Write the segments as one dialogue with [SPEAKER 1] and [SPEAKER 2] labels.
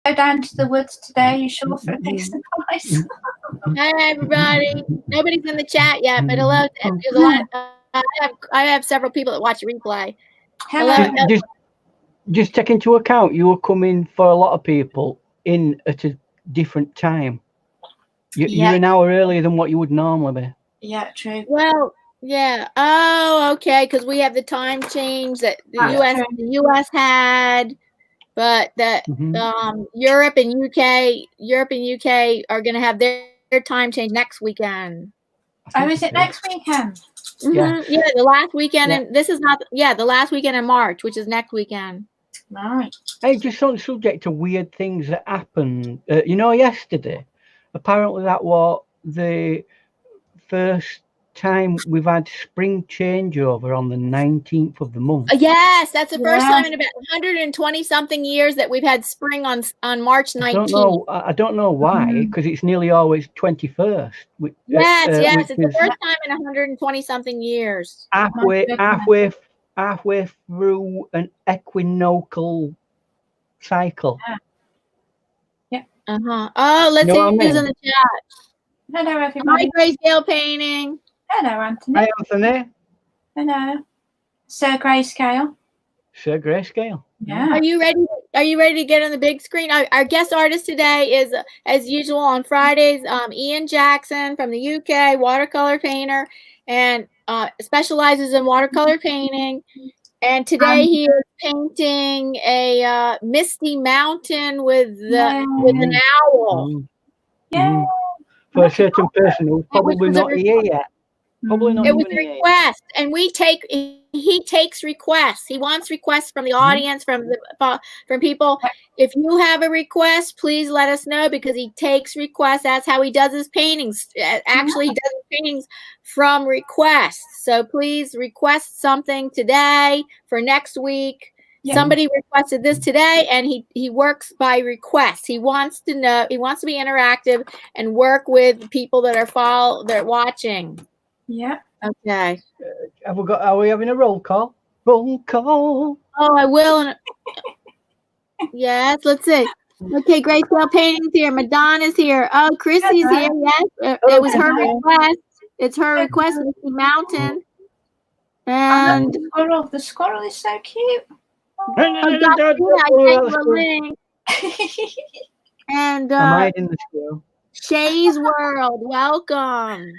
[SPEAKER 1] go down to the woods today? You sure for a big surprise?
[SPEAKER 2] Hi, everybody. Nobody's in the chat yet, but hello. There's a lot. I have several people that watch the replay.
[SPEAKER 1] Hello.
[SPEAKER 3] Just take into account you were coming for a lot of people in at a different time. You're an hour earlier than what you would normally be.
[SPEAKER 1] Yeah, true.
[SPEAKER 2] Well, yeah. Oh, okay. Because we have the time change that the US had, but that Europe and UK are going to have their time change next weekend.
[SPEAKER 1] Oh, is it next weekend?
[SPEAKER 3] Yeah.
[SPEAKER 2] Yeah, the last weekend, and this is not. Yeah, the last weekend in March, which is next weekend.
[SPEAKER 1] Right.
[SPEAKER 3] Hey, just on the subject of weird things that happened. Yesterday, apparently that was the first time we've had spring changeover on the 19th of the month.
[SPEAKER 2] Yes, that's the first time in about 120 something years that we've had spring on March 19th.
[SPEAKER 3] I don't know why, because it's nearly always 21st.
[SPEAKER 2] Yes, it's the first time in 120 something years.
[SPEAKER 3] Halfway through an equinoctial cycle.
[SPEAKER 1] Yeah.
[SPEAKER 2] Oh, let's see who's in the chat.
[SPEAKER 1] Hello, everybody.
[SPEAKER 2] Hi, Grayscale Painting.
[SPEAKER 1] Hello, Anthony.
[SPEAKER 3] Hi, Anthony.
[SPEAKER 1] Hello, Sir Grayscale.
[SPEAKER 3] Sir Grayscale.
[SPEAKER 1] Yeah.
[SPEAKER 2] Are you ready? Are you ready to get on the big screen? Our guest artist today is, as usual, on Fridays, Ian Jackson from the UK, watercolor painter, and specializes in watercolor painting. And today he is painting a misty mountain with an owl.
[SPEAKER 1] Yeah.
[SPEAKER 3] For a certain person who's probably not here yet. Probably not.
[SPEAKER 2] It was a request, and he takes requests. He wants requests from the audience, from people. If you have a request, please let us know, because he takes requests. That's how he does his paintings. Actually, he does his paintings from requests. So please request something today for next week. Yeah. Somebody requested this today, and he works by request. He wants to know. He wants to be interactive and work with people that are watching.
[SPEAKER 1] Yeah.
[SPEAKER 2] Okay.
[SPEAKER 3] Are we having a roll call? Roll call.
[SPEAKER 2] Oh, I will. Yes. Let's see. Okay, Grayscale Painting's here. Madonna's here. Oh, Chrissy's here. Yes, it was her request. It's her request. Misty Mountain. And
[SPEAKER 1] the squirrel is so cute.
[SPEAKER 2] And Shay's World, welcome.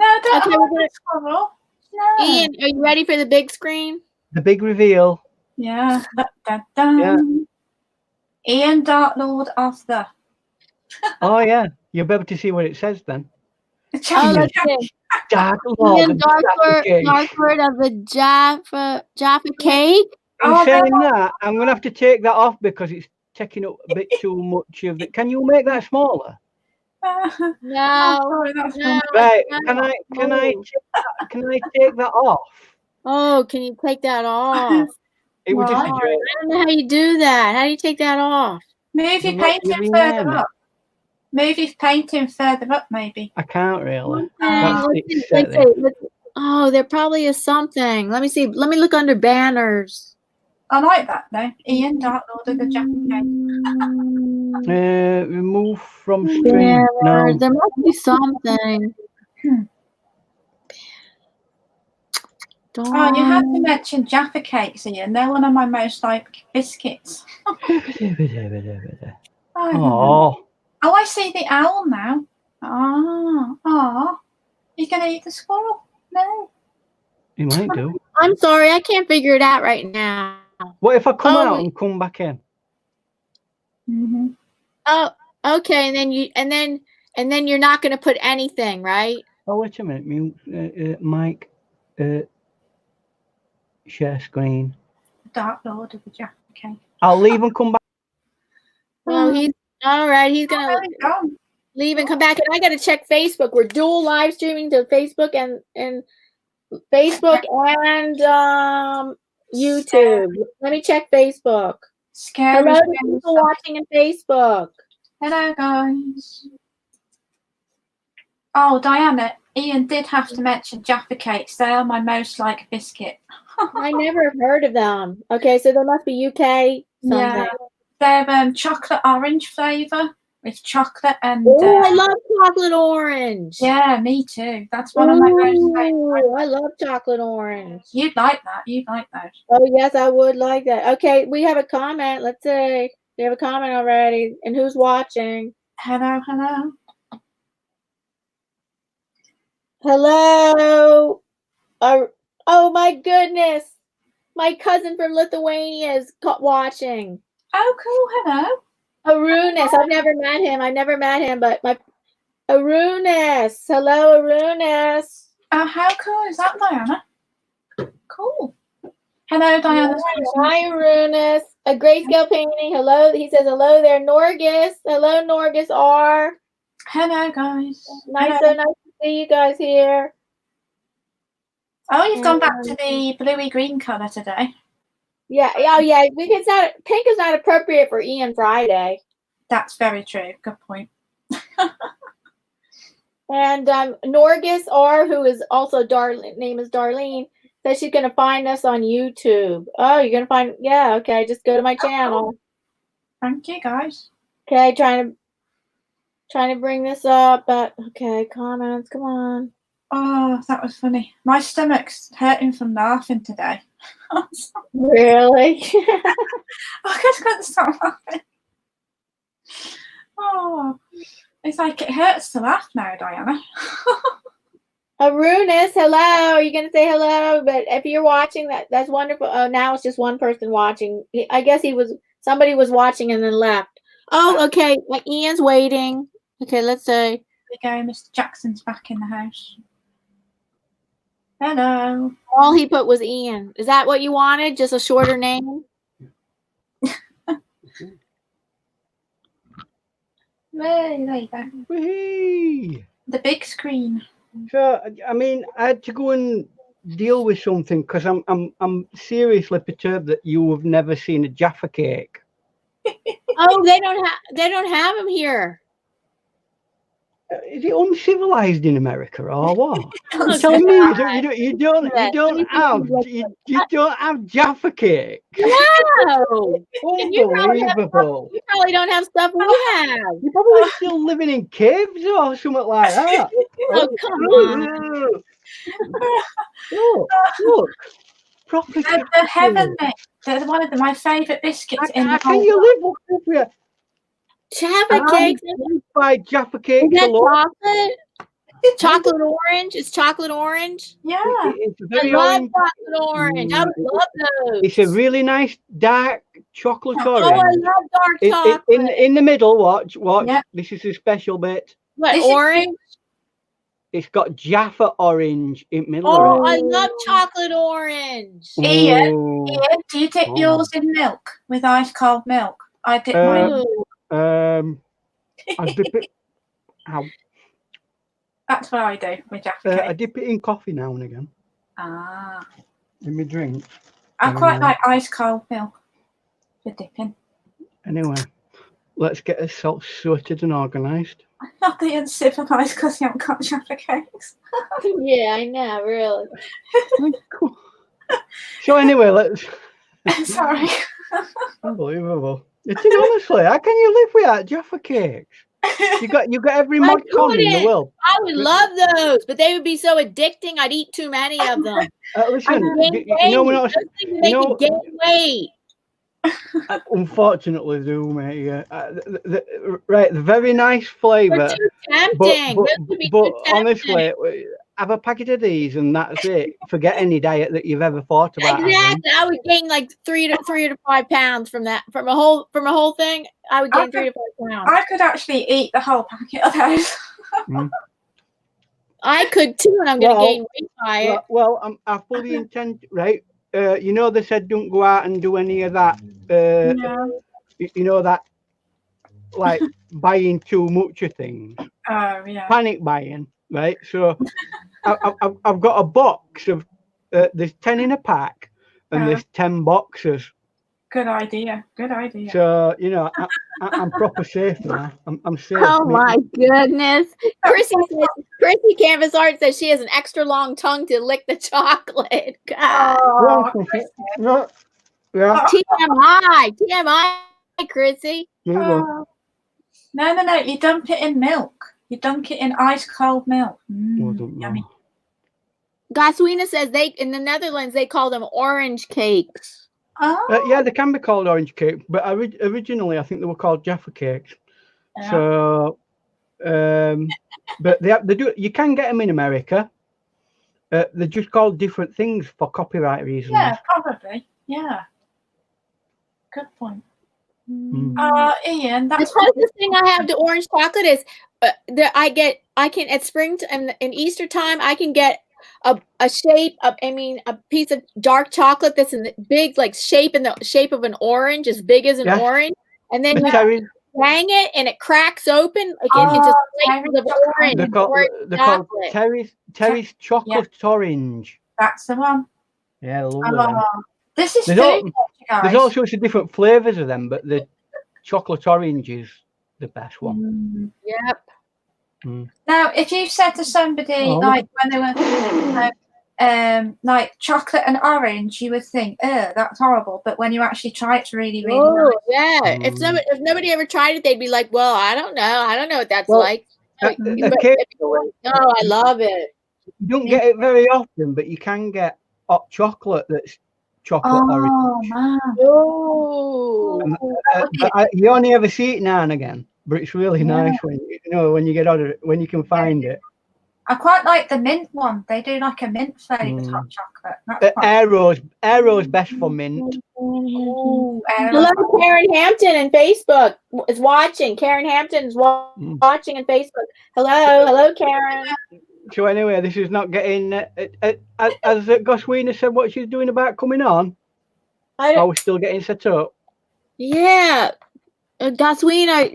[SPEAKER 1] No, don't squirrel. No.
[SPEAKER 2] Ian, are you ready for the big screen?
[SPEAKER 3] The big reveal.
[SPEAKER 1] Yeah. Ian, Dark Lord of the.
[SPEAKER 3] Oh yeah, you'll be able to see what it says then.
[SPEAKER 2] Oh, let's see.
[SPEAKER 3] Dark Lord.
[SPEAKER 2] Ian, Dark Lord of the Jaffa Cake.
[SPEAKER 3] I'm saying that I'm gonna have to take that off because it's taking up a bit too much of it. Can you make that smaller?
[SPEAKER 2] No.
[SPEAKER 3] Right. Can I take that off?
[SPEAKER 2] Oh, can you take that off?
[SPEAKER 3] It was just a joke.
[SPEAKER 2] I don't know how you do that. How do you take that off?
[SPEAKER 1] Move your painting further up. Move your painting further up, maybe.
[SPEAKER 3] I can't really.
[SPEAKER 2] Oh, there probably is something. Let me see. Let me look under banners.
[SPEAKER 1] I like that though. Ian, Dark Lord of the Jaffa Cake.
[SPEAKER 3] Remove from stream. No.
[SPEAKER 2] There must be something.
[SPEAKER 1] Oh, you have to mention Jaffa cakes, Ian. They're one of my most liked biscuits.
[SPEAKER 3] Oh,
[SPEAKER 1] I see the owl now. You're gonna eat the squirrel? No.
[SPEAKER 3] You might do.
[SPEAKER 2] I'm sorry, I can't figure it out right now.
[SPEAKER 3] What if I come out and come back in?
[SPEAKER 2] Oh, okay, and then you're not going to put anything, right?
[SPEAKER 3] Oh, wait a minute. Mute, Mike, share screen.
[SPEAKER 1] Dark Lord of the Jaffa Cake.
[SPEAKER 3] I'll leave and come back.
[SPEAKER 2] Oh, he's all right. He's gonna leave and come back, and I got to check Facebook. We're dual live streaming to Facebook and Facebook and YouTube. Let me check Facebook. Hello to people watching on Facebook.
[SPEAKER 1] Hello, guys. Oh, Diana, Ian did have to mention Jaffa cakes. They are my most liked biscuit.
[SPEAKER 2] I never have heard of them. Okay, so there must be UK something.
[SPEAKER 1] They're chocolate orange flavour with chocolate and.
[SPEAKER 2] Oh, I love chocolate orange.
[SPEAKER 1] Yeah, me too. That's one of my most favourite.
[SPEAKER 2] I love chocolate orange.
[SPEAKER 1] You'd like that. You'd like those.
[SPEAKER 2] Oh, yes, I would like that. Okay, we have a comment. Let's see. We have a comment already. And who's watching?
[SPEAKER 1] Hello, hello.
[SPEAKER 2] Hello. Oh, my goodness. My cousin from Lithuania is watching.
[SPEAKER 1] Oh, cool. Hello.
[SPEAKER 2] Arunus. I've never met him, but my Arunus. Hello, Arunus.
[SPEAKER 1] Oh, how cool is that, Diana? Cool. Hello, Diana.
[SPEAKER 2] Hi, Arunus. A grayscale painting. Hello. He says hello there, Norgus. Hello, Norgus R.
[SPEAKER 1] Hello, guys.
[SPEAKER 2] Nice,
[SPEAKER 1] Hello.
[SPEAKER 2] so nice to see you guys here.
[SPEAKER 1] Oh, you've gone back to the bluey green colour today.
[SPEAKER 2] Yeah. Oh, yeah. Because pink is not appropriate for Ian Friday.
[SPEAKER 1] That's very true. Good point.
[SPEAKER 2] And Norgus R, who is also name is Darlene, says she's gonna find us on YouTube. Oh, you're gonna find? Yeah. Okay. Just go to my channel.
[SPEAKER 1] Thank you, guys.
[SPEAKER 2] Okay. Trying to bring this up, but okay. Comments. Come on.
[SPEAKER 1] Oh, that was funny. My stomach's hurting from laughing today.
[SPEAKER 2] Really?
[SPEAKER 1] I just couldn't stop laughing. Oh, it's like it hurts to laugh now, Diana.
[SPEAKER 2] Arunus, hello. Are you gonna say hello? But if you're watching, that's wonderful. Oh, now it's just one person watching. I guess somebody was watching and then left. Oh, okay. Like Ian's waiting. Okay, let's say.
[SPEAKER 1] There we go. Mr. Jackson's back in the house. Hello.
[SPEAKER 2] All he put was Ian. Is that what you wanted? Just a shorter name?
[SPEAKER 1] There you go.
[SPEAKER 3] Whee!
[SPEAKER 1] The big screen.
[SPEAKER 3] So, I mean, I had to go and deal with something because I'm seriously perturbed that you have never seen a Jaffa cake.
[SPEAKER 2] Oh, they don't have them here.
[SPEAKER 3] Is it uncivilized in America or what?
[SPEAKER 2] Oh,
[SPEAKER 3] Tell me you don't have Jaffa cake.
[SPEAKER 2] No.
[SPEAKER 3] Unbelievable.
[SPEAKER 2] You probably don't have stuff we have.
[SPEAKER 3] You're probably still living in caves or something like that.
[SPEAKER 2] Oh, come on.
[SPEAKER 3] Look. Proper
[SPEAKER 1] They're heavenly. They're one of my favourite biscuits in the
[SPEAKER 3] Can
[SPEAKER 1] whole
[SPEAKER 3] you live up here?
[SPEAKER 2] Jaffa cakes.
[SPEAKER 3] By Jaffa
[SPEAKER 2] Is
[SPEAKER 3] cakes
[SPEAKER 2] that
[SPEAKER 3] alone.
[SPEAKER 2] chocolate? Chocolate orange? It's chocolate orange?
[SPEAKER 1] Yeah.
[SPEAKER 3] It's
[SPEAKER 2] I
[SPEAKER 3] very
[SPEAKER 2] love
[SPEAKER 3] orange.
[SPEAKER 2] chocolate orange. I would love those.
[SPEAKER 3] It's a really nice dark chocolate
[SPEAKER 2] Oh, I
[SPEAKER 3] orange.
[SPEAKER 2] love dark chocolate.
[SPEAKER 3] In the middle, watch.
[SPEAKER 1] Yeah.
[SPEAKER 3] This is a special bit.
[SPEAKER 2] What,
[SPEAKER 1] This is
[SPEAKER 2] orange?
[SPEAKER 3] It's got Jaffa orange in the middle
[SPEAKER 2] Oh,
[SPEAKER 3] of it.
[SPEAKER 2] I love chocolate orange.
[SPEAKER 1] Ian,
[SPEAKER 3] Ooh.
[SPEAKER 1] do you dip yours in milk with ice cold milk? I dip mine.
[SPEAKER 2] Ooh.
[SPEAKER 3] I dip it. Ow.
[SPEAKER 1] That's what I do with Jaffa cake.
[SPEAKER 3] I dip it in coffee now and again.
[SPEAKER 1] Ah.
[SPEAKER 3] In my drink.
[SPEAKER 1] I quite like ice cold milk for dipping.
[SPEAKER 3] Anyway, let's get ourselves sorted and organised.
[SPEAKER 1] Not the uncivilised because you haven't got Jaffa cakes.
[SPEAKER 2] Yeah, I know, really.
[SPEAKER 3] Cool. So anyway, let's.
[SPEAKER 1] Sorry.
[SPEAKER 3] Unbelievable. It is honestly. How can you live without Jaffa cakes? You got every mod con in the world.
[SPEAKER 2] I would love those, but they would be so addicting. I'd eat too many of them.
[SPEAKER 3] Listen,
[SPEAKER 2] you
[SPEAKER 3] know we're not.
[SPEAKER 2] They could gain weight.
[SPEAKER 3] Unfortunately, do mate. Yeah. Right, the very nice flavour.
[SPEAKER 2] They're too tempting.
[SPEAKER 3] But honestly, have a packet of these and that's it. Forget any diet that you've ever thought about.
[SPEAKER 2] Exactly. I would gain like 3 to 5 pounds from that. From a whole thing, I would gain 3 to 5 pounds.
[SPEAKER 1] I could actually eat the whole packet of those.
[SPEAKER 2] I could too, and I'm going to gain weight by it.
[SPEAKER 3] Well, I fully intend. Right. You know, they said don't go out and do any of that.
[SPEAKER 1] No.
[SPEAKER 3] You know that, like buying too much of things.
[SPEAKER 1] Oh yeah.
[SPEAKER 3] Panic buying, right? So I've got a box of there's 10 in a pack, and there's 10 boxes.
[SPEAKER 1] Good idea. Good idea.
[SPEAKER 3] So you know, I'm proper safe now. I'm safe.
[SPEAKER 2] Oh my goodness! Chrissy Canvas Art says she has an extra long tongue to lick the chocolate. God.
[SPEAKER 1] Oh,
[SPEAKER 3] Yeah.
[SPEAKER 2] TMI. Chrissy.
[SPEAKER 3] There you go.
[SPEAKER 1] No. You dump it in milk. You dunk it in ice cold milk. Yummy.
[SPEAKER 2] Gaswina says in the Netherlands they call them orange cakes.
[SPEAKER 1] Oh.
[SPEAKER 3] Yeah, they can be called orange cake, but originally I think they were called Jaffa cakes.
[SPEAKER 1] Yeah.
[SPEAKER 3] So, but they do. You can get them in America. They're just called different things for copyright reasons.
[SPEAKER 1] Yeah, probably. Yeah. Good point. Ian, that's
[SPEAKER 2] the closest thing I have to orange chocolate is at spring and Easter time I can get a piece of dark chocolate that's in the big shape in the shape of an orange, as big as an orange, and then you bang it and it cracks open into slices of orange.
[SPEAKER 3] They're called Terry's chocolate orange.
[SPEAKER 1] That's the one.
[SPEAKER 3] Yeah, lovely.
[SPEAKER 1] This is food, guys.
[SPEAKER 3] There's all sorts of different flavors of them, but the chocolate orange is the best one.
[SPEAKER 2] Yep.
[SPEAKER 1] Now, if you said to somebody when they were like chocolate and orange, you would think, "Oh, that's horrible." But when you actually try it, it's really, really nice.
[SPEAKER 2] Yeah. If nobody ever tried it, they'd be like, "Well, I don't know what that's like." I love it.
[SPEAKER 3] You don't get it very often, but you can get hot chocolate that's chocolate orange.
[SPEAKER 1] Man.
[SPEAKER 3] You only ever see it now and again, but it's really nice when you get out of it, when you can find it.
[SPEAKER 1] I quite like the mint one. They do like a mint flavored hot chocolate.
[SPEAKER 3] Aero's best for mint.
[SPEAKER 2] Hello, Karen Hampton in Facebook is watching. Karen Hampton is watching on Facebook. Hello, Karen.
[SPEAKER 3] So anyway, this is not getting. As Goswina said, what she's doing about coming on. Are we still getting set up? Yeah,
[SPEAKER 2] Goswina.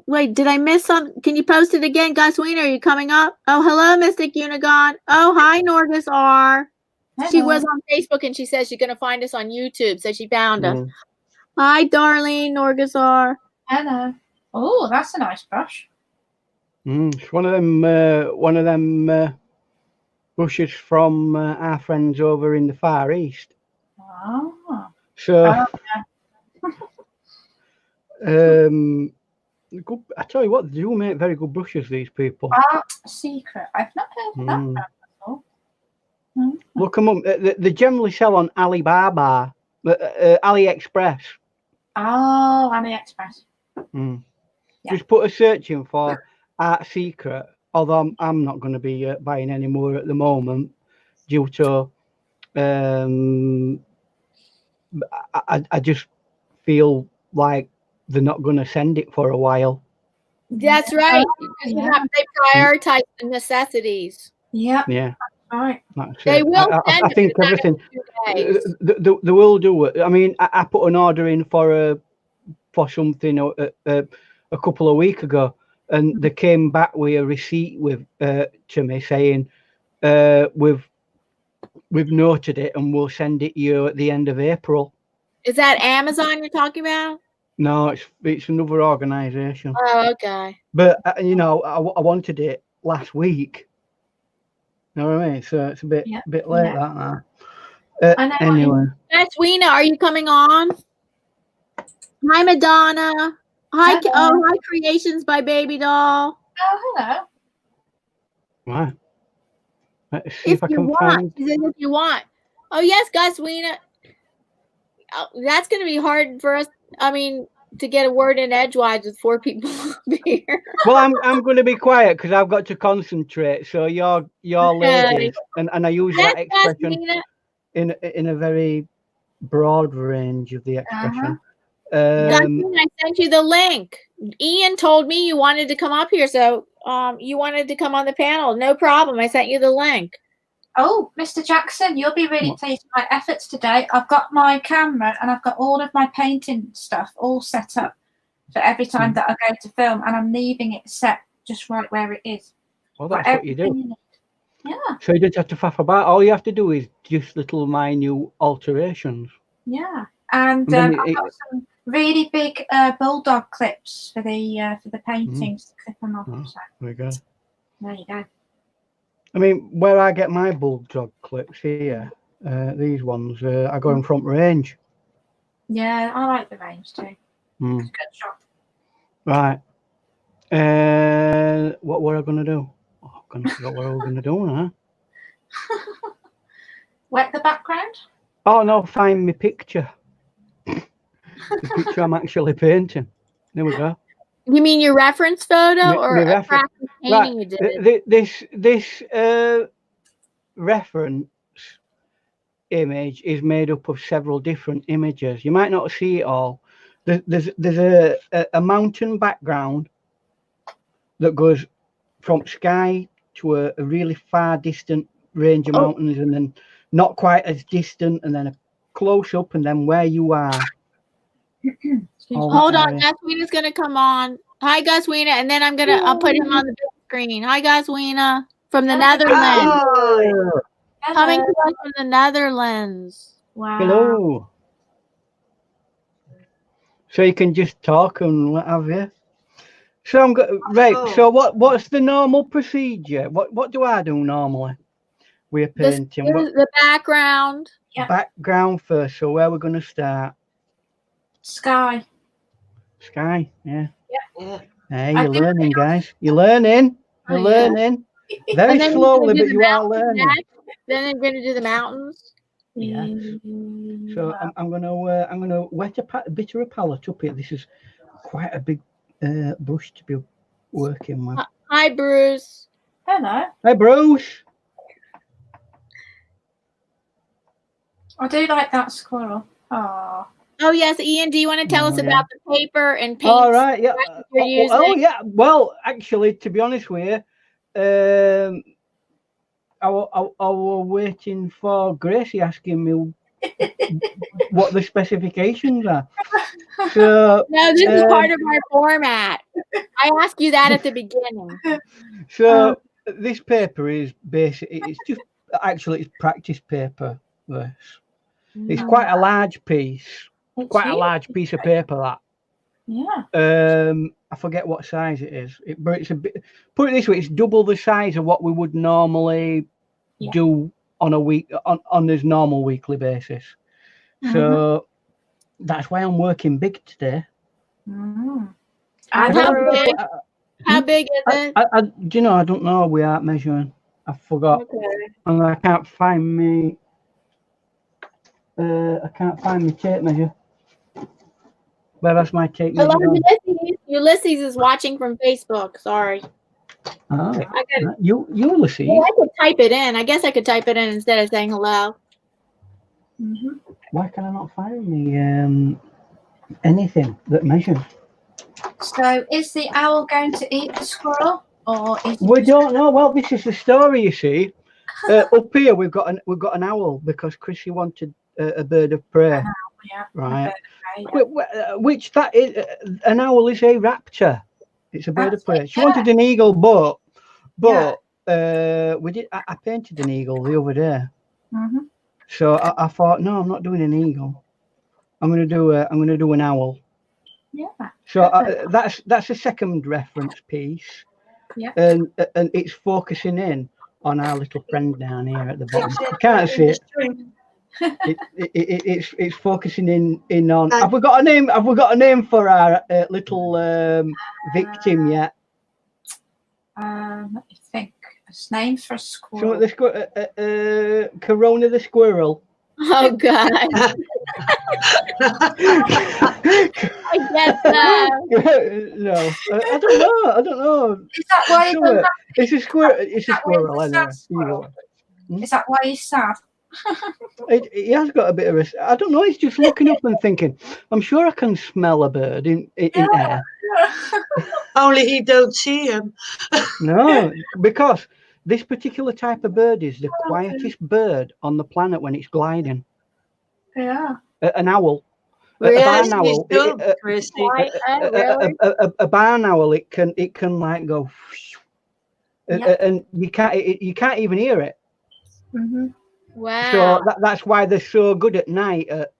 [SPEAKER 2] Wait, did I miss something? Can you post it again, Goswina? Are you coming up? Oh, hello, Mystic Unigon. Oh, hi, Norgus R. Hello. She was on Facebook and she says she's going to find us on YouTube, so she found us. Hi, Darlene, Norgus R.
[SPEAKER 1] Hello. Oh, that's a nice brush.
[SPEAKER 3] It's one of them brushes from our friends over in the Far East.
[SPEAKER 1] Oh.
[SPEAKER 3] So, I tell you what, they do make very good brushes, these people.
[SPEAKER 1] Art Secret. I've not heard of that before.
[SPEAKER 3] Look them up. They generally sell on Alibaba, AliExpress.
[SPEAKER 1] Oh, AliExpress.
[SPEAKER 3] Yeah. Just put a search in for Art Secret, although I'm not going to be buying any more at the moment due to I just feel like they're not going to send it for a while.
[SPEAKER 2] That's right. They prioritize the necessities.
[SPEAKER 1] Yeah.
[SPEAKER 3] All right.
[SPEAKER 2] They will send
[SPEAKER 3] I think everything they will do it. I mean, I put an order in for something a couple of weeks ago, and they came back with a receipt to me saying we've noted it and we'll send it you at the end of April.
[SPEAKER 2] Is that Amazon you're talking about?
[SPEAKER 3] No, it's another organization.
[SPEAKER 2] Oh, okay.
[SPEAKER 3] But I wanted it last week. You know what I mean? So it's a bit late that now. Anyway.
[SPEAKER 2] That's Weena. Are you coming on? Hi, Madonna. Hi, hi, Creations by Baby Doll.
[SPEAKER 1] Oh, hello.
[SPEAKER 3] Right. Let's see if I can find.
[SPEAKER 2] If you want. Oh, yes, Gus Weena. That's going to be hard for us. I mean, to get a word in edgewise with 4 people up here.
[SPEAKER 3] Well, I'm going to be quiet because I've got to concentrate. So you're ladies, and I use that expression in a very broad range of the expression.
[SPEAKER 2] I sent you the link. Ian told me you wanted to come up here, so you wanted to come on the panel. No problem. I sent you the link.
[SPEAKER 1] Oh, Mr. Jackson, you'll be really pleased with my efforts today. I've got my camera and I've got all of my painting stuff all set up for every time that I go to film, and I'm leaving it set just right where it is.
[SPEAKER 3] Well, that's what you do.
[SPEAKER 1] Yeah.
[SPEAKER 3] So you don't have to faff about. All you have to do is just little minute alterations.
[SPEAKER 1] Yeah, and I've got some really big bulldog clips for the paintings to clip them off. So.
[SPEAKER 3] There you go.
[SPEAKER 1] There you go.
[SPEAKER 3] I mean, where I get my bulldog clips here, these ones, I go in front range.
[SPEAKER 1] Yeah, I like the range too. It's a good shot.
[SPEAKER 3] Right. What were I going to do? Oh, I'm going to forget what I was going to do now.
[SPEAKER 1] Wet the background?
[SPEAKER 3] Oh, no, find me picture. The picture I'm actually painting. There we go.
[SPEAKER 2] You mean your reference photo or
[SPEAKER 3] My
[SPEAKER 2] a
[SPEAKER 3] reference.
[SPEAKER 2] practice painting you did?
[SPEAKER 3] This reference image is made up of several different images. You might not see it all. There's a mountain background that goes from sky to a really far distant range of mountains, and then not quite as distant, and then a close up, and then where you are.
[SPEAKER 2] Hold on, Gusweena's gonna come on. Hi, Gusweena, and then I'll put him on the big screen. Hi, Gusweena from the Netherlands.
[SPEAKER 3] Oh.
[SPEAKER 2] Coming to us from the Netherlands.
[SPEAKER 1] Wow.
[SPEAKER 3] Hello. So you can just talk and what have you. So I'm right. So what's the normal procedure? What do I do normally? We're painting
[SPEAKER 2] the background.
[SPEAKER 1] Yeah.
[SPEAKER 3] Background first. So where we're going to start?
[SPEAKER 1] Sky.
[SPEAKER 3] Sky. Yeah.
[SPEAKER 1] Yeah.
[SPEAKER 3] Hey, you're learning, guys. You're learning. You're learning. Very slowly, but you are learning.
[SPEAKER 2] Then I'm going to do the mountains.
[SPEAKER 3] Yeah. So I'm gonna wet a bit of a palette up here. This is quite a big brush to be working with.
[SPEAKER 2] Hi, Bruce.
[SPEAKER 1] Hello.
[SPEAKER 3] Hi, Bruce.
[SPEAKER 1] I do like that squirrel. Oh.
[SPEAKER 2] Oh yes, Ian. Do you want to tell us about the paper and paint?
[SPEAKER 3] All right. Yeah.
[SPEAKER 2] You're using?
[SPEAKER 3] Yeah. Well, actually, to be honest with you, I was waiting for Gracie asking me what the specifications are. So
[SPEAKER 2] no, this is part of our format. I asked you that at the beginning.
[SPEAKER 3] So this paper is basically it's practice paper. This. It's quite a large piece. Quite a large piece of paper, that.
[SPEAKER 1] Yeah.
[SPEAKER 3] I forget what size it is. But it's a bit. Put it this way: it's double the size of what we would normally do on a week on this normal weekly basis. So that's why I'm working big today.
[SPEAKER 2] How big is it?
[SPEAKER 3] Do you know? I don't know. We aren't measuring. I forgot, and I can't find me. I can't find my tape measure. Where has my tape measure gone?
[SPEAKER 2] Ulysses is watching from Facebook. Sorry.
[SPEAKER 3] Ulysses.
[SPEAKER 2] Well, I could type it in. I guess I could type it in instead of saying hello.
[SPEAKER 3] Why can I not find me anything that measures?
[SPEAKER 1] So, is the owl going to eat the squirrel, or is
[SPEAKER 3] we don't know? Well, this is the story. You see, up here we've got an owl because Chrissy wanted a bird of prey. Right. Which that is an owl is a raptor. It's a bird of prey. She wanted an eagle, but we did. I painted an eagle the other day. So I thought, no, I'm not doing an eagle. I'm gonna do an owl.
[SPEAKER 1] Yeah.
[SPEAKER 3] So that's a second reference piece.
[SPEAKER 1] Yeah.
[SPEAKER 3] And it's focusing in on our little friend down here at the bottom. You can't see it. It's focusing in on. Have we got a name? Have we got a name for our little victim yet?
[SPEAKER 1] Let me think. It's names for a squirrel.
[SPEAKER 3] So Corona the squirrel.
[SPEAKER 2] Oh God! I guess
[SPEAKER 3] no, I don't know.
[SPEAKER 1] Is that why
[SPEAKER 3] it's a squirrel? It's a squirrel. Anyway.
[SPEAKER 1] Is that why he's sad?
[SPEAKER 3] He has got a bit of a. I don't know. He's just looking up and thinking, I'm sure I can smell a bird in air.
[SPEAKER 4] Only he don't see him.
[SPEAKER 3] No, because this particular type of bird is the quietest bird on the planet when it's gliding.
[SPEAKER 1] Yeah.
[SPEAKER 3] An owl.
[SPEAKER 4] Really?
[SPEAKER 3] A barn owl.
[SPEAKER 2] Really?
[SPEAKER 3] A barn owl. It can like go, and you can't even hear it.
[SPEAKER 2] Wow.
[SPEAKER 3] So that's why they're so good at night at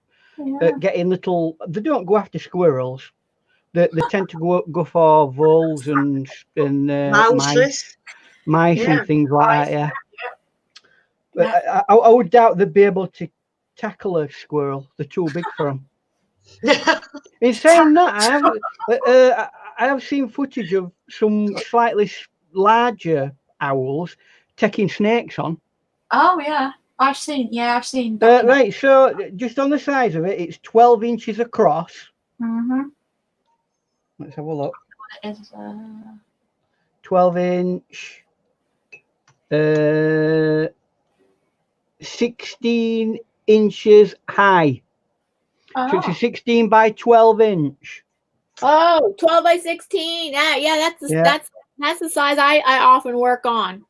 [SPEAKER 3] getting little. They don't go after squirrels. They tend to go for voles and mice and things like that. Yeah. I would doubt they'd be able to tackle a squirrel. They're too big for them. In saying that, I have seen footage of some slightly larger owls taking snakes on.
[SPEAKER 1] Oh yeah, I've seen. Yeah, I've seen.
[SPEAKER 3] Right, so just on the size of it, it's 12 inches across.
[SPEAKER 1] Mhm.
[SPEAKER 3] Let's have a look.
[SPEAKER 1] What is
[SPEAKER 3] 12-inch, 16 inches high. So it's a 16 by 12 inch.
[SPEAKER 2] Oh, 12 by 16. Yeah, that's the size I often work on.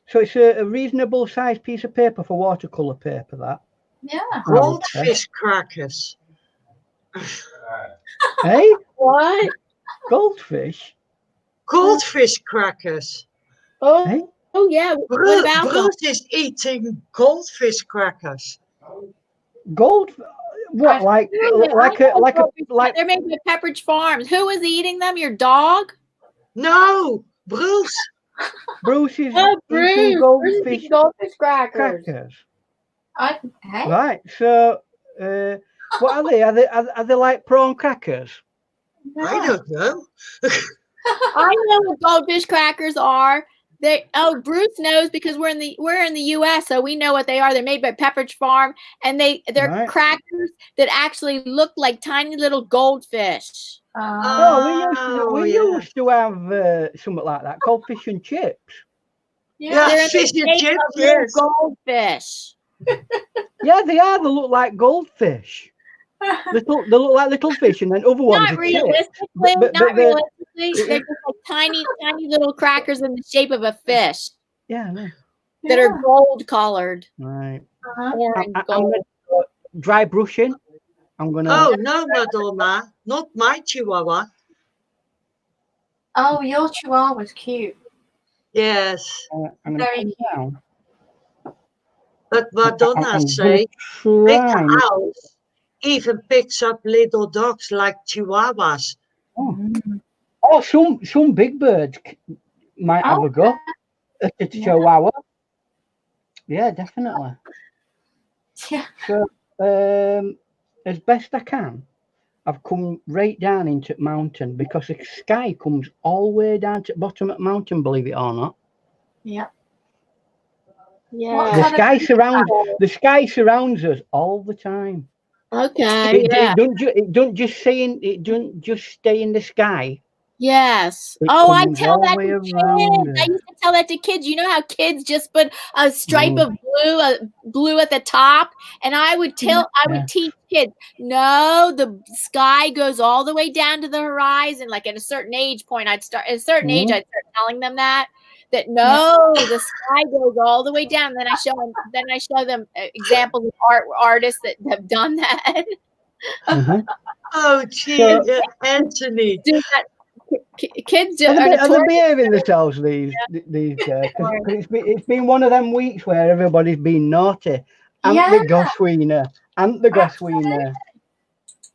[SPEAKER 3] So it's a reasonable sized piece of paper for watercolor paper, that.
[SPEAKER 1] Yeah.
[SPEAKER 4] Goldfish crackers.
[SPEAKER 3] Hey?
[SPEAKER 2] What?
[SPEAKER 3] Goldfish?
[SPEAKER 4] Goldfish crackers.
[SPEAKER 2] Oh,
[SPEAKER 3] Hey?
[SPEAKER 2] oh yeah. What about them?
[SPEAKER 4] Bruce is eating goldfish crackers.
[SPEAKER 3] Gold? What? Like
[SPEAKER 2] They're made by Pepperidge Farms. Who is eating them? Your dog?
[SPEAKER 4] No, Bruce.
[SPEAKER 3] Bruce is
[SPEAKER 2] Oh, Bruce.
[SPEAKER 3] eating
[SPEAKER 2] Bruce is eating goldfish crackers.
[SPEAKER 1] Hey.
[SPEAKER 3] Right. So, what are they? Are they like prawn crackers?
[SPEAKER 4] I don't know.
[SPEAKER 2] I know what goldfish crackers are. Bruce knows because we're in the US, so we know what they are. They're made by Pepperidge Farm, and they're
[SPEAKER 3] Right.
[SPEAKER 2] crackers that actually look like tiny little goldfish.
[SPEAKER 3] We used to have something like that called fish and chips.
[SPEAKER 4] Yeah,
[SPEAKER 2] They're in
[SPEAKER 4] fish
[SPEAKER 2] the
[SPEAKER 4] and
[SPEAKER 2] shape
[SPEAKER 4] chips,
[SPEAKER 2] of little
[SPEAKER 4] yes.
[SPEAKER 2] goldfish.
[SPEAKER 3] Yeah, they are. They look like goldfish. They look like little fish, and then other ones
[SPEAKER 2] Not
[SPEAKER 3] are chips.
[SPEAKER 2] realistically.
[SPEAKER 3] But
[SPEAKER 2] They're just like tiny little crackers in the shape of a fish
[SPEAKER 3] Yeah, no.
[SPEAKER 2] that are gold colored.
[SPEAKER 3] Right.
[SPEAKER 2] Orange
[SPEAKER 3] I'm
[SPEAKER 2] gold.
[SPEAKER 3] gonna dry brushing. I'm gonna.
[SPEAKER 4] Oh no, Madonna, not my Chihuahua.
[SPEAKER 1] Oh, your chihuahua was cute.
[SPEAKER 4] Yes,
[SPEAKER 3] I'm gonna
[SPEAKER 1] Very
[SPEAKER 3] come down.
[SPEAKER 4] but Madonna
[SPEAKER 3] I'm
[SPEAKER 4] say
[SPEAKER 3] gonna
[SPEAKER 4] big
[SPEAKER 3] try.
[SPEAKER 4] owls even picks up little dogs like Chihuahuas.
[SPEAKER 3] Oh, some big birds might have a go at the Chihuahua. Yeah, definitely.
[SPEAKER 1] Yeah.
[SPEAKER 3] So, as best I can, I've come right down into the mountain because the sky comes all the way down to the bottom of the mountain, believe it or not.
[SPEAKER 1] Yeah.
[SPEAKER 2] Yeah.
[SPEAKER 3] The sky surrounds us all the time.
[SPEAKER 2] Okay.
[SPEAKER 3] It don't just stay in the sky.
[SPEAKER 2] Yes.
[SPEAKER 3] It
[SPEAKER 2] Oh, I
[SPEAKER 3] comes
[SPEAKER 2] tell
[SPEAKER 3] all
[SPEAKER 2] that
[SPEAKER 3] the way
[SPEAKER 2] to
[SPEAKER 3] around
[SPEAKER 2] kids.
[SPEAKER 3] us.
[SPEAKER 2] I used to tell that to kids. You know how kids just put a stripe of blue at the top, and I would teach kids. No, the sky goes all the way down to the horizon. Like at a certain age point, I'd start telling them that no, the sky goes all the way down. Then I show them examples of artists that have done that.
[SPEAKER 4] Oh, gee, Anthony.
[SPEAKER 2] Do that. Kids
[SPEAKER 3] are they behaving themselves these days? Because it's been one of them weeks where everybody's been naughty. The Gosweener. The Gosweener.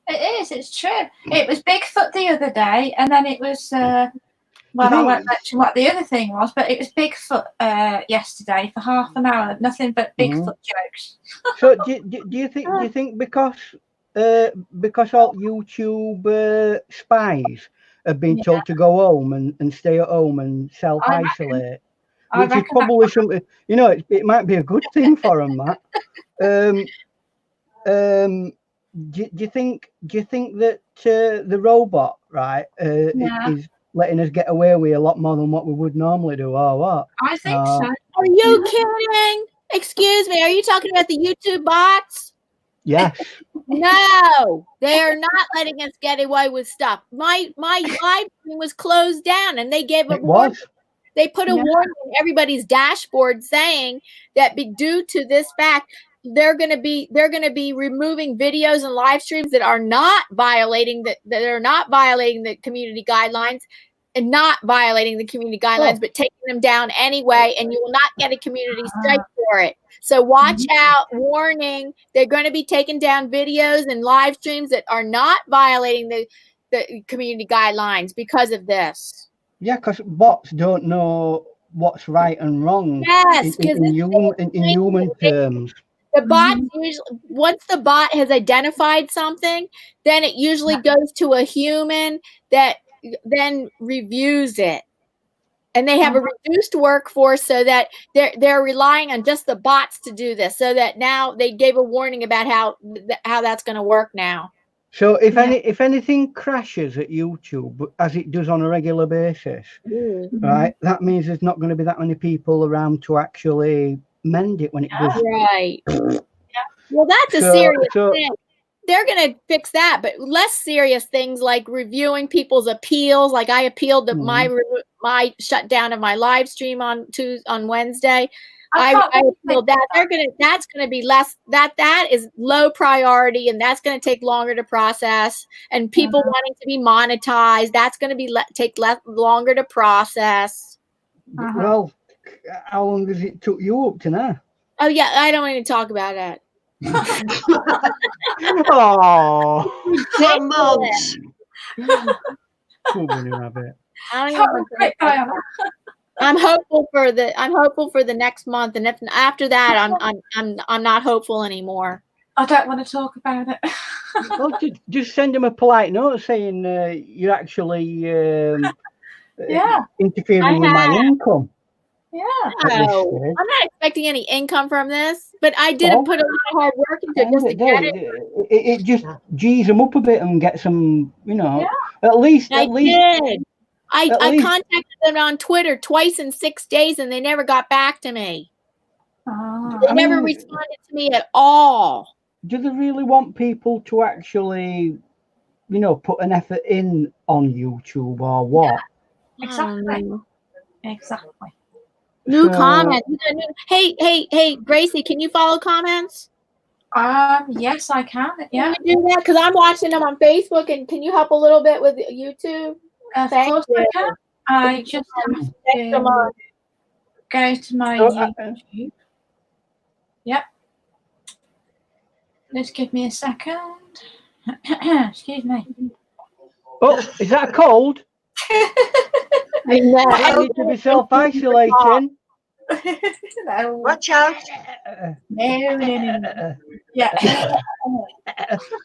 [SPEAKER 1] It is. It's true. It was Bigfoot the other day, and then it was. I won't mention what the other thing was, but it was Bigfoot yesterday for half an hour. Nothing but Bigfoot jokes.
[SPEAKER 3] So do you think because all YouTube spies have been told to go home and stay at home and self-isolate, which is probably something, it might be a good thing for them, that. Do you think that the robot, right, is letting us get away with a lot more than what we would normally do, or what?
[SPEAKER 1] I think so.
[SPEAKER 2] Are you kidding? Excuse me, are you talking about the YouTube bots?
[SPEAKER 3] Yes.
[SPEAKER 2] No, they are not letting us get away with stuff. My live stream was closed down, and they gave a warning. They put a warning on everybody's dashboard saying that due to this fact, they're going to be removing videos and live streams that are not violating the community guidelines. And not violating the community guidelines, but taking them down anyway, and you will not get a community strike for it. So watch out, warning, they're going to be taking down videos and live streams that are not violating the community guidelines because of this.
[SPEAKER 3] Yeah, because bots don't know what's right and wrong in human terms.
[SPEAKER 2] The bot usually, once the bot has identified something, then it usually goes to a human that then reviews it. And they have a reduced workforce so that they're relying on just the bots to do this. So that now they gave a warning about how that's going to work now.
[SPEAKER 3] So if anything crashes at YouTube, as it does on a regular basis, right, that means there's not going to be that many people around to actually mend it when it does.
[SPEAKER 2] Right. Well, that's a serious thing. They're going to fix that, but less serious things like reviewing people's appeals. Like I appealed my shutdown of my live stream on Wednesday. I appealed that. That's going to be less. That is low priority, and that's going to take longer to process. And people wanting to be monetized, that's going to be take longer to process.
[SPEAKER 3] Well, how long has it took you up to now?
[SPEAKER 2] Oh yeah, I don't even talk about that.
[SPEAKER 3] Oh,
[SPEAKER 4] 10 months.
[SPEAKER 2] I'm hopeful for the next month, and if after that, I'm not hopeful anymore.
[SPEAKER 1] I don't want to talk about it.
[SPEAKER 3] Well, just send them a polite note saying you're actually interfering with my income.
[SPEAKER 1] Yeah.
[SPEAKER 2] No, I'm not expecting any income from this, but I did put a lot of hard work into it just to get it.
[SPEAKER 3] It just G's them up a bit and get some, at least.
[SPEAKER 2] I did. I contacted them on Twitter twice in 6 days, and they never got back to me. They never responded to me at all.
[SPEAKER 3] Do they really want people to actually, put an effort in on YouTube or what?
[SPEAKER 1] Yeah, exactly.
[SPEAKER 2] New comments. Hey, Gracie, can you follow comments?
[SPEAKER 1] Yes, I can. Yeah.
[SPEAKER 2] Can you do that? Because I'm watching them on Facebook, and can you help a little bit with YouTube?
[SPEAKER 1] Of course I can. I just have to go to my YouTube. Yep. Just give me a second. Excuse me.
[SPEAKER 3] Oh, is that a cold?
[SPEAKER 2] I know.
[SPEAKER 3] I need to be self-isolating.
[SPEAKER 1] No.
[SPEAKER 4] Watch out.
[SPEAKER 1] No. Yeah.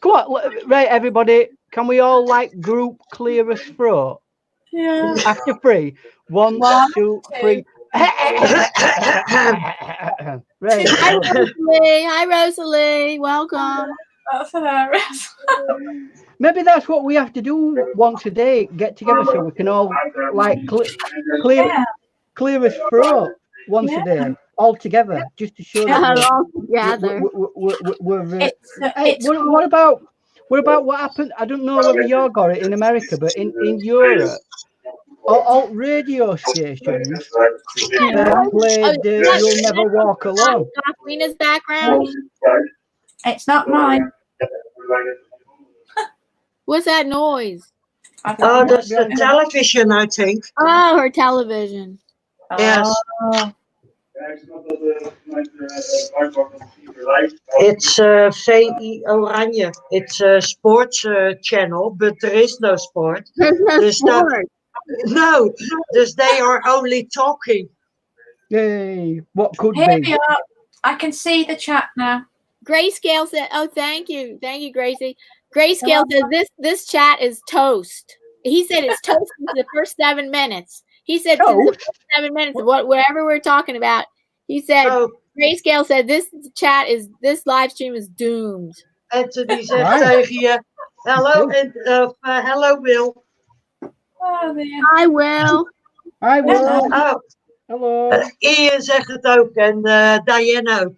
[SPEAKER 3] Come on, right, everybody. Can we all group clear as throat?
[SPEAKER 1] Yeah.
[SPEAKER 3] After 3. 1, 2, 3. Right.
[SPEAKER 2] Hi, Rosalie. Welcome.
[SPEAKER 1] That's hilarious.
[SPEAKER 3] Maybe that's what we have to do once a day. Get together so we can all clear as throat once a day, all together, just to show that what about what happened? I don't know whether you got it in America, but in Europe, all radio stations played "You'll Never Walk Alone."
[SPEAKER 2] Rina's background.
[SPEAKER 1] It's not mine.
[SPEAKER 2] What's that noise?
[SPEAKER 4] Oh, that's the television, I think.
[SPEAKER 2] Oh, her television.
[SPEAKER 4] Yes. It's VI Oranje. It's a sports channel, but there is no sport.
[SPEAKER 2] There's no sport.
[SPEAKER 4] Dus they are only talking.
[SPEAKER 3] Yay! What could
[SPEAKER 1] Here
[SPEAKER 3] be?
[SPEAKER 1] we are. I can see the chat now.
[SPEAKER 2] Grayscale said, "Oh, thank you, Gracie." Grayscale says this chat is toast. He said it's toast for the first 7 minutes. He said the first 7 minutes of whatever we're talking about. He said Grayscale said this live stream is doomed.
[SPEAKER 4] Anthony zegt tegen je, hello, hello Will.
[SPEAKER 1] Oh, man.
[SPEAKER 2] Hi Will.
[SPEAKER 3] Hi Will.
[SPEAKER 4] Oh.
[SPEAKER 3] Hello.
[SPEAKER 4] Ian zegt het ook en Diane ook.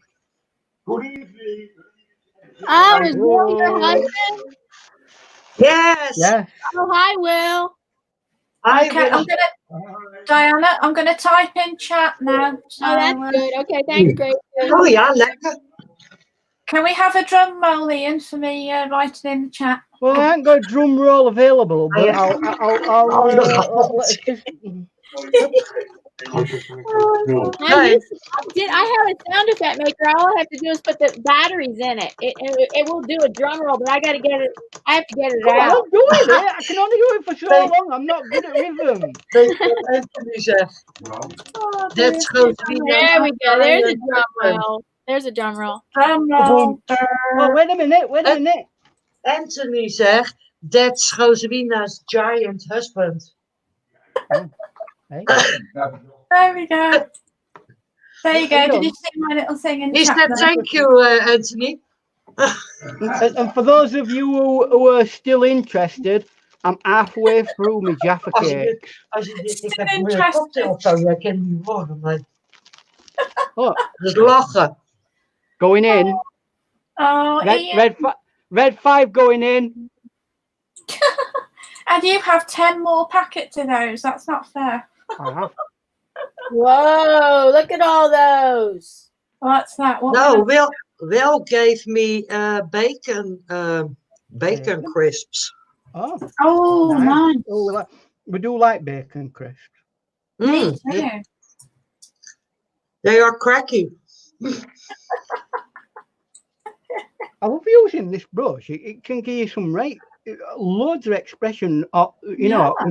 [SPEAKER 5] Good evening.
[SPEAKER 2] Oh, is Will your husband?
[SPEAKER 4] Yes.
[SPEAKER 3] Yeah.
[SPEAKER 2] Oh, hi Will.
[SPEAKER 4] Hi,
[SPEAKER 1] Okay,
[SPEAKER 4] Will.
[SPEAKER 1] Diana, I'm gonna type in chat now. So,
[SPEAKER 2] Oh, that's good. Okay, thanks, Gracie.
[SPEAKER 4] Oh ja, lekker.
[SPEAKER 1] Can we have a drum roll, Ian, for me writing in the chat?
[SPEAKER 3] Well, I haven't got a drum roll available, but I'll let's just.
[SPEAKER 2] I have a sound effect maker. All I have to do is put the batteries in it. It will do a drum roll, but I got to get it. I have to get it out.
[SPEAKER 3] I'm doing it. I can only do it for so long. I'm not good at rhythm.
[SPEAKER 4] Anthony zegt. That's goed.
[SPEAKER 2] There we go. There's a drum roll. There's a drum roll.
[SPEAKER 1] Drum roll.
[SPEAKER 3] Oh, wait a minute.
[SPEAKER 4] Anthony zegt, that's Rosewina's giant husband.
[SPEAKER 3] Hey.
[SPEAKER 1] There we go. There you go. Did you see my little thing in
[SPEAKER 4] He
[SPEAKER 1] chat?
[SPEAKER 4] said,
[SPEAKER 1] there?
[SPEAKER 4] thank you, Anthony.
[SPEAKER 3] And for those of you who are still interested, I'm halfway through my Jaffa
[SPEAKER 4] Als je
[SPEAKER 3] cake.
[SPEAKER 4] dit, als je dit, ik
[SPEAKER 1] Still
[SPEAKER 4] heb een
[SPEAKER 1] interested.
[SPEAKER 4] cocktail of zo, jij kent niet horen, maar
[SPEAKER 3] Oh,
[SPEAKER 4] dus lachen.
[SPEAKER 3] going in.
[SPEAKER 1] Oh, Ian.
[SPEAKER 3] Red 5 going in.
[SPEAKER 1] And you have 10 more packets of those. That's not fair.
[SPEAKER 2] Whoa, look at all those.
[SPEAKER 1] What's that? What
[SPEAKER 4] No,
[SPEAKER 1] kind
[SPEAKER 4] Will gave me bacon crisps.
[SPEAKER 3] Oh,
[SPEAKER 1] Oh,
[SPEAKER 3] nice.
[SPEAKER 1] nice.
[SPEAKER 3] Oh, we do like bacon crisps.
[SPEAKER 1] Me
[SPEAKER 4] Mm,
[SPEAKER 1] too.
[SPEAKER 4] they are cracky.
[SPEAKER 3] I love using this brush. It can give you some loads of expression. You know.
[SPEAKER 1] I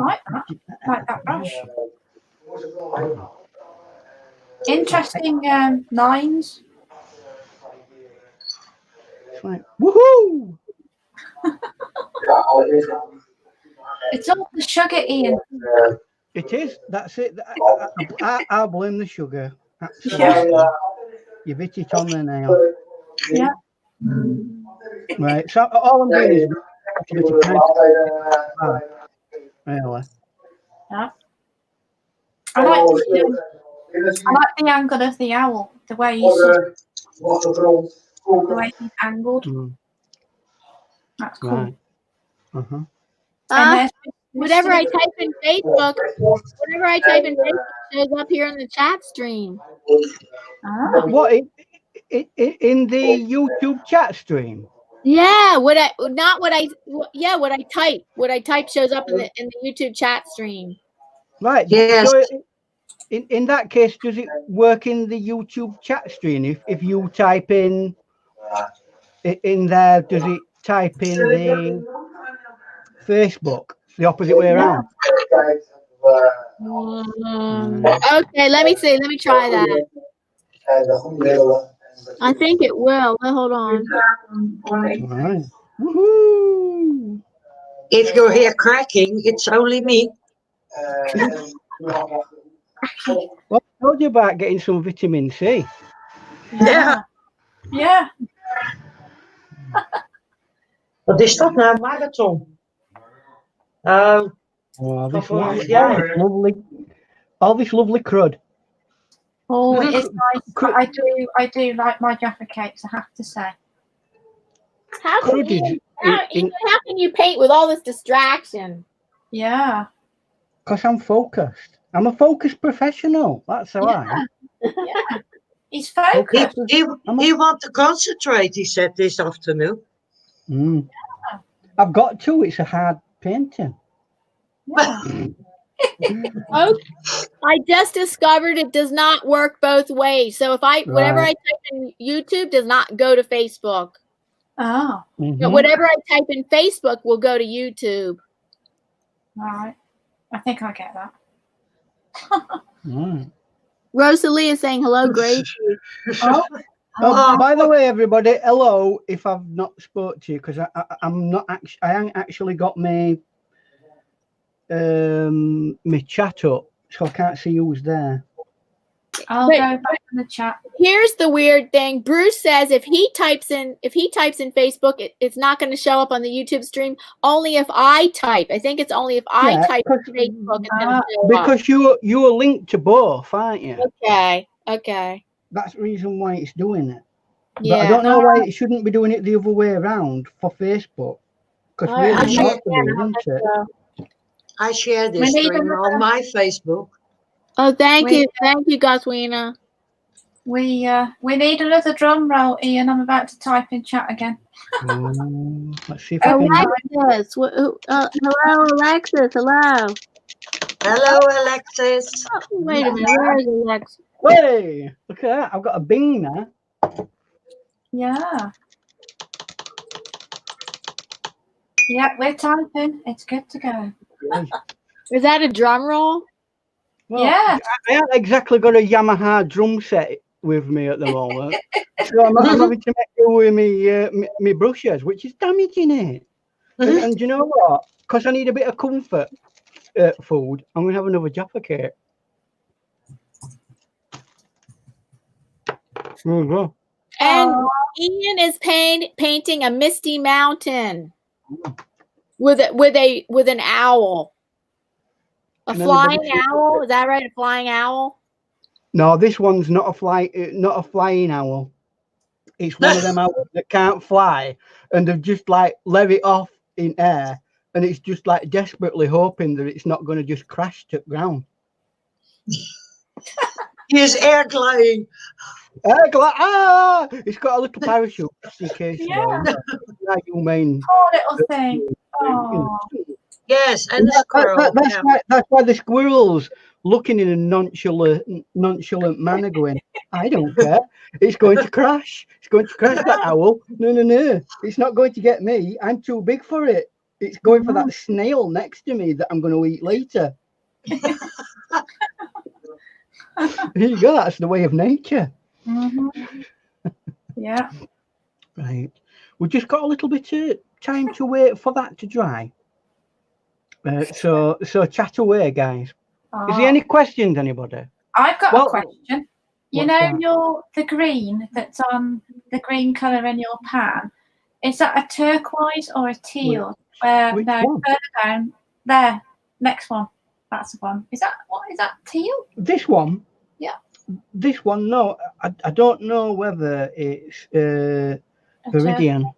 [SPEAKER 1] like that. I like that brush. Interesting lines.
[SPEAKER 3] It's like, woohoo!
[SPEAKER 1] It's all the sugar, Ian.
[SPEAKER 3] It is. That's it. I blame the sugar.
[SPEAKER 1] Yeah.
[SPEAKER 3] You've hit it on the nail.
[SPEAKER 1] Yeah.
[SPEAKER 3] Right. So all I'm doing is really.
[SPEAKER 1] Yeah. I like the angle of the owl, the way he's angled. That's cool.
[SPEAKER 3] Right.
[SPEAKER 2] Whatever I type in Facebook shows up here in the chat stream.
[SPEAKER 1] Oh.
[SPEAKER 3] What in the YouTube chat stream?
[SPEAKER 2] Yeah, what I type shows up in the YouTube chat stream.
[SPEAKER 3] Right.
[SPEAKER 4] Yes.
[SPEAKER 3] So in that case, does it work in the YouTube chat stream? If you type in there, does it type in the Facebook the opposite way around?
[SPEAKER 2] Okay, let me see. Let me try that. I think it will. Hold on.
[SPEAKER 3] Right. Woohoo!
[SPEAKER 4] If you hear cracking, it's only me.
[SPEAKER 3] Well, I told you about getting some vitamin C.
[SPEAKER 4] Ja.
[SPEAKER 1] Yeah.
[SPEAKER 4] Wat is dat nou? Marathon.
[SPEAKER 3] Oh, this
[SPEAKER 4] vorig jaar.
[SPEAKER 3] all this lovely crud.
[SPEAKER 1] Oh, it is nice. I do like my Jaffa cakes, I have to say.
[SPEAKER 2] How can you paint with all this distraction?
[SPEAKER 1] Yeah.
[SPEAKER 3] Because I'm focused. I'm a focused professional. That's how I am.
[SPEAKER 1] Yeah. He's focused.
[SPEAKER 4] He wants to concentrate, he said this afternoon.
[SPEAKER 3] Mm. Yeah. I've got to. It's a hard painting.
[SPEAKER 1] Yeah.
[SPEAKER 2] Oh, I just discovered it does not work both ways. So if whatever I type in YouTube does not go to Facebook.
[SPEAKER 1] Oh.
[SPEAKER 2] But whatever I type in Facebook will go to YouTube.
[SPEAKER 1] All right. I think I get that.
[SPEAKER 2] Rosalie is saying hello, Gracie.
[SPEAKER 3] By the way, everybody, hello. If I've not spoke to you, because I haven't actually got my chat up, so I can't see who's there.
[SPEAKER 1] I'll go back in the chat.
[SPEAKER 2] Here's the weird thing. Bruce says if he types in Facebook, it's not going to show up on the YouTube stream. Only if I type. I think it's only if I type in Facebook it's going to show up.
[SPEAKER 3] Because you are linked to both, aren't you?
[SPEAKER 2] Okay.
[SPEAKER 3] That's the reason why it's doing it.
[SPEAKER 2] Yeah.
[SPEAKER 3] But I don't know why it shouldn't be doing it the other way around for Facebook. Because really, it ought to be, isn't it?
[SPEAKER 4] I share this stream on my Facebook.
[SPEAKER 2] Oh, thank you, Goswina.
[SPEAKER 1] We need another drum roll, Ian. I'm about to type in chat again.
[SPEAKER 3] Let's see if I can.
[SPEAKER 2] Alexis, hello, Alexis. Hello.
[SPEAKER 4] Hello, Alexis.
[SPEAKER 2] Oh, wait a minute. Where is Alexis?
[SPEAKER 3] Hey, look at that! I've got a Bing now.
[SPEAKER 1] Yeah. Yeah, we're typing. It's good to go.
[SPEAKER 2] Is that a drum roll?
[SPEAKER 3] Well,
[SPEAKER 1] Yeah.
[SPEAKER 3] I haven't exactly got a Yamaha drum set with me at the moment, so I'm having to make do with me brushes, which is damaging it. And do you know what? Because I need a bit of comfort food, I'm going to have another Jaffa cake. There we go.
[SPEAKER 2] And Ian is painting a misty mountain with an owl. A
[SPEAKER 3] Can
[SPEAKER 2] flying
[SPEAKER 3] anybody see
[SPEAKER 2] owl? Is that right? A flying owl?
[SPEAKER 3] No, this one's not a flying owl. It's one of them owls that can't fly, and they've just like let it off in air, and it's just like desperately hoping that it's not going to just crash to the ground.
[SPEAKER 4] He is air gliding.
[SPEAKER 3] It's got a little parachute just in case.
[SPEAKER 1] Yeah.
[SPEAKER 3] Like you mean.
[SPEAKER 1] Poor little thing. Oh.
[SPEAKER 4] Yes, and the squirrel.
[SPEAKER 3] That's why the squirrel's looking in a nonchalant manner, going, "I don't care. It's going to crash. It's going to crash that owl. No. It's not going to get me. I'm too big for it. It's going for that snail next to me that I'm going to eat later." There you go. That's the way of nature.
[SPEAKER 1] Yeah.
[SPEAKER 3] Right. We've just got a little bit of time to wait for that to dry. So chat away, guys. Is there any questions, anybody?
[SPEAKER 1] I've got a question. You
[SPEAKER 3] what's
[SPEAKER 1] know
[SPEAKER 3] that?
[SPEAKER 1] the green that's on the green colour in your pan. Is that a turquoise or a teal?
[SPEAKER 3] Which
[SPEAKER 1] No,
[SPEAKER 3] one?
[SPEAKER 1] further down. There. Next one. That's the one. Is that teal?
[SPEAKER 3] This one?
[SPEAKER 1] Yeah.
[SPEAKER 3] This one, no. I don't know whether it's Viridian.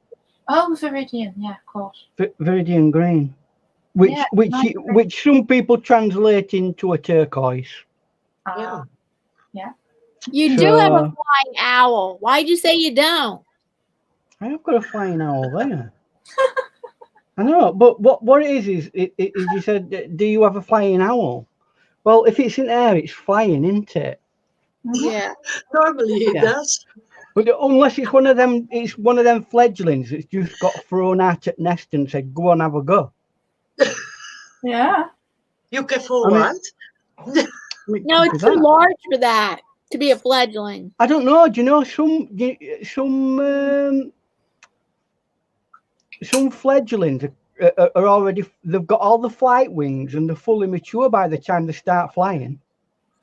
[SPEAKER 1] Oh, Viridian, yeah, of course.
[SPEAKER 3] Viridian green. Which some people translate into a turquoise.
[SPEAKER 1] Yeah.
[SPEAKER 2] You do have a flying owl. Why'd you say you don't?
[SPEAKER 3] I have got a flying owl there. I know, but what it is you said, do you have a flying owl? Well, if it's in air, it's flying, isn't it?
[SPEAKER 2] Yeah.
[SPEAKER 4] Normally it does.
[SPEAKER 3] But unless it's one of them fledglings that's just got thrown out at nest and said, "Go on, have a go."
[SPEAKER 1] Yeah.
[SPEAKER 4] You can fall out.
[SPEAKER 2] No, it's too large for that to be a fledgling.
[SPEAKER 3] I don't know. Do you know some fledglings are already, they've got all the flight wings and they're fully mature by the time they start flying.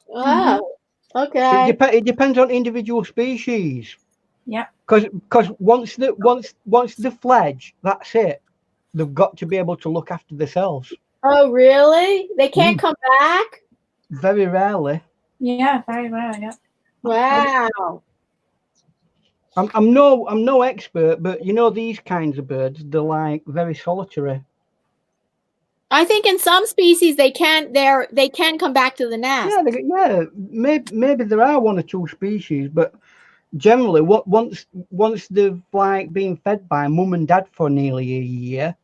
[SPEAKER 2] Oh, okay.
[SPEAKER 3] It depends on individual species.
[SPEAKER 1] Yeah.
[SPEAKER 3] Because once they fledge, that's it. They've got to be able to look after themselves.
[SPEAKER 2] Oh, really? They can't come back?
[SPEAKER 3] Very rarely.
[SPEAKER 1] Yeah, very rare. Yeah.
[SPEAKER 2] Wow.
[SPEAKER 3] I'm no expert, but you know these kinds of birds, they're like very solitary.
[SPEAKER 2] I think in some species they can come back to the nest.
[SPEAKER 3] Yeah, maybe there are one or two species, but generally, once they've like been fed by mum and dad for nearly a year,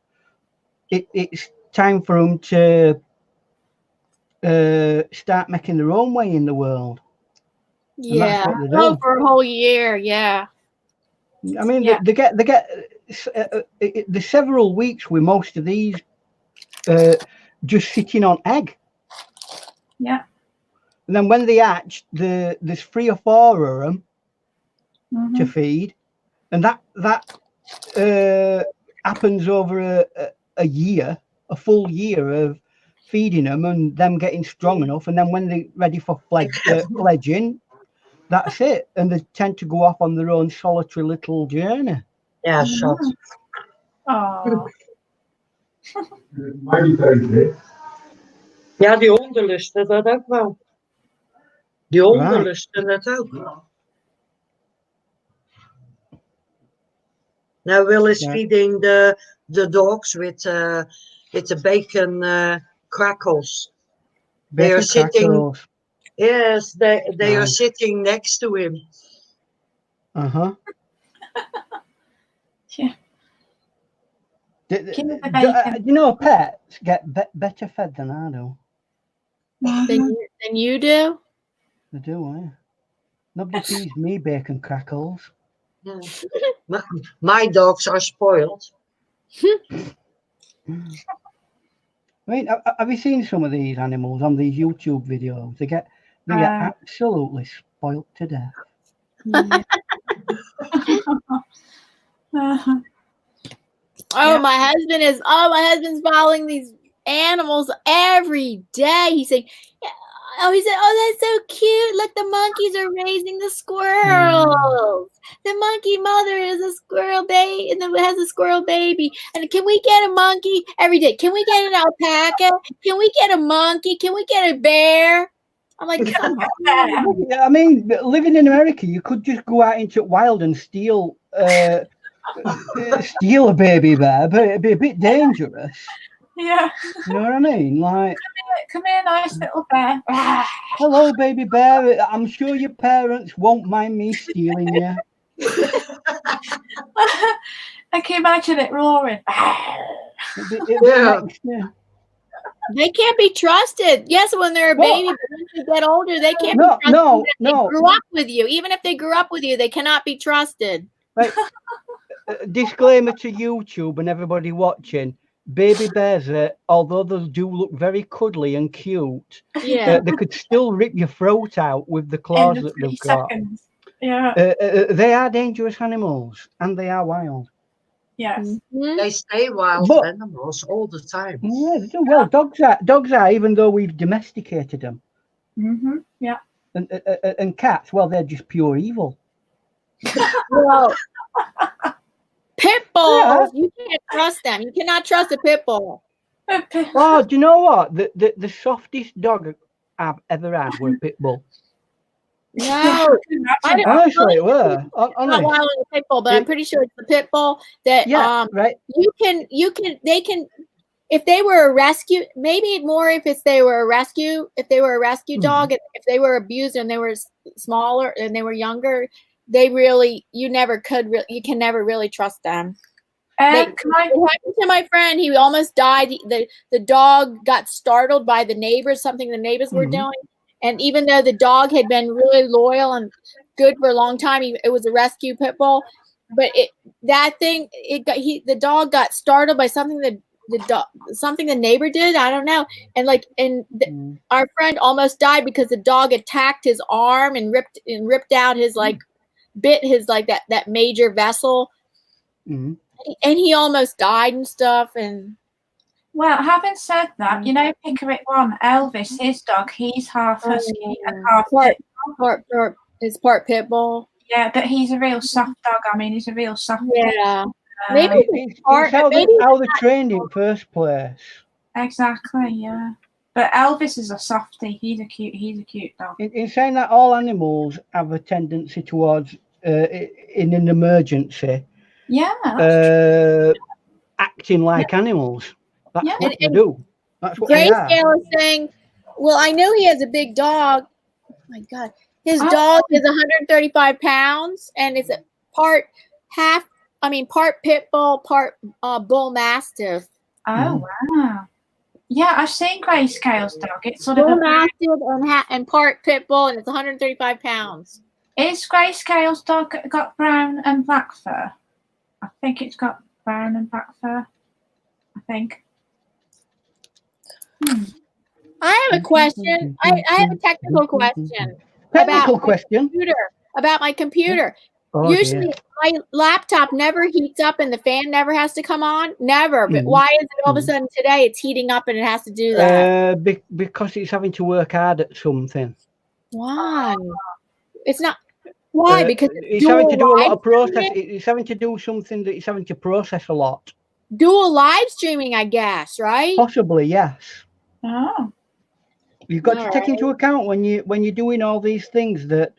[SPEAKER 3] it's time for them to start making their own way in the world.
[SPEAKER 2] Yeah, for a whole year. Yeah.
[SPEAKER 3] I mean, they get the several weeks with most of these just sitting on egg.
[SPEAKER 1] Yeah.
[SPEAKER 3] And then when they hatch, there's 3 or 4 of them to feed, and that happens over a year, a full year of feeding them and them getting strong enough, and then when they're ready for fledging, that's it, and they tend to go off on their own solitary little journey.
[SPEAKER 4] Ja, schat.
[SPEAKER 1] Oh.
[SPEAKER 4] Ja, die honden lusten dat ook wel. Die honden lusten dat ook. Now Will is feeding the dogs with the bacon crackles. They are sitting. Yes, they are sitting next to him.
[SPEAKER 3] Yeah. You know, pets get better fed than I do.
[SPEAKER 2] Than you do?
[SPEAKER 3] They do, eh? Nobody feeds me bacon crackles.
[SPEAKER 4] Yeah. My dogs are spoiled.
[SPEAKER 3] I mean, have you seen some of these animals on these YouTube videos? They get absolutely spoilt to death.
[SPEAKER 1] Yeah.
[SPEAKER 2] Oh, my husband's following these animals every day. He's saying, he said, oh, that's so cute. Look, the monkeys are raising the squirrels. The monkey mother is a squirrel baby and has a squirrel baby. And can we get a monkey every day? Can we get an alpaca? Can we get a monkey? Can we get a bear? I'm like, come on.
[SPEAKER 3] I mean, living in America, you could just go out into the wild and steal a baby bear, but it'd be a bit dangerous.
[SPEAKER 1] Yeah.
[SPEAKER 3] You know what I mean? Like,
[SPEAKER 1] come here, nice little bear.
[SPEAKER 3] Hello, baby bear. I'm sure your parents won't mind me stealing you.
[SPEAKER 1] I can imagine it roaring.
[SPEAKER 2] They can't be trusted. Yes, when they're a baby, but once they get older, they can't be trusted.
[SPEAKER 3] No.
[SPEAKER 2] They grew up with you. Even if they grew up with you, they cannot be trusted.
[SPEAKER 3] Right. Disclaimer to YouTube and everybody watching. Baby bears, although they do look very cuddly and cute, they could still rip your throat out with the claws that they've got.
[SPEAKER 1] Yeah.
[SPEAKER 3] They are dangerous animals and they are wild.
[SPEAKER 1] Yes.
[SPEAKER 4] Mm-hmm. They stay wild animals all the time.
[SPEAKER 3] Yeah, they do. Well, dogs are, even though we've domesticated them.
[SPEAKER 1] Mm-hmm. Yeah.
[SPEAKER 3] And cats, well, they're just pure evil.
[SPEAKER 2] Well, pit bulls, you can't trust them. You cannot trust a pit bull.
[SPEAKER 3] Oh, do you know what? The softest dog I've ever had was a pit bull.
[SPEAKER 2] No,
[SPEAKER 3] honestly, it were.
[SPEAKER 2] Not wild in a pit bull, but I'm pretty sure it's the pit bull that
[SPEAKER 3] right.
[SPEAKER 2] They can if they were a rescue, maybe more if they were a rescue dog, if they were abused and they were smaller and they were younger, you can never really trust them. It happened to my friend. He almost died. The dog got startled by the neighbors, something the neighbors were doing. And even though the dog had been really loyal and good for a long time, it was a rescue pit bull. But the dog got startled by something something the neighbor did. I don't know. And our friend almost died because the dog attacked his arm and ripped out his bit his that major vessel. And he almost died and stuff. And
[SPEAKER 1] well, having said that, you know, Pickerick One, Elvis, his dog, he's half husky and half
[SPEAKER 2] it's part pit bull.
[SPEAKER 1] Yeah, but he's a real soft dog. I mean, he's a real soft.
[SPEAKER 2] Yeah,
[SPEAKER 3] maybe it's how they trained in first place.
[SPEAKER 1] Exactly. Yeah, but Elvis is a softie. He's a cute dog.
[SPEAKER 3] In saying that, all animals have a tendency towards, in an emergency, acting like animals. That's what they do. That's what they are.
[SPEAKER 2] Grayscale is saying, well, I know he has a big dog. Oh my God. His dog is 135 pounds and it's part pit bull, part bull mastiff.
[SPEAKER 1] Oh, wow. Yeah, I've seen Grayscale's dog. It's sort of
[SPEAKER 2] bull mastiff and part pit bull, and it's 135 pounds.
[SPEAKER 1] Is Grayscale's dog got brown and black fur? I think it's got brown and black fur. I think.
[SPEAKER 2] I have a question. I have a technical question. About my computer.
[SPEAKER 3] Oh,
[SPEAKER 2] usually my laptop never heats up and the fan never has to come on. Never. But why is it all of a sudden today it's heating up and it has to do that?
[SPEAKER 3] Because it's having to work hard at something.
[SPEAKER 2] Why? It's not. Why? Because
[SPEAKER 3] it's having to do a lot of process. It's having to do something that it's having to process a lot.
[SPEAKER 2] Dual live streaming, I guess, right?
[SPEAKER 3] Possibly, yes.
[SPEAKER 1] Oh.
[SPEAKER 3] You've got to take into account when you're doing all these things that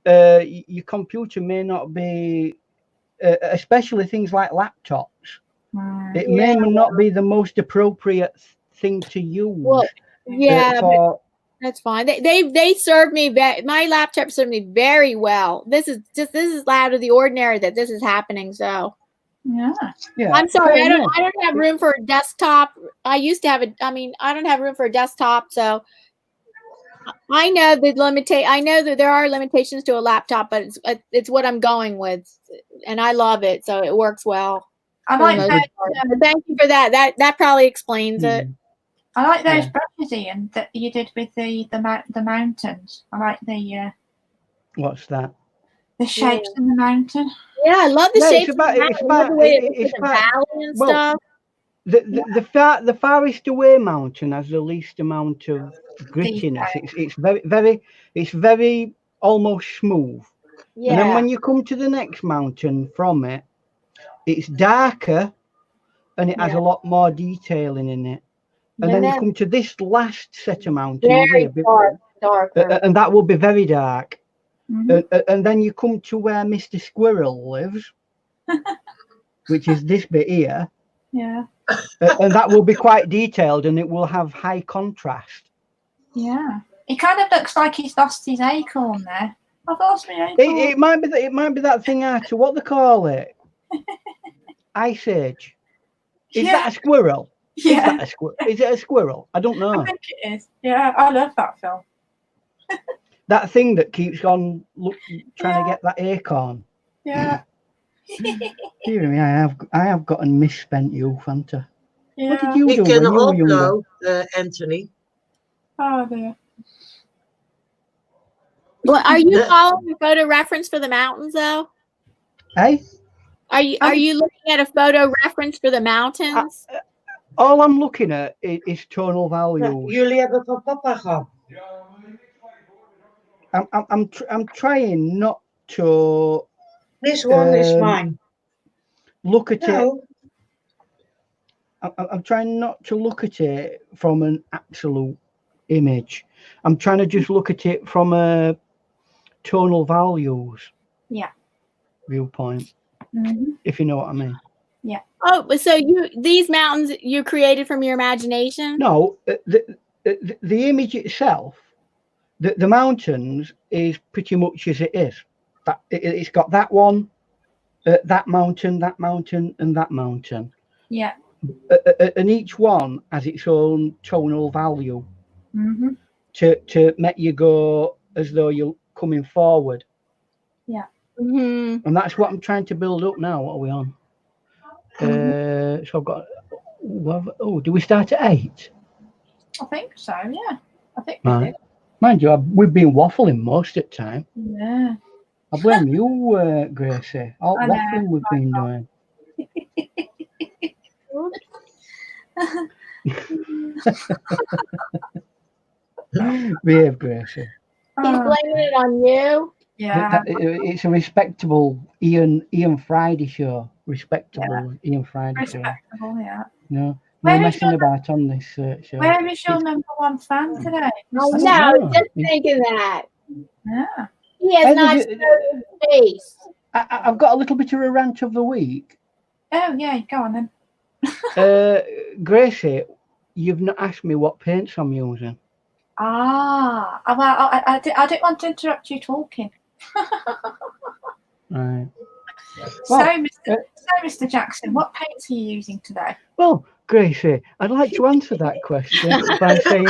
[SPEAKER 3] your computer may not be, especially things like laptops. It may not be the most appropriate thing to use.
[SPEAKER 2] Well, but that's fine. They served me. My laptop served me very well. This is out of the ordinary that this is happening. So.
[SPEAKER 3] Yeah.
[SPEAKER 2] I'm sorry. I don't have room for a desktop. I used to have I don't have room for a desktop, so I know I know that there are limitations to a laptop, but it's what I'm going with, and I love it, so it works well.
[SPEAKER 1] I like that.
[SPEAKER 2] Thank you for that. That probably explains it.
[SPEAKER 1] I like those
[SPEAKER 3] Yeah.
[SPEAKER 1] brushes, Ian, that you did with the mountains. I like the
[SPEAKER 3] What's that?
[SPEAKER 1] shapes in the mountain.
[SPEAKER 2] Yeah, I love the
[SPEAKER 3] Yeah,
[SPEAKER 2] shapes. I love the way it looks with the valley and
[SPEAKER 3] well,
[SPEAKER 2] stuff.
[SPEAKER 3] The farthest away mountain has the least amount of grittiness. It's very almost smooth.
[SPEAKER 2] Yeah.
[SPEAKER 3] And then when you come to the next mountain from it, it's darker and it has a lot more detailing in it. And then you come to this last set of mountains
[SPEAKER 2] very
[SPEAKER 3] here,
[SPEAKER 2] darker.
[SPEAKER 3] and that will be very dark.
[SPEAKER 1] Mm-hmm.
[SPEAKER 3] And then you come to where Mr. Squirrel lives, which is this bit here.
[SPEAKER 1] Yeah.
[SPEAKER 3] And that will be quite detailed and it will have high contrast.
[SPEAKER 1] Yeah. He kind of looks like he's lost his acorn there. I've lost my acorn.
[SPEAKER 3] It might be that thing out to what they call it. Ice Age. Is that a squirrel?
[SPEAKER 1] Yeah.
[SPEAKER 3] Is that a squirrel? Is it a squirrel? I don't know.
[SPEAKER 1] I think it is. Yeah, I love that film.
[SPEAKER 3] That thing that keeps on trying to get that acorn.
[SPEAKER 1] Yeah.
[SPEAKER 3] Dear me, I have gotten misspent youth, Fanta.
[SPEAKER 1] Yeah.
[SPEAKER 3] What did you
[SPEAKER 4] You
[SPEAKER 3] do
[SPEAKER 4] can
[SPEAKER 3] when you were younger?
[SPEAKER 4] upload, Anthony.
[SPEAKER 1] Oh dear.
[SPEAKER 2] Well, are you following a photo reference for the mountains though?
[SPEAKER 3] Hey?
[SPEAKER 2] Are you looking at a photo reference for the mountains?
[SPEAKER 3] All I'm looking at is tonal values.
[SPEAKER 4] Jullie hebben van papa gehad.
[SPEAKER 3] I'm trying not to.
[SPEAKER 4] This one is mine.
[SPEAKER 3] Look at
[SPEAKER 4] No.
[SPEAKER 3] it. I'm trying not to look at it from an absolute image. I'm trying to just look at it from a tonal values viewpoint.
[SPEAKER 1] Mm-hmm.
[SPEAKER 3] If you know what I mean.
[SPEAKER 1] Yeah.
[SPEAKER 2] Oh, so these mountains you created from your imagination?
[SPEAKER 3] No, the image itself, the mountains is pretty much as it is. That it's got that one, that mountain, and that mountain.
[SPEAKER 1] Yeah.
[SPEAKER 3] And each one has its own tonal value
[SPEAKER 1] Mm-hmm.
[SPEAKER 3] to make you go as though you're coming forward.
[SPEAKER 1] Yeah.
[SPEAKER 2] Mm-hmm.
[SPEAKER 3] And that's what I'm trying to build up now. What are we on?
[SPEAKER 1] Mm-hmm.
[SPEAKER 3] So I've got. Oh, do we start at 8?
[SPEAKER 1] I think so. Yeah. I think we did.
[SPEAKER 3] Mind you, we've been waffling most of the time.
[SPEAKER 1] Yeah.
[SPEAKER 3] I blame you, Gracie. All waffling we've been doing. Behave, Gracie.
[SPEAKER 2] He's blaming it on you.
[SPEAKER 1] Yeah.
[SPEAKER 3] It's a respectable Ian Friday show. Respectable Ian Friday show.
[SPEAKER 1] Respectable, yeah.
[SPEAKER 3] No messing about on this show.
[SPEAKER 1] Where is your number one fan today?
[SPEAKER 2] Oh no, just thinking that.
[SPEAKER 1] Yeah.
[SPEAKER 2] He has not shown his face.
[SPEAKER 3] I've got a little bit of a rant of the week.
[SPEAKER 1] Oh yeah, go on then.
[SPEAKER 3] Gracie, you've not asked me what paints I'm using.
[SPEAKER 1] Well, I didn't want to interrupt you talking.
[SPEAKER 3] Right.
[SPEAKER 1] Well, so, Mr. Jackson, what paints are you using today?
[SPEAKER 3] Well, Gracie, I'd like to answer that question by saying,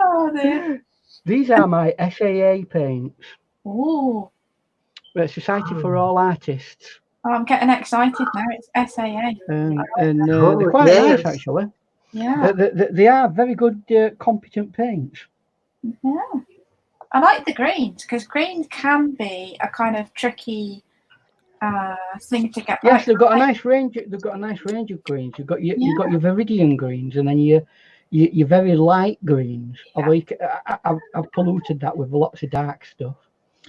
[SPEAKER 1] oh dear.
[SPEAKER 3] These are my SAA paints.
[SPEAKER 1] Ooh.
[SPEAKER 3] Society for All Artists.
[SPEAKER 1] Oh, I'm getting excited now. It's SAA.
[SPEAKER 3] And they're quite nice, actually.
[SPEAKER 1] Yeah.
[SPEAKER 3] They are very good, competent paints.
[SPEAKER 1] Yeah. I like the greens because greens can be a kind of tricky thing to get.
[SPEAKER 3] Yes, they've got a nice range. They've got a nice range of greens. You've got your viridian greens, and then your very light greens. Although I've polluted that with lots of dark stuff.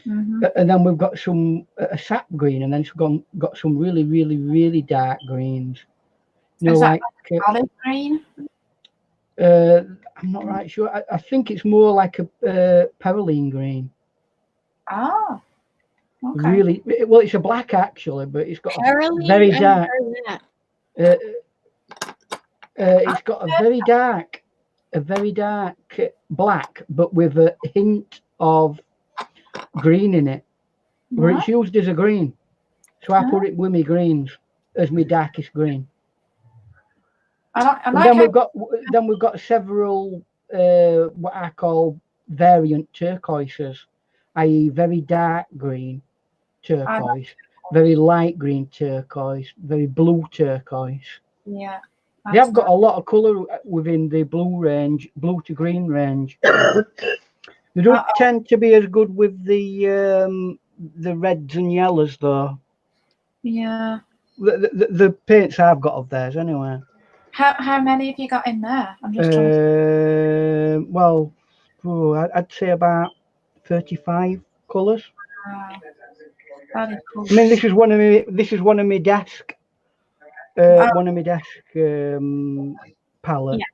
[SPEAKER 1] Mm-hmm.
[SPEAKER 3] And then we've got some a sap green, and then we've got some really, really, really dark greens. You know,
[SPEAKER 1] is that
[SPEAKER 3] like
[SPEAKER 1] olive green?
[SPEAKER 3] I'm not right sure. I think it's more like a perylene green.
[SPEAKER 1] Oh, okay.
[SPEAKER 3] Really, well, it's a black actually, but it's got
[SPEAKER 2] Perylene?
[SPEAKER 3] a very dark. It's got a very dark black, but with a hint of green in it. Where it's used as a green, so I put it with my greens as my darkest green. And then we've got several what I call variant turquoises, i.e. very dark green turquoise, very light green turquoise, very blue turquoise.
[SPEAKER 1] Yeah.
[SPEAKER 3] They have got a lot of colour within the blue range, blue to green range. They don't tend to be as good with the reds and yellows, though.
[SPEAKER 1] Yeah.
[SPEAKER 3] The paints I've got of theirs, anyway.
[SPEAKER 1] How many have you got in there? I'm just trying to...
[SPEAKER 3] Well, I'd say about 35 colours.
[SPEAKER 1] Wow. That is cool.
[SPEAKER 3] I mean, this is one of my desk. One of my desk palettes.
[SPEAKER 1] Yeah.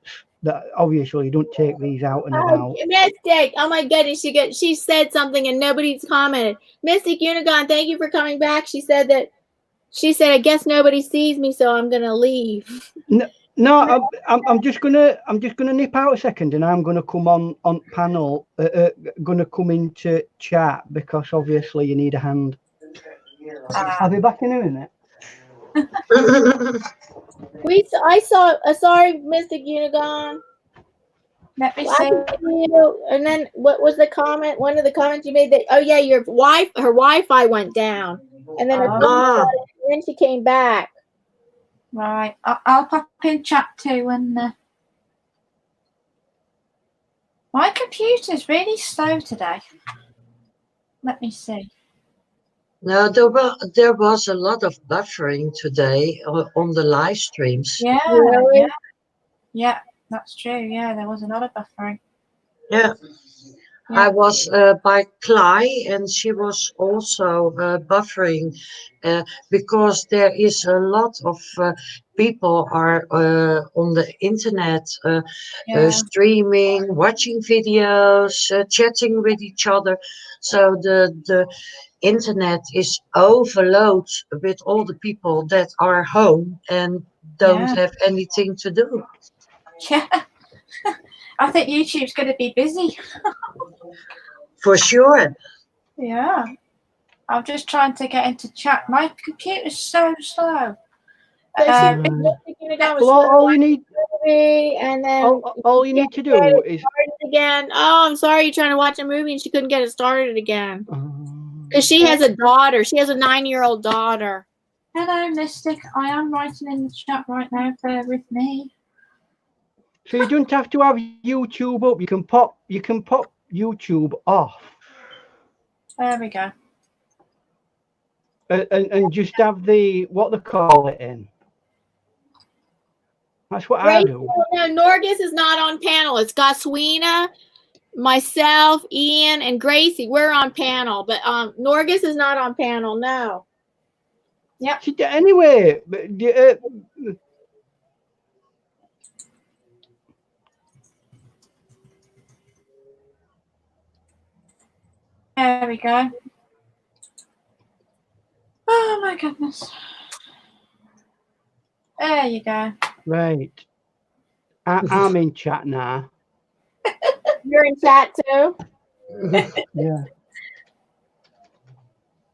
[SPEAKER 3] That obviously you don't take these out and about.
[SPEAKER 2] Mystic, oh my goodness, she said something and nobody's commented. Mystic Unicorn, thank you for coming back. She said, I guess nobody sees me, so I'm gonna leave.
[SPEAKER 3] No, I'm just gonna nip out a second, and I'm gonna come on panel. Gonna come into chat because obviously you need a hand. I'll be back in a minute.
[SPEAKER 2] Sorry, Mystic Unicorn.
[SPEAKER 1] Let me see.
[SPEAKER 2] And then what was the comment? One of the comments you made that, oh yeah, her Wi-Fi went down, and then then she came back.
[SPEAKER 1] Right, I'll pop in chat too. And my computer's really slow today. Let me see.
[SPEAKER 4] No, there was a lot of buffering today on the live streams.
[SPEAKER 1] Yeah,
[SPEAKER 2] really?
[SPEAKER 1] Yeah, that's true. Yeah, there was a lot of buffering.
[SPEAKER 4] Yeah. I was by Clay, and she was also buffering because there is a lot of people are on the internet streaming, watching videos, chatting with each other. So the internet is overloaded with all the people that are home and don't have anything to do.
[SPEAKER 1] Yeah. I think YouTube's going to be busy.
[SPEAKER 4] For sure.
[SPEAKER 1] Yeah. I'm just trying to get into chat. My computer's so slow.
[SPEAKER 3] All you need,
[SPEAKER 2] and then
[SPEAKER 3] all you need to do is
[SPEAKER 2] again. Oh, I'm sorry, you're trying to watch a movie and she couldn't get it started again because she has a daughter. She has a 9-year-old daughter.
[SPEAKER 1] Hello, Mystic. I am writing in the chat right now. Bear with me.
[SPEAKER 3] So you don't have to have YouTube up. You can pop YouTube off.
[SPEAKER 1] There we go.
[SPEAKER 3] And just have the what they call it in. That's what I do.
[SPEAKER 2] No, Norgus is not on panel. It's Goswina, myself, Ian, and Gracie. We're on panel, but Norgus is not on panel. No.
[SPEAKER 1] Yep.
[SPEAKER 3] Anyway,
[SPEAKER 1] there we go. Oh my goodness. There you go.
[SPEAKER 3] Right. I'm in chat now.
[SPEAKER 2] You're in chat too?
[SPEAKER 3] Yeah.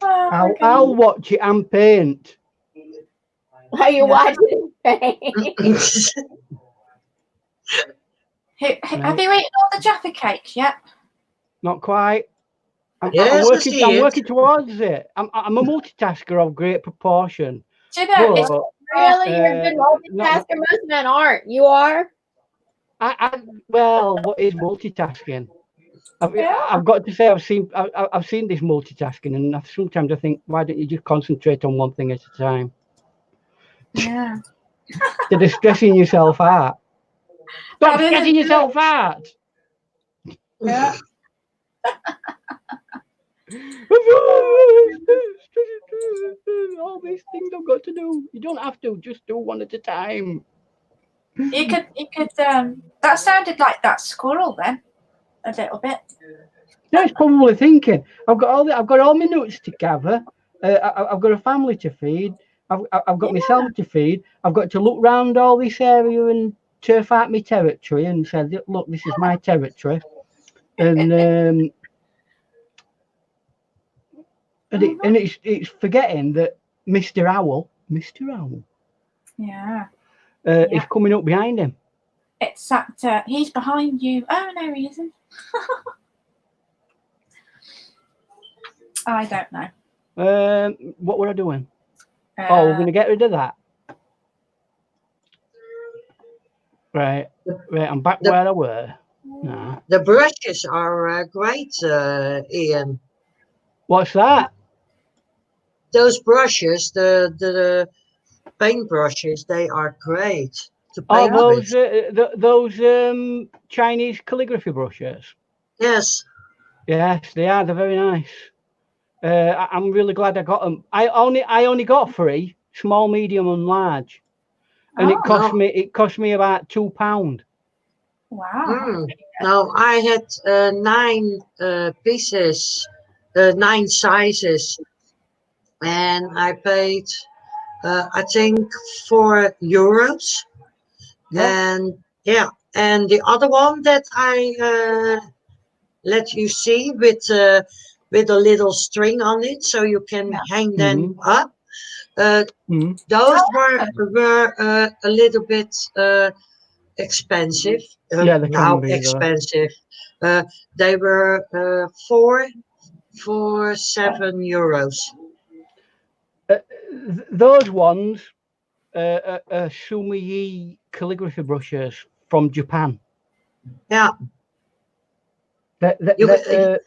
[SPEAKER 2] Oh,
[SPEAKER 3] I'll watch it and paint.
[SPEAKER 2] Are you watching paint?
[SPEAKER 1] Have you eaten all the Jaffa cake yet?
[SPEAKER 3] Not quite. I'm working towards it. I'm a multitasker of great proportion.
[SPEAKER 1] Do you know?
[SPEAKER 2] Really, you're a good multitasker. Most men aren't. You are.
[SPEAKER 3] Well, what is multitasking? I've got to say I've seen this multitasking, and sometimes I think, why don't you just concentrate on one thing at a time?
[SPEAKER 1] Yeah.
[SPEAKER 3] Instead of stressing yourself out. Stop stressing yourself out.
[SPEAKER 1] Yeah.
[SPEAKER 3] All these things I've got to do. You don't have to. Just do one at a time.
[SPEAKER 1] You could. That sounded like that squirrel then, a little bit.
[SPEAKER 3] No, it's probably thinking. I've got all my nuts to gather. I've got a family to feed. I've got myself to feed. I've got to look round all this area and turf out my territory and say, look, this is my territory. And it's forgetting that Mr. Owl,
[SPEAKER 1] yeah,
[SPEAKER 3] is coming up behind him.
[SPEAKER 1] It's that he's behind you. Oh no, he isn't. I don't know.
[SPEAKER 3] What were I doing? We're going to get rid of that. Right. I'm back where I were. Nah.
[SPEAKER 4] The brushes are great, Ian.
[SPEAKER 3] What's that?
[SPEAKER 4] Those brushes, the paint brushes, they are great to paint
[SPEAKER 3] those
[SPEAKER 4] with.
[SPEAKER 3] those Chinese calligraphy brushes.
[SPEAKER 4] Yes.
[SPEAKER 3] Yes, they are. They're very nice. I'm really glad I got them. I only got 3, small, medium, and large, and it cost me about £2.
[SPEAKER 1] Wow.
[SPEAKER 4] Now I had 9 pieces, 9 sizes, and I paid I think €4.
[SPEAKER 3] Yeah.
[SPEAKER 4] And the other one that I let you see with a little string on it, so you can hang them up. Those were a little bit expensive.
[SPEAKER 3] Yeah, they can
[SPEAKER 4] Now
[SPEAKER 3] be though.
[SPEAKER 4] expensive. They were 4 for €7.
[SPEAKER 3] Those ones are Sumiyi calligraphy brushes from Japan.
[SPEAKER 4] Yeah.
[SPEAKER 3] The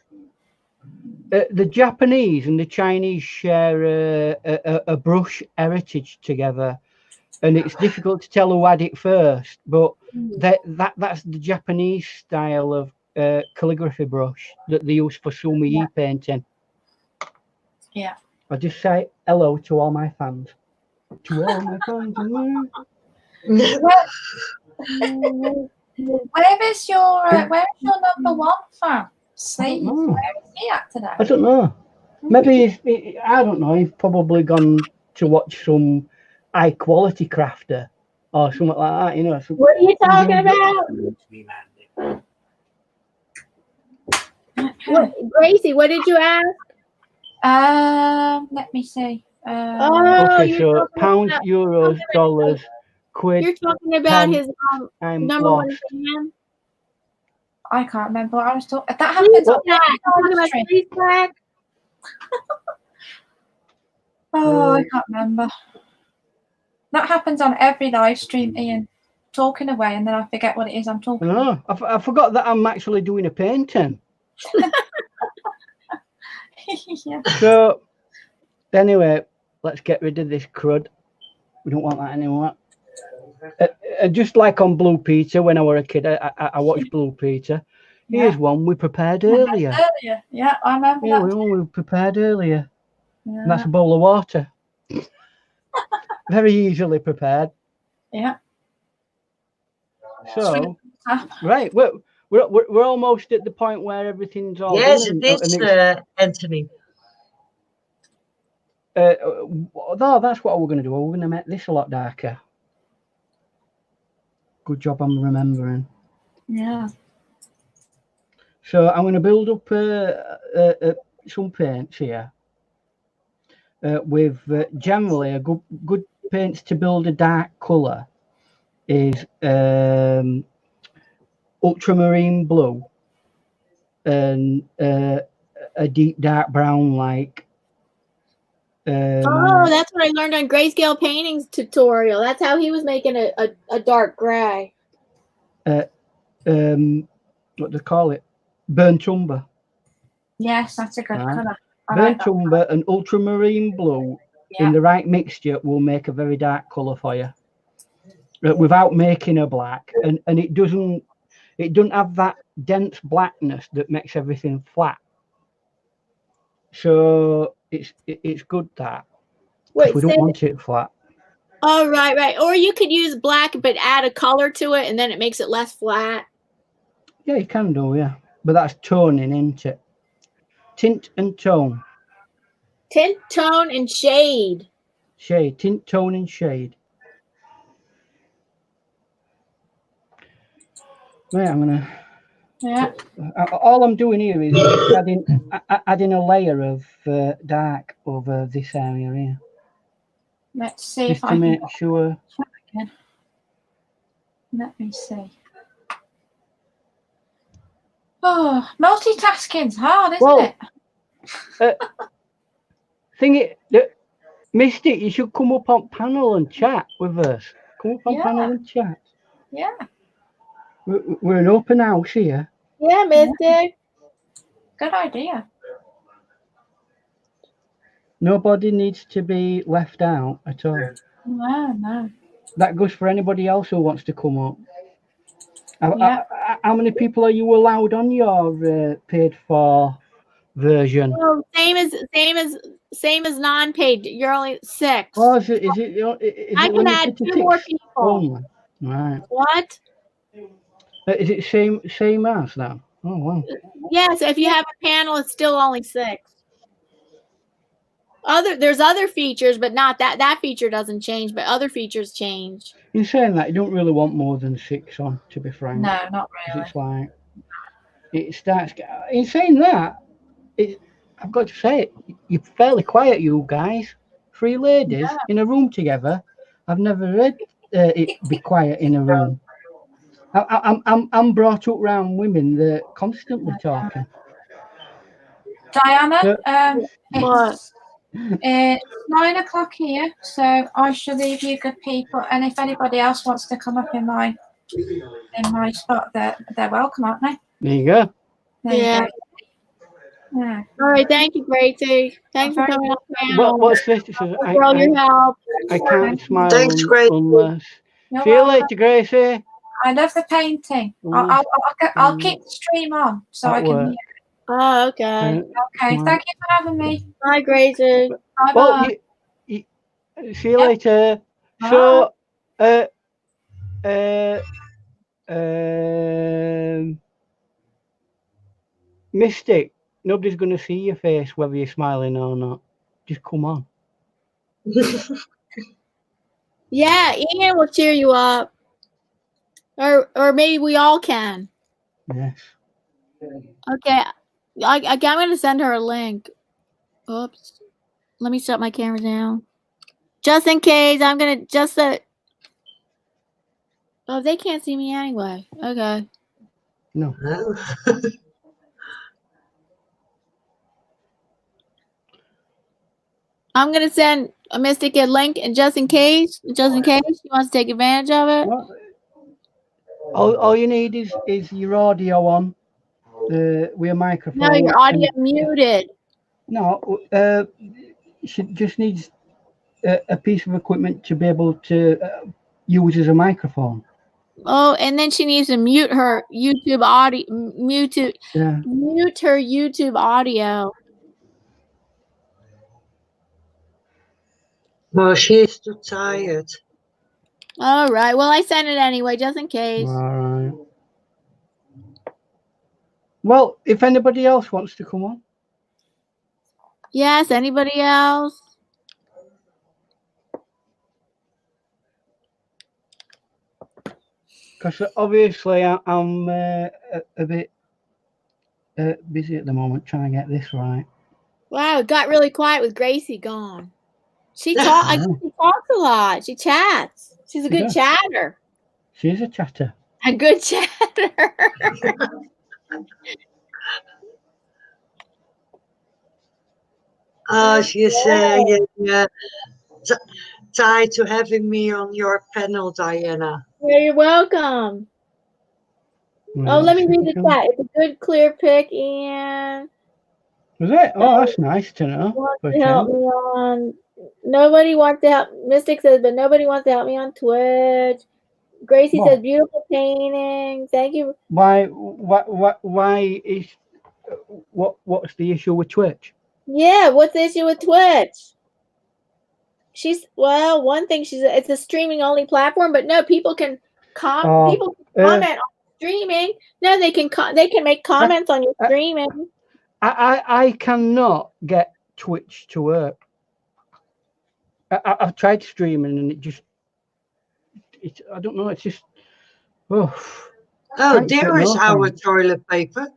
[SPEAKER 3] Japanese and the Chinese share a brush heritage together, and it's difficult to tell who had it first. But that's the Japanese style of calligraphy brush that they use for Sumiyi painting.
[SPEAKER 1] Yeah.
[SPEAKER 3] I just say hello to all my fans. To all my fans.
[SPEAKER 1] Where is your number 1 fan? Steve, where is he at today?
[SPEAKER 3] I don't know. Maybe I don't know. He's probably gone to watch some high quality crafter or something like that. You know.
[SPEAKER 2] What are you talking about? Gracie, what did you ask?
[SPEAKER 1] Let me see.
[SPEAKER 3] Okay, so pounds, euros, dollars, quid.
[SPEAKER 2] You're talking about his
[SPEAKER 3] I'm
[SPEAKER 2] number
[SPEAKER 3] lost.
[SPEAKER 2] 1 fan.
[SPEAKER 1] I can't remember what I was talking. That happens on every stream. I can't remember. That happens on every live stream, Ian. Talking away, and then I forget what it is I'm talking about.
[SPEAKER 3] I forgot that I'm actually doing a painting.
[SPEAKER 1] Yeah.
[SPEAKER 3] So, anyway, let's get rid of this crud. We don't want that anymore. Just like on Blue Peter, when I was a kid, I watched Blue Peter. Here's one we prepared earlier.
[SPEAKER 1] Yeah, I remember that.
[SPEAKER 3] One we prepared earlier. Yeah. And that's a bowl of water. Very easily prepared.
[SPEAKER 1] Yeah.
[SPEAKER 3] So, right, we're almost at the point where everything's all
[SPEAKER 4] done. Yes, it is, Anthony.
[SPEAKER 3] No, that's what we're going to do. We're going to make this a lot darker. Good job I'm remembering.
[SPEAKER 1] Yeah.
[SPEAKER 3] So I'm going to build up some paints here. With generally a good paints to build a dark colour is ultramarine blue and a deep dark brown like.
[SPEAKER 2] That's what I learned on Grayscale Paintings tutorial. That's how he was making a dark gray.
[SPEAKER 3] What do they call it? Burnt umber.
[SPEAKER 1] Yes, that's a good colour.
[SPEAKER 3] Burnt umber and ultramarine blue in the right mixture will make a very dark colour for you. Without making a black, and it doesn't have that dense blackness that makes everything flat. So it's good that. Wait, we don't want it flat.
[SPEAKER 2] Oh, right. Or you could use black but add a color to it and then it makes it less flat.
[SPEAKER 3] Yeah, you can do, yeah. But that's toning, isn't it? Tint and tone.
[SPEAKER 2] Tint, tone, and shade.
[SPEAKER 3] Shade, tint, tone, and shade. Right, I'm gonna.
[SPEAKER 1] Yeah.
[SPEAKER 3] All I'm doing here is just adding a layer of dark over this area here.
[SPEAKER 1] Let's see
[SPEAKER 3] just
[SPEAKER 1] if
[SPEAKER 3] to
[SPEAKER 1] I
[SPEAKER 3] make
[SPEAKER 1] can
[SPEAKER 3] sure.
[SPEAKER 1] Let me see. Oh, multitasking's hard, isn't it?
[SPEAKER 3] Misty, you should come up on panel and chat with us. Come up on panel and chat.
[SPEAKER 1] Yeah.
[SPEAKER 3] We're an open house here.
[SPEAKER 2] Yeah, Mystic.
[SPEAKER 1] Good idea.
[SPEAKER 3] Nobody needs to be left out at all.
[SPEAKER 1] No.
[SPEAKER 3] That goes for anybody else who wants to come up.
[SPEAKER 1] Yeah.
[SPEAKER 3] How many people are you allowed on your paid for version?
[SPEAKER 2] Oh, same as non-paid. You're only 6.
[SPEAKER 3] Oh, is it
[SPEAKER 2] I can add
[SPEAKER 3] limited to
[SPEAKER 2] 2 more
[SPEAKER 3] 6
[SPEAKER 2] people.
[SPEAKER 3] only? Right.
[SPEAKER 2] What?
[SPEAKER 3] Is it same as that? Oh wow.
[SPEAKER 2] Yes, if you have a panel, it's still only 6. There's other features, but not that feature doesn't change, but other features change.
[SPEAKER 3] In saying that, you don't really want more than 6 on, to be frank.
[SPEAKER 1] No, not really.
[SPEAKER 3] It's like it starts. In saying that, I've got to say it. You're fairly quiet, you guys. 3 ladies in a room together. I've never heard it be quiet in a room. I'm brought up around women that are constantly talking.
[SPEAKER 1] Diana,
[SPEAKER 2] What?
[SPEAKER 1] it's 9 o'clock here, so I shall leave you good people. And if anybody else wants to come up in my spot, they're welcome, aren't they?
[SPEAKER 3] There you go.
[SPEAKER 1] There you
[SPEAKER 2] Yeah.
[SPEAKER 1] go. Yeah.
[SPEAKER 2] All right. Thank you, Gracie. Thanks for coming on the panel.
[SPEAKER 3] What's this? It says,
[SPEAKER 2] For all your help.
[SPEAKER 3] I can't smile
[SPEAKER 4] Thanks, Gracie.
[SPEAKER 3] unless.
[SPEAKER 1] You're
[SPEAKER 3] See you
[SPEAKER 1] welcome.
[SPEAKER 3] later, Gracie.
[SPEAKER 1] I love the painting. I'll keep the stream on so I can hear.
[SPEAKER 2] Oh, okay.
[SPEAKER 1] Okay, thank you for having me.
[SPEAKER 2] Bye, Gracie.
[SPEAKER 1] Bye bye.
[SPEAKER 3] Well, see you later. So, Mystic, nobody's going to see your face whether you're smiling or not. Just come on.
[SPEAKER 2] Yeah, Ian will cheer you up. Or maybe we all can.
[SPEAKER 3] Yes.
[SPEAKER 2] Okay. I'm going to send her a link. Oops. Let me shut my camera down. Just in case, I'm going to oh, they can't see me anyway. Okay.
[SPEAKER 3] No.
[SPEAKER 2] I'm going to send a Mystic a link, and just in case she wants to take advantage of it.
[SPEAKER 3] Well, all you need is your audio on with a microphone.
[SPEAKER 2] No, your audio muted.
[SPEAKER 3] No, she just needs a piece of equipment to be able to use as a microphone.
[SPEAKER 2] Oh, and then she needs to mute her YouTube audio. Mute her YouTube audio.
[SPEAKER 4] Well, she's too tired.
[SPEAKER 2] All right. Well, I sent it anyway, just in case.
[SPEAKER 3] All right. Well, if anybody else wants to come on.
[SPEAKER 2] Yes, anybody else?
[SPEAKER 3] Because obviously I'm a bit busy at the moment trying to get this right.
[SPEAKER 2] Wow, it got really quiet with Gracie gone. She talks a lot. She chats. She's a good chatter.
[SPEAKER 3] She's a chatter.
[SPEAKER 2] A good chatter.
[SPEAKER 4] Oh, she's tied to having me on your panel, Diana.
[SPEAKER 2] Yeah, you're welcome. Oh, let me read the chat. It's a good, clear pic, and
[SPEAKER 3] was it? Oh, that's nice to know.
[SPEAKER 2] Help me on. Nobody wants to help. Mystic says, but nobody wants to help me on Twitch. Gracie says, beautiful painting. Thank you.
[SPEAKER 3] Why is what's the issue with Twitch?
[SPEAKER 2] Yeah, what's the issue with Twitch? One thing it's a streaming only platform, but no, people can comment on streaming. No, they can make comments on your streaming.
[SPEAKER 3] I cannot get Twitch to work. I've tried streaming and I don't know. It's just
[SPEAKER 4] there is our toilet paper.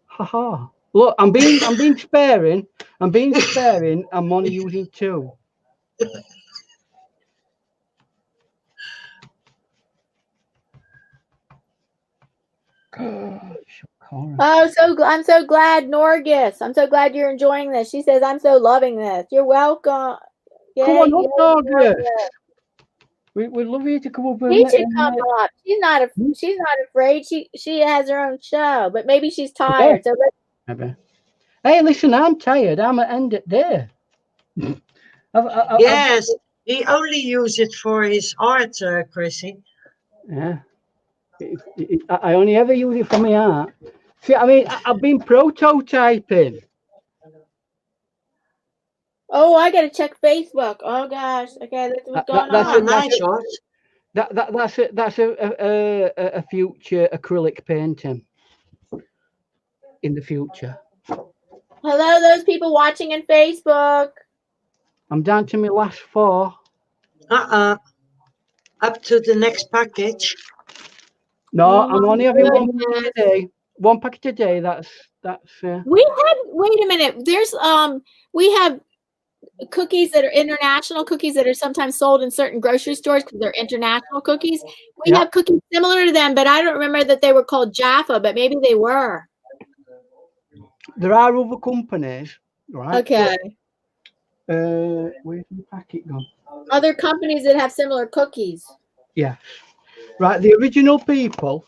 [SPEAKER 3] Haha! Look, I'm being sparing. I'm only using 2.
[SPEAKER 2] Oh, I'm so glad, Norgis. I'm so glad you're enjoying this. She says, I'm so loving this. You're welcome.
[SPEAKER 3] Come on up, Norgis. We'd love you to come over.
[SPEAKER 2] She should come up. She's not afraid. She has her own show, but maybe she's tired. So
[SPEAKER 3] Maybe. Hey, listen, I'm tired. I'm at end of day.
[SPEAKER 4] Yes, he only uses it for his art, Chrissy.
[SPEAKER 3] Yeah. I only ever use it for my art. See, I mean, I've been prototyping.
[SPEAKER 2] oh, I gotta check Facebook. Oh gosh. Okay, what's going
[SPEAKER 4] Oh,
[SPEAKER 2] on.
[SPEAKER 4] nice, George.
[SPEAKER 3] That's a future acrylic painting in the future.
[SPEAKER 2] Hello, those people watching in Facebook.
[SPEAKER 3] I'm down to my last 4.
[SPEAKER 4] Up to the next package.
[SPEAKER 3] No, I'm only having one packet a day. One packet a day. That's.
[SPEAKER 2] We have. Wait a minute. There's we have cookies that are international cookies that are sometimes sold in certain grocery stores because they're international cookies. We have cookies similar to them, but I don't remember that they were called Jaffa, but maybe they were.
[SPEAKER 3] There are other companies, right?
[SPEAKER 2] Okay.
[SPEAKER 3] Where's the packet gone?
[SPEAKER 2] Other companies that have similar cookies.
[SPEAKER 3] Yeah. Right. The original people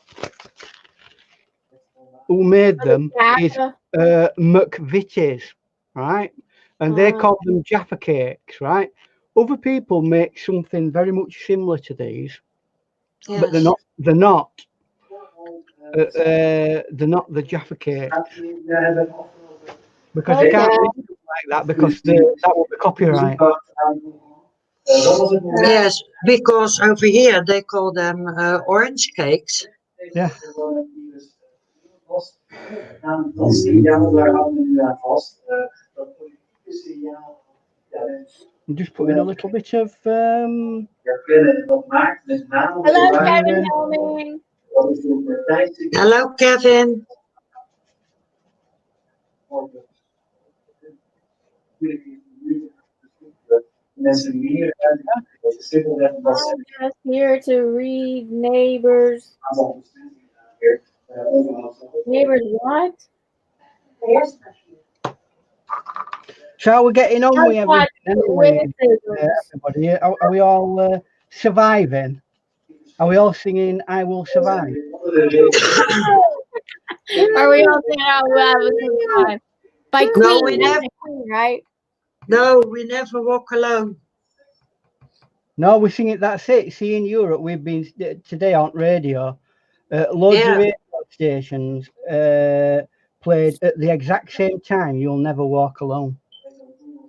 [SPEAKER 3] who made them is McVitie's, right? And they call them Jaffa cakes, right? Other people make something very much similar to these, but they're not. They're not the Jaffa cake because they can't make them like that because that would be copyright.
[SPEAKER 4] Yes, because over here they call them orange cakes.
[SPEAKER 3] Yeah. I'm just putting a little bit of.
[SPEAKER 2] Hello, Kevin Helming.
[SPEAKER 4] Hello, Kevin.
[SPEAKER 2] I'm just here to read neighbors. Neighbors what?
[SPEAKER 3] So we're getting on with everything anyway, everybody. Are we all surviving? Are we all singing "I Will Survive"?
[SPEAKER 2] Are we all singing "I Will Survive" by Queen?
[SPEAKER 4] No, we never.
[SPEAKER 2] Queen, right?
[SPEAKER 4] No, we never walk alone.
[SPEAKER 3] No, we're singing. That's it. See, in Europe, we've been today on radio. Loads of radio stations played at the exact same time. You'll never walk alone.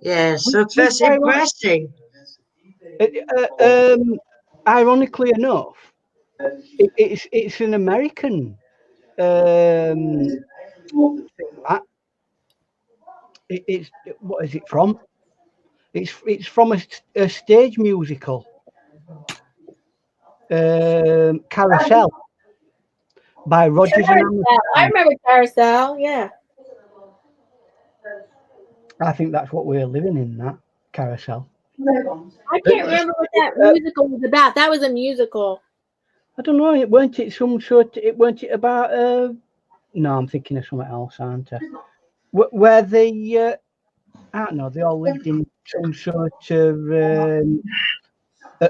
[SPEAKER 4] Yes, it was impressive.
[SPEAKER 3] Ironically enough, it's an American thing. It's what is it from? It's from a stage musical, Carousel, by Rodgers and Hammerstein.
[SPEAKER 2] I remember Carousel. Yeah.
[SPEAKER 3] I think that's what we're living in, that Carousel.
[SPEAKER 2] I can't remember what that musical was about. That was a musical.
[SPEAKER 3] I don't know. It weren't it some sort. It weren't it about. No, I'm thinking of something else, aren't I? Where they, I don't know. They all lived in some sort of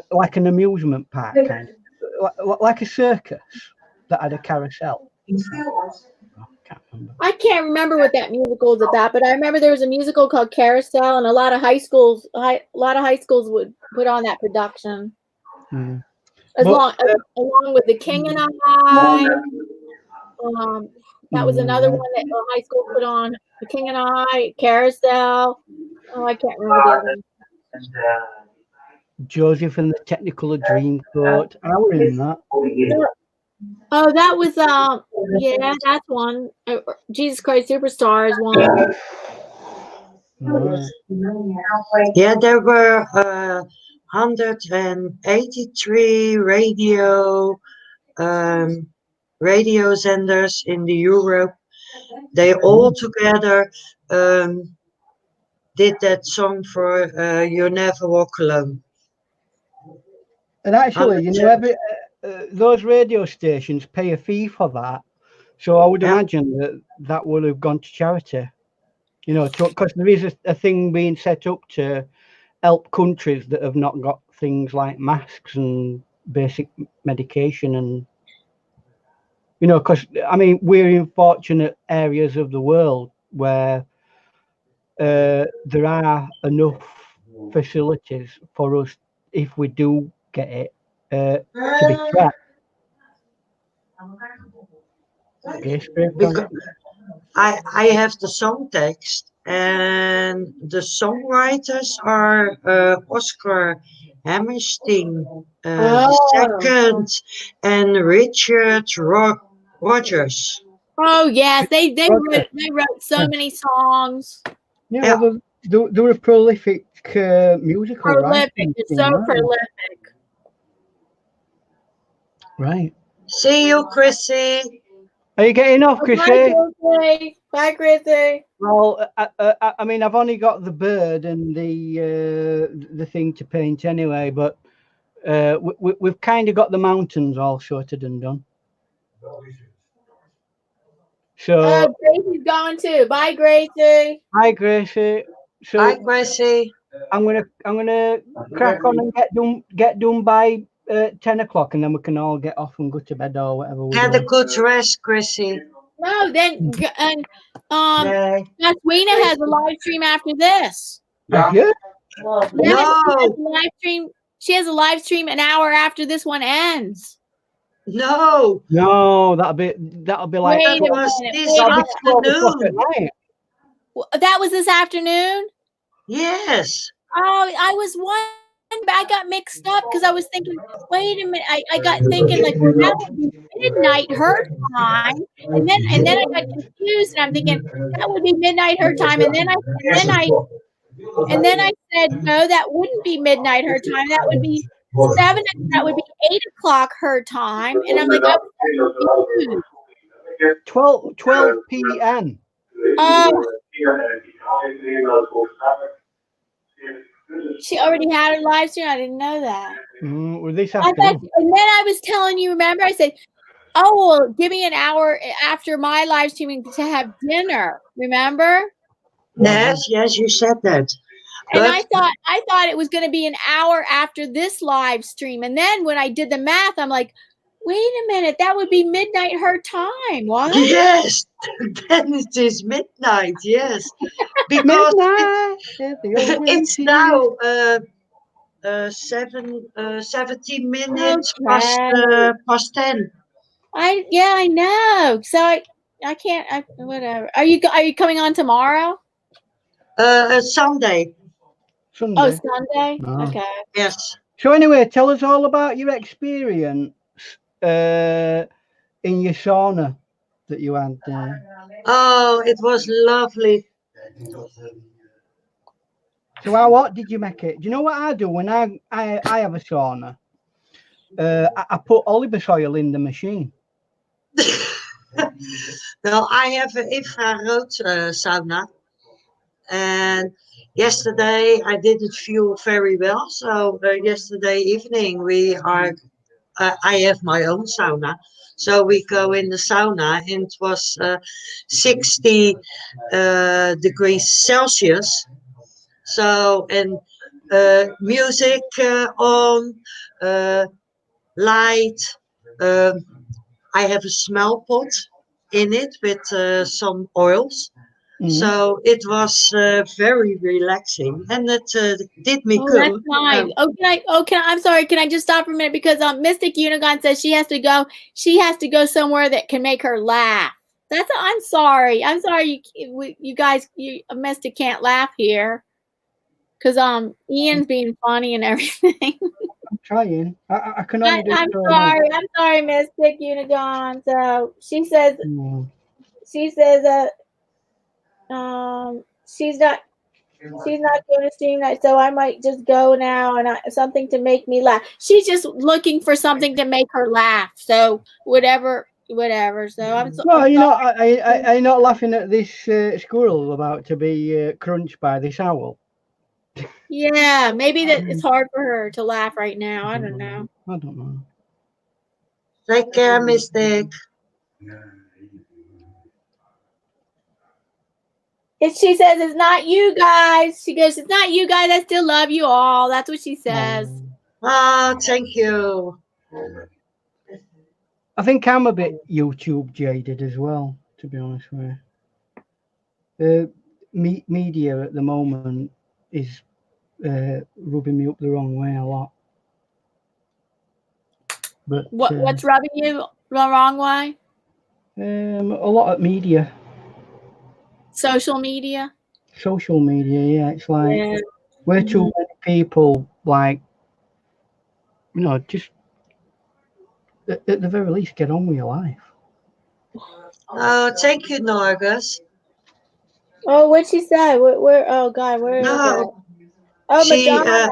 [SPEAKER 3] like an amusement park, kind of like a circus that had a carousel.
[SPEAKER 2] I can't remember what that musical was about, but I remember there was a musical called Carousel, and a lot of high schools would put on that production. Along with The King and I. That was another one that high school put on. The King and I, Carousel. Oh, I can't remember the other one.
[SPEAKER 3] Joseph and the Technicolor Dreamcoat. I was in that.
[SPEAKER 2] Oh, that was yeah, that's one. Jesus Christ Superstar is one.
[SPEAKER 4] Yeah, there were 183 radio senders in the Europe. They all together did that song for "You Never Walk Alone."
[SPEAKER 3] And actually, you know, those radio stations pay a fee for that. So I would imagine that would have gone to charity. You know, because there is a thing being set up to help countries that have not got things like masks and basic medication, and you know, because I mean, we're in fortunate areas of the world where there are enough facilities for us, if we do get it, to be tracked.
[SPEAKER 4] Because I have the song text, and the songwriters are Oscar Hammerstein, the second, and Richard Rogers.
[SPEAKER 2] Oh yes, they wrote so many songs.
[SPEAKER 3] Yeah, they're a prolific musical
[SPEAKER 2] Prolific,
[SPEAKER 3] writing
[SPEAKER 2] it's
[SPEAKER 3] team,
[SPEAKER 2] so
[SPEAKER 3] aren't they?
[SPEAKER 2] prolific.
[SPEAKER 3] Right.
[SPEAKER 4] See you, Chrissy.
[SPEAKER 3] Are you getting off, Chrissy?
[SPEAKER 2] Bye, Chrissy.
[SPEAKER 3] Well, I mean, I've only got the bird and the thing to paint anyway, but we've kind of got the mountains all sorted and done. So,
[SPEAKER 2] Gracie's gone too. Bye, Gracie.
[SPEAKER 3] hi, Gracie. So,
[SPEAKER 4] Hi, Gracie.
[SPEAKER 3] I'm gonna crack on and get done by 10 o'clock, and then we can all get off and go to bed or whatever.
[SPEAKER 4] Had a good rest, Chrissy.
[SPEAKER 2] No, then
[SPEAKER 4] Yay.
[SPEAKER 2] Jaswina has a live stream after this.
[SPEAKER 3] Yeah.
[SPEAKER 2] Yes,
[SPEAKER 4] No.
[SPEAKER 2] she has a live stream. She has a live stream an hour after this one ends.
[SPEAKER 4] No.
[SPEAKER 3] No, that'll be like
[SPEAKER 2] Wait a minute.
[SPEAKER 4] This afternoon.
[SPEAKER 2] That was this afternoon?
[SPEAKER 4] Yes.
[SPEAKER 2] Oh, I was one. I got mixed up because I was thinking, wait a minute. I got thinking like, well, that would be midnight her time, and then I got confused, and I'm thinking that would be midnight her time, and then I said no, that wouldn't be midnight her time. That would be 7. That would be 8 o'clock her time, and I'm like, I was confused.
[SPEAKER 3] 12 p.m.
[SPEAKER 2] She already had her live stream. I didn't know that.
[SPEAKER 3] Well, this
[SPEAKER 2] and then I was telling you, remember, I said, oh, well, give me an hour after my live streaming to have dinner. Remember?
[SPEAKER 4] Yes, you said that.
[SPEAKER 2] And I thought it was going to be an hour after this live stream. And then when I did the math, I'm like, wait a minute, that would be midnight her time. What?
[SPEAKER 4] Yes, then it is midnight. Yes, because it's now 17 minutes past 10.
[SPEAKER 2] I know. So I can't. Whatever. Are you coming on tomorrow?
[SPEAKER 4] Sunday.
[SPEAKER 2] Oh, Sunday.
[SPEAKER 3] No.
[SPEAKER 2] Okay.
[SPEAKER 4] Yes.
[SPEAKER 3] So anyway, tell us all about your experience in your sauna that you had there.
[SPEAKER 4] Oh, it was lovely.
[SPEAKER 3] So what did you make it? Do you know what I do when I have a sauna? I put olive oil in the machine.
[SPEAKER 4] Well, I have an infrared sauna, and yesterday I didn't feel very well. So yesterday evening I have my own sauna. So we go in the sauna, and it was 60 degrees Celsius. So, and music on, light. I have a smell pot in it with some oils. So it was very relaxing, and it did me good.
[SPEAKER 2] That's nice. I'm sorry. Can I just stop for a minute because Mystic Unicorn says she has to go. She has to go somewhere that can make her laugh. I'm sorry. I'm sorry. You guys, Mystic can't laugh here because Ian's being funny and everything.
[SPEAKER 3] I'm trying. I can only do.
[SPEAKER 2] I'm sorry. I'm sorry, Mystic Unicorn. So she says. She says that. She's not going to stream that, so I might just go now and something to make me laugh. She's just looking for something to make her laugh. So whatever. So I'm.
[SPEAKER 3] Well, you know, I'm not laughing at this squirrel about to be crunched by this owl.
[SPEAKER 2] Yeah, maybe that it's hard for her to laugh right now. I don't know.
[SPEAKER 3] I don't know.
[SPEAKER 4] Take care, Mystic.
[SPEAKER 2] She says it's not you guys. She goes, it's not you guys. I still love you all. That's what she says.
[SPEAKER 4] Ah, thank you.
[SPEAKER 3] I think I'm a bit YouTube jaded as well, to be honest with you. Media at the moment is rubbing me up the wrong way a lot. But
[SPEAKER 2] What's rubbing you the wrong way?
[SPEAKER 3] a lot of media.
[SPEAKER 2] Social media?
[SPEAKER 3] Social media, yeah. It's like way too many people, like, just at the very least, get on with your life.
[SPEAKER 4] Oh, thank you, Norgus.
[SPEAKER 2] Oh, what'd she say? Where? Oh God, where is it?
[SPEAKER 4] No,
[SPEAKER 2] Oh,
[SPEAKER 4] she
[SPEAKER 2] Madonna.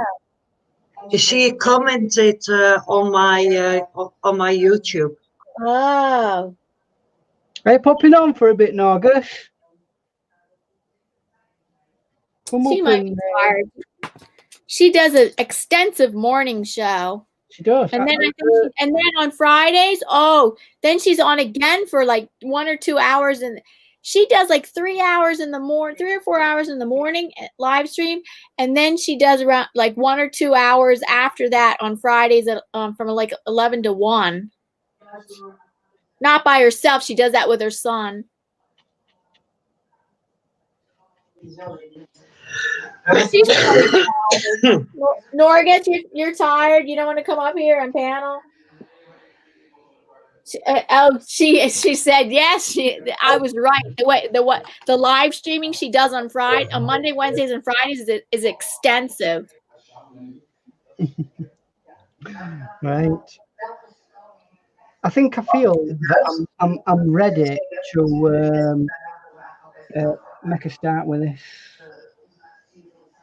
[SPEAKER 4] she commented on my YouTube.
[SPEAKER 2] Oh.
[SPEAKER 3] Hey, popping on for a bit, Norgus. Come
[SPEAKER 2] She
[SPEAKER 3] up
[SPEAKER 2] might
[SPEAKER 3] and
[SPEAKER 2] be tired. She does an extensive morning show.
[SPEAKER 3] she does.
[SPEAKER 2] And then and then on Fridays, then she's on again for like 1 or 2 hours, and she does like 3 hours in the morning, 3 or 4 hours in the morning live stream, and then she does around like 1 or 2 hours after that on Fridays at, from like 11 to 1. Not by herself. She does that with her son. She's probably tired. Norgus, you're tired. You don't want to come up here and panel. She said yes. I was right. The live streaming she does on Monday, Wednesdays, and Fridays is extensive.
[SPEAKER 3] Right. I think I feel that I'm ready to make a start with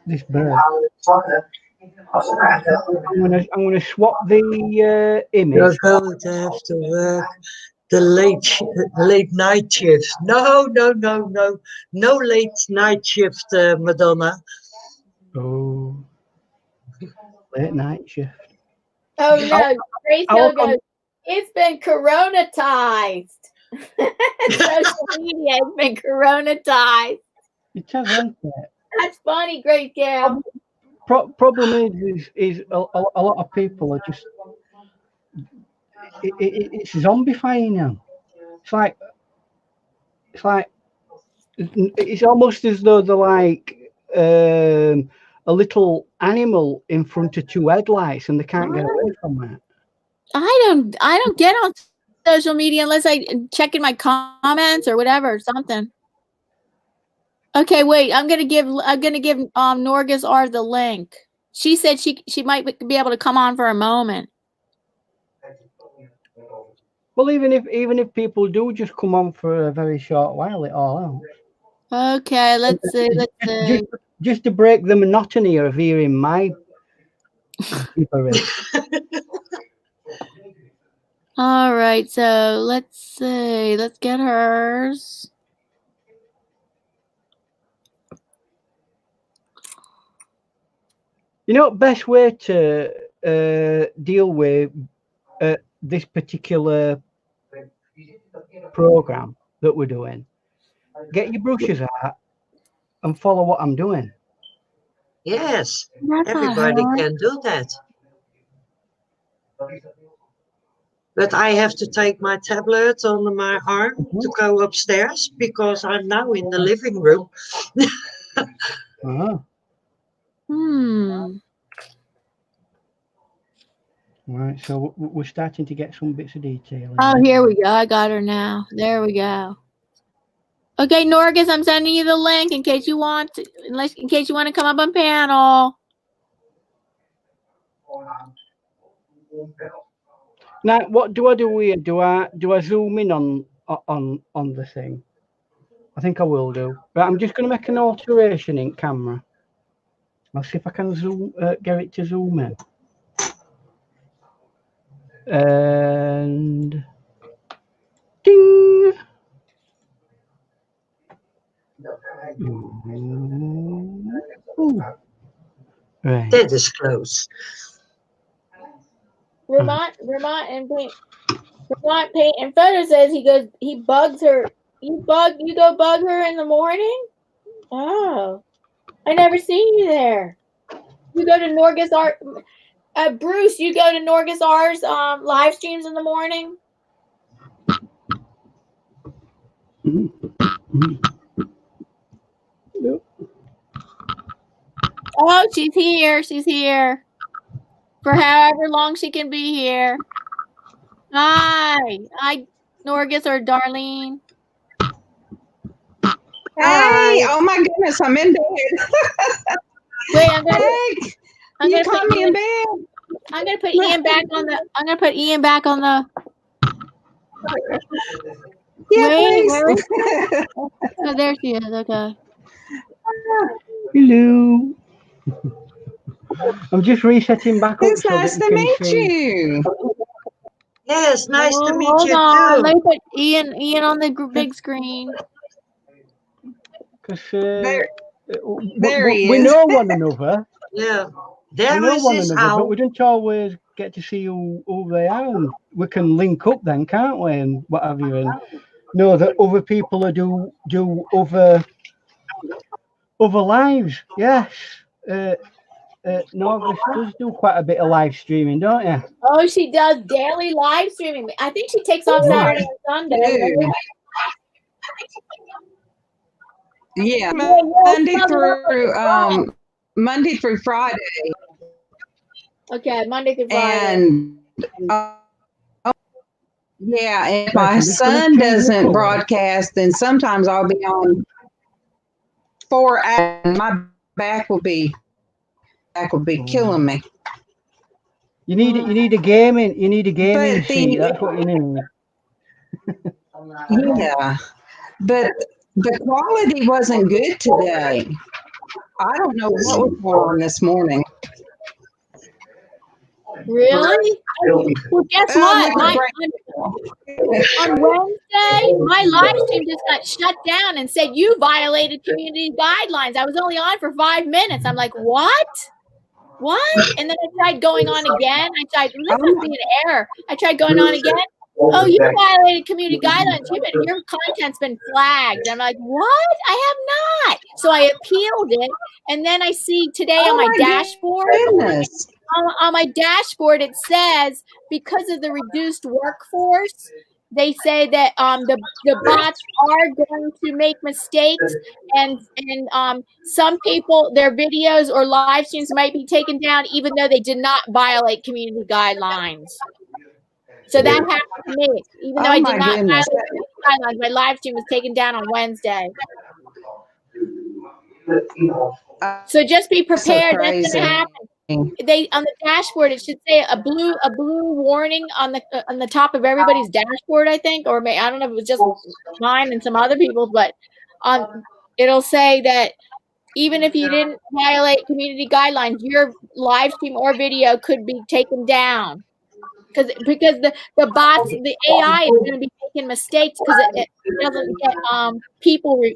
[SPEAKER 3] this bird. I'm gonna swap the image.
[SPEAKER 4] You're going to have to work the late night shifts. No late night shift, Madonna.
[SPEAKER 3] Oh, late night shift.
[SPEAKER 2] Oh no, Grace goes. It's been coronatized. Social media has been coronatized.
[SPEAKER 3] It hasn't it?
[SPEAKER 2] That's funny, Grace Gal.
[SPEAKER 3] Problem is a lot of people are just it's zombifying them. It's almost as though they're like a little animal in front of two headlights and they can't get away from that. I
[SPEAKER 2] don't get on social media unless I check in my comments or whatever or something. Okay, wait. I'm gonna give Norgus R the link. She said she might be able to come on for a moment.
[SPEAKER 3] Well, even if people do just come on for a very short while, it all helps.
[SPEAKER 2] Okay, let's see.
[SPEAKER 3] Just to break the monotony of hearing my gibberish.
[SPEAKER 2] All right, so let's see. Let's get hers.
[SPEAKER 3] Best way to deal with this particular program that we're doing. Get your brushes out and follow what I'm doing.
[SPEAKER 4] Yes, everybody can do that. But I have to take my tablet on my arm to go upstairs because I'm now in the living room.
[SPEAKER 3] Right, so we're starting to get some bits of detail.
[SPEAKER 2] Oh, here we go. I got her now. There we go. Okay, Norgus, I'm sending you the link in case you want to come up on panel.
[SPEAKER 3] Now, what do I do here? Do I zoom in on the thing? I think I will do. Right, I'm just going to make an alteration in camera. I'll see if I can get it to zoom in. And ding. Ooh. Right.
[SPEAKER 4] That is close.
[SPEAKER 2] Vermont and Paint and Photo says he bugs her. You go bug her in the morning? Oh, I never seen you there. You go to Norgus Art. Bruce, you go to Norgus R's live streams in the morning?
[SPEAKER 3] Yep.
[SPEAKER 2] Oh, she's here. She's here. For however long she can be here. Hi. Hi, Norgus or Darlene.
[SPEAKER 6] Hey, oh my goodness, I'm in bed.
[SPEAKER 2] Wait, I'm gonna
[SPEAKER 6] You caught
[SPEAKER 2] put
[SPEAKER 6] me in bed.
[SPEAKER 2] I'm gonna put Ian back on the
[SPEAKER 6] Yeah,
[SPEAKER 2] Wait.
[SPEAKER 6] please.
[SPEAKER 2] Oh, there she is. Okay.
[SPEAKER 3] Hello. I'm just resetting back up
[SPEAKER 6] It's
[SPEAKER 3] so
[SPEAKER 6] nice
[SPEAKER 3] that
[SPEAKER 6] to
[SPEAKER 3] you can
[SPEAKER 6] meet
[SPEAKER 3] see.
[SPEAKER 6] you.
[SPEAKER 4] Yes, nice to meet
[SPEAKER 2] Hold
[SPEAKER 4] you
[SPEAKER 2] on.
[SPEAKER 4] too.
[SPEAKER 2] Let me put Ian on the big screen.
[SPEAKER 3] Because
[SPEAKER 6] There he
[SPEAKER 3] we
[SPEAKER 6] is.
[SPEAKER 3] know one another.
[SPEAKER 4] Yeah,
[SPEAKER 3] We
[SPEAKER 4] there
[SPEAKER 3] know
[SPEAKER 4] is
[SPEAKER 3] one
[SPEAKER 4] his
[SPEAKER 3] another, but
[SPEAKER 4] owl.
[SPEAKER 3] we don't always get to see who they are. And we can link up then, can't we? And what have you? And know that other people are do other lives. Yes. Norgus does do quite a bit of live streaming, don't you?
[SPEAKER 2] Oh, she does daily live streaming. I think she takes off Saturday and Sunday.
[SPEAKER 6] Dude. Yeah, Monday through Friday.
[SPEAKER 2] Okay, Monday through Friday.
[SPEAKER 6] And yeah, and if
[SPEAKER 3] Right,
[SPEAKER 6] my
[SPEAKER 3] I'm just gonna
[SPEAKER 6] son
[SPEAKER 3] change the
[SPEAKER 6] doesn't
[SPEAKER 3] colour.
[SPEAKER 6] broadcast, then sometimes I'll be on 4 hours. And my back will be killing me.
[SPEAKER 3] You need a gaming
[SPEAKER 6] But
[SPEAKER 3] seat. That's what you need.
[SPEAKER 6] Yeah, but the quality wasn't good today. I don't know what was going on this morning.
[SPEAKER 2] Really? Well, guess what? On Wednesday, my live stream just got shut down and said you violated community guidelines. I was only on for 5 minutes. I'm like, what? And then I tried going on again. This must be an error. I tried going on again. Oh, you violated community guidelines. Your content's been flagged. I'm like, what? I have not. So I appealed it, and then I see today on my dashboard.
[SPEAKER 6] Goodness.
[SPEAKER 2] On my dashboard, it says because of the reduced workforce, they say that the bots are going to make mistakes, and some people, their videos or live streams might be taken down, even though they did not violate community guidelines. So that happened to me, even though I did not violate community guidelines. My live stream was taken down on Wednesday. So just be prepared.
[SPEAKER 6] So
[SPEAKER 2] That's going to happen. They on the dashboard, it should say a blue warning on the top of everybody's dashboard, I think, or I don't know if it was just mine and some other people's, but it'll say that even if you didn't violate community guidelines, your live stream or video could be taken down because the bots, the AI is going to be making mistakes because it doesn't get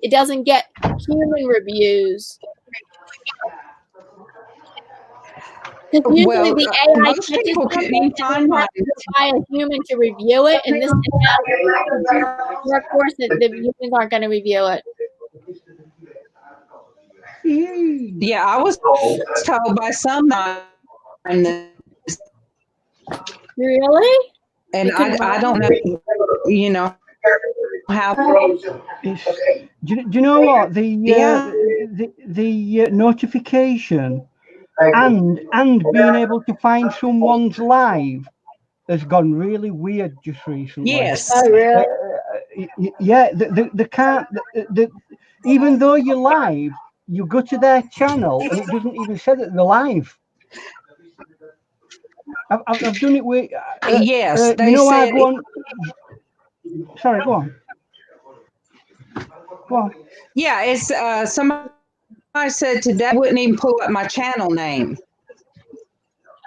[SPEAKER 2] it doesn't get human reviews. Because usually the AI
[SPEAKER 6] most people couldn't even find mine.
[SPEAKER 2] By a human to review it, and this is of course the humans aren't going to review it.
[SPEAKER 6] Yeah, I was told by someone.
[SPEAKER 2] Really?
[SPEAKER 6] And I don't know, how.
[SPEAKER 3] Do you know what the notification and being able to find someone's live has gone really weird just recently.
[SPEAKER 6] Yes.
[SPEAKER 2] Oh, really?
[SPEAKER 3] Yeah, the can't. Even though you're live, you go to their channel and it doesn't even say that they're live. I've done it with.
[SPEAKER 6] Yes, they
[SPEAKER 3] I
[SPEAKER 6] said.
[SPEAKER 3] go on. Sorry, go on. Go on.
[SPEAKER 6] Yeah, it's somebody said today I wouldn't even pull up my channel name.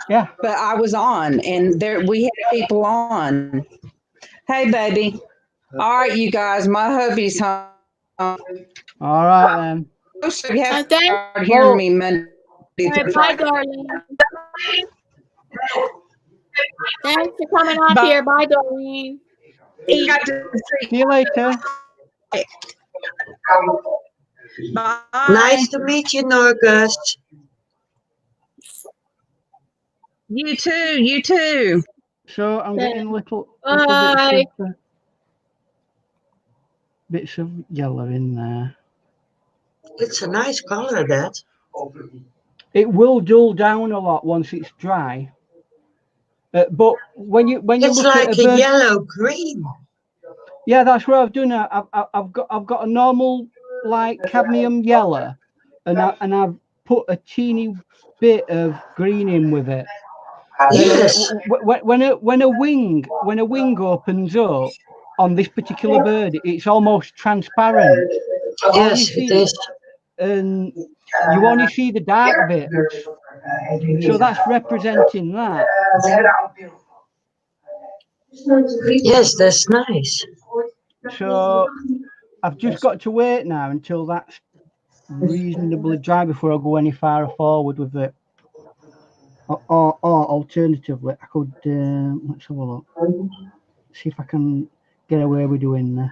[SPEAKER 3] Yeah.
[SPEAKER 6] But I was on, and we had people on. Hey, baby. All right, you guys. My hubby's home.
[SPEAKER 3] All right then.
[SPEAKER 6] You have to start hearing me Monday through
[SPEAKER 2] Bye,
[SPEAKER 6] Friday.
[SPEAKER 2] darling. Thanks for coming up here. Bye, Doreen.
[SPEAKER 3] See you later.
[SPEAKER 6] Bye.
[SPEAKER 4] Nice to meet you, Norgus.
[SPEAKER 6] You too. You too.
[SPEAKER 3] So I'm getting little
[SPEAKER 2] Bye.
[SPEAKER 3] bits of yellow in there.
[SPEAKER 4] It's a nice color, that.
[SPEAKER 3] It will dull down a lot once it's dry. But when you
[SPEAKER 4] It's
[SPEAKER 3] look
[SPEAKER 4] like
[SPEAKER 3] at a bird,
[SPEAKER 4] yellow green.
[SPEAKER 3] yeah, that's what I've done. I've got a normal like cadmium yellow, and I've put a teeny bit of green in with it.
[SPEAKER 4] Yes.
[SPEAKER 3] When a wing opens up on this particular bird, it's almost transparent.
[SPEAKER 4] Yes, it is.
[SPEAKER 3] And you only see the dark bits. So that's representing that.
[SPEAKER 4] Yes, that's nice.
[SPEAKER 3] So I've just got to wait now until that's reasonably dry before I go any farther forward with it. Or alternatively, I could let's have a look. See if I can get away with doing this.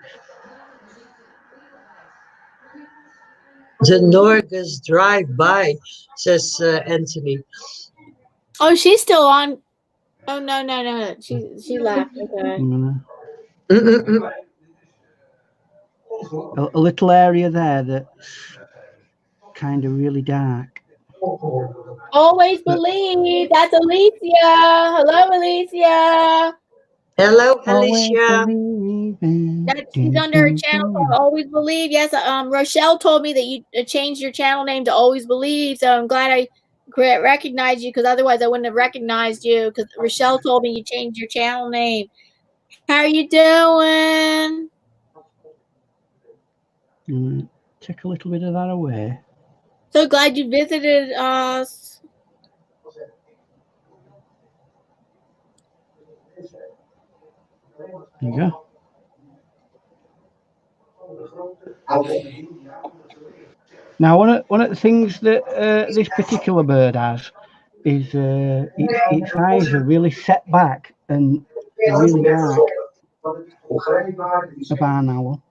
[SPEAKER 4] The Norgus drive by, says Anthony.
[SPEAKER 2] Oh, she's still on. Oh no. She left. Okay.
[SPEAKER 3] A little area there that's kind of really dark.
[SPEAKER 2] Always believe. That's Alicia. Hello, Alicia.
[SPEAKER 4] Hello, Alicia.
[SPEAKER 2] She's under her channel called Always Believe. Yes, Rochelle told me that you changed your channel name to Always Believe. So I'm glad I recognized you, because otherwise I wouldn't have recognized you, because Rochelle told me you changed your channel name. How are you doing?
[SPEAKER 3] Take a little bit of that away.
[SPEAKER 2] So glad you visited us.
[SPEAKER 3] There you go. Now, one of the things that this particular bird has is its eyes are really set back and really dark. A barn owl.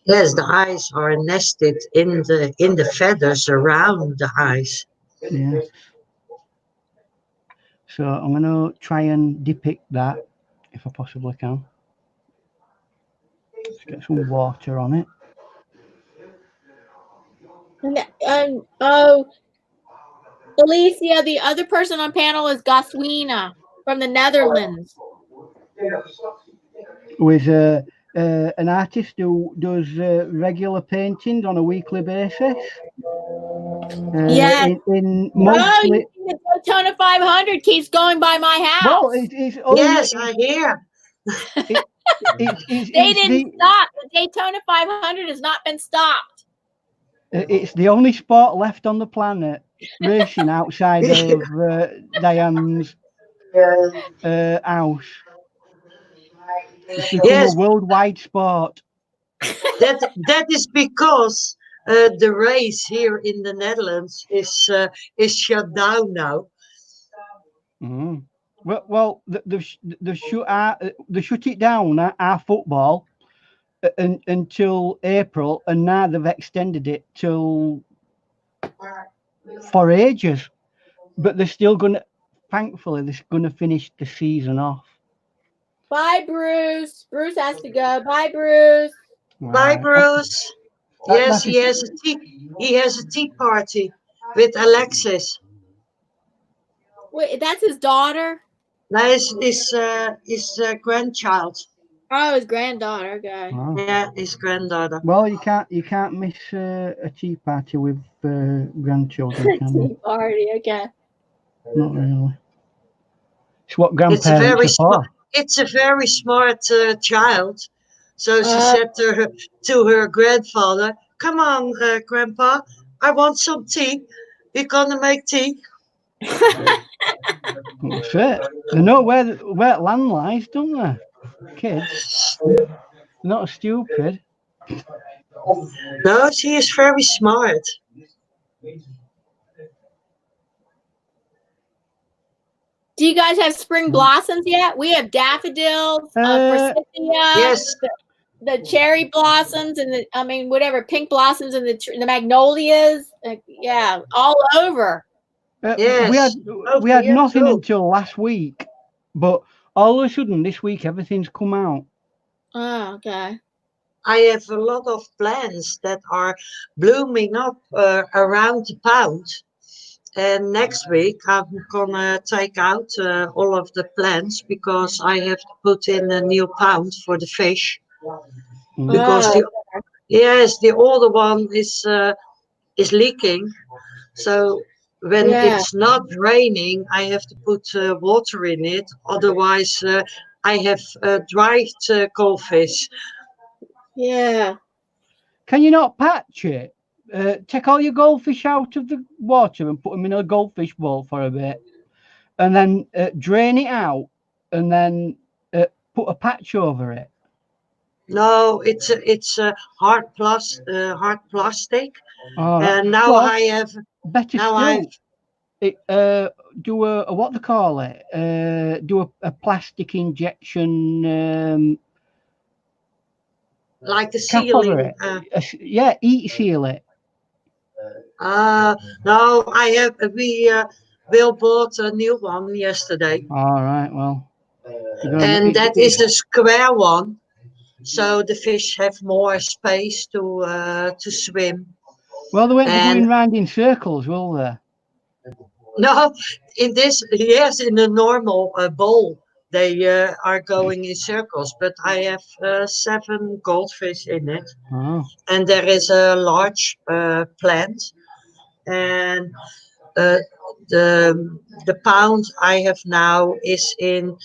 [SPEAKER 4] Yes, the eyes are nested in the feathers around the eyes.
[SPEAKER 3] Yes. So I'm going to try and depict that if I possibly can. Let's get some water on it.
[SPEAKER 2] Oh, Alicia, the other person on panel is Goswina from the Netherlands.
[SPEAKER 3] Who is an artist who does regular paintings on a weekly basis.
[SPEAKER 2] Yeah.
[SPEAKER 3] In mostly.
[SPEAKER 2] Oh, the Daytona 500 keeps going by my house.
[SPEAKER 3] Well, it's only,
[SPEAKER 4] yes, I hear.
[SPEAKER 2] They didn't stop. The Daytona 500 has not been stopped.
[SPEAKER 3] It's the only sport left on the planet racing outside of Diane's house. It's become a worldwide sport.
[SPEAKER 4] That is because the race here in the Netherlands is shut down now.
[SPEAKER 3] Mm. Well, they shut it down. Our football until April, and now they've extended it till for ages. But they're still gonna. Thankfully, they're gonna finish the season off.
[SPEAKER 2] Bye, Bruce. Bruce has to go. Bye, Bruce.
[SPEAKER 4] Bye, Bruce. Yes, he has a tea party with Alexis.
[SPEAKER 2] Wait, that's his daughter?
[SPEAKER 4] That is his grandchild.
[SPEAKER 2] Oh, his granddaughter. Okay.
[SPEAKER 3] Oh.
[SPEAKER 4] Yeah, his granddaughter.
[SPEAKER 3] Well, you can't miss a tea party with grandchildren, can you?
[SPEAKER 2] Tea party. Okay.
[SPEAKER 3] Not really. It's what grandparents are for.
[SPEAKER 4] It's a very smart child. So she said to her grandfather, "Come on, Grandpa, I want some tea. We're gonna make tea."
[SPEAKER 3] That's it. They know where land lies, don't they? Kids. They're not stupid.
[SPEAKER 4] No, she is very smart.
[SPEAKER 2] Do you guys have spring blossoms yet? We have daffodils, forsythia,
[SPEAKER 4] yes,
[SPEAKER 2] the cherry blossoms, and whatever pink blossoms, and the magnolias. Yeah, all over.
[SPEAKER 4] Yes.
[SPEAKER 3] We had
[SPEAKER 4] here
[SPEAKER 3] nothing
[SPEAKER 4] too.
[SPEAKER 3] until last week, but all of a sudden this week everything's come out.
[SPEAKER 2] Oh, okay.
[SPEAKER 4] I have a lot of plants that are blooming up around the pound. And next week I'm gonna take out all of the plants because I have to put in a new pound for the fish. Because the older one is leaking. So when it's not raining, I have to put water in it. Otherwise, I have dried goldfish.
[SPEAKER 2] Yeah.
[SPEAKER 3] Can you not patch it? Take all your goldfish out of the water and put them in a goldfish bowl for a bit, and then drain it out, and then put a patch over it.
[SPEAKER 4] No, it's hard plastic,
[SPEAKER 3] All right.
[SPEAKER 4] and now
[SPEAKER 3] Well,
[SPEAKER 4] I have
[SPEAKER 3] better
[SPEAKER 4] now
[SPEAKER 3] still.
[SPEAKER 4] I've
[SPEAKER 3] Do a what they call it? Do a plastic injection
[SPEAKER 4] like a
[SPEAKER 3] cap over
[SPEAKER 4] sealing.
[SPEAKER 3] it. Yeah, heat seal it.
[SPEAKER 4] No, we Will bought a new one yesterday,
[SPEAKER 3] All right. Well,
[SPEAKER 4] and that is a square one, so the fish have more space to swim.
[SPEAKER 3] Well, they won't be
[SPEAKER 4] And
[SPEAKER 3] going round in circles, will they?
[SPEAKER 4] no, yes, in a normal bowl, they are going in circles, but I have 7 goldfish in it, and there is a large plant, and the pound I have now is in,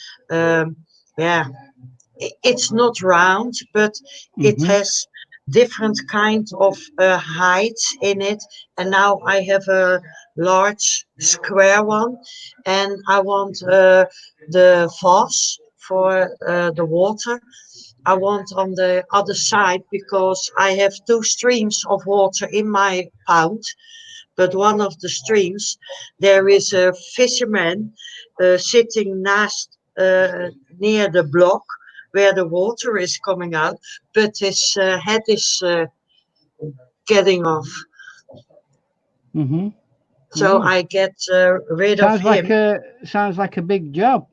[SPEAKER 4] it's not round, but it has different kinds of heights in it. And now I have a large square one, and I want the vase for the water. I want on the other side because I have 2 streams of water in my pound. But one of the streams, there is a fisherman sitting near the block where the water is coming out, but his head is getting off. So I get rid of him.
[SPEAKER 3] Sounds like a big job.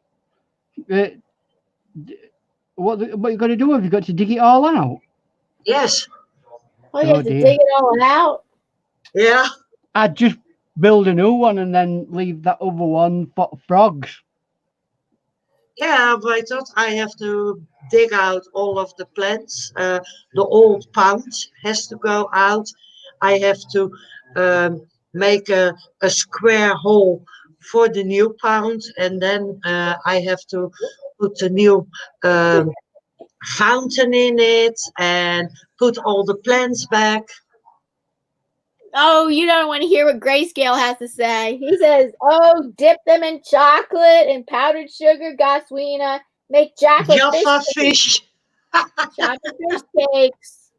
[SPEAKER 3] What you got to do? Have you got to dig it all out?
[SPEAKER 4] Yes.
[SPEAKER 2] Oh, you have to dig it all out?
[SPEAKER 4] Yeah.
[SPEAKER 3] I'd just build a new one and then leave that other one for frogs.
[SPEAKER 4] Yeah, but I thought I have to dig out all of the plants. The old pound has to go out. I have to make a square hole for the new pound, and then I have to put a new fountain in it and put all the plants back.
[SPEAKER 2] Oh, you don't want to hear what Grayscale has to say. He says, "Oh, dip them in chocolate and powdered sugar, Goswina. Make chocolate
[SPEAKER 4] fish.
[SPEAKER 2] Chocolate fish cakes."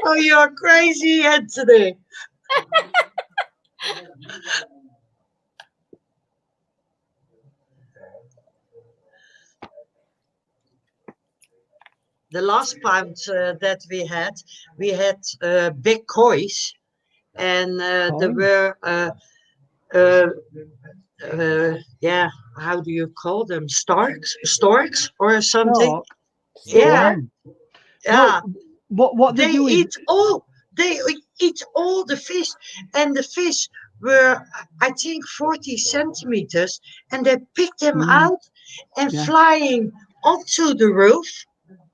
[SPEAKER 4] Oh, you're crazy, Anthony. The last pound that we had big koi's, and there were how do you call them? Storks or something? Yeah.
[SPEAKER 3] What they do
[SPEAKER 4] eat all. They eat all the fish, and the fish were, I think, 40 centimeters, and they picked them out and flying onto the roof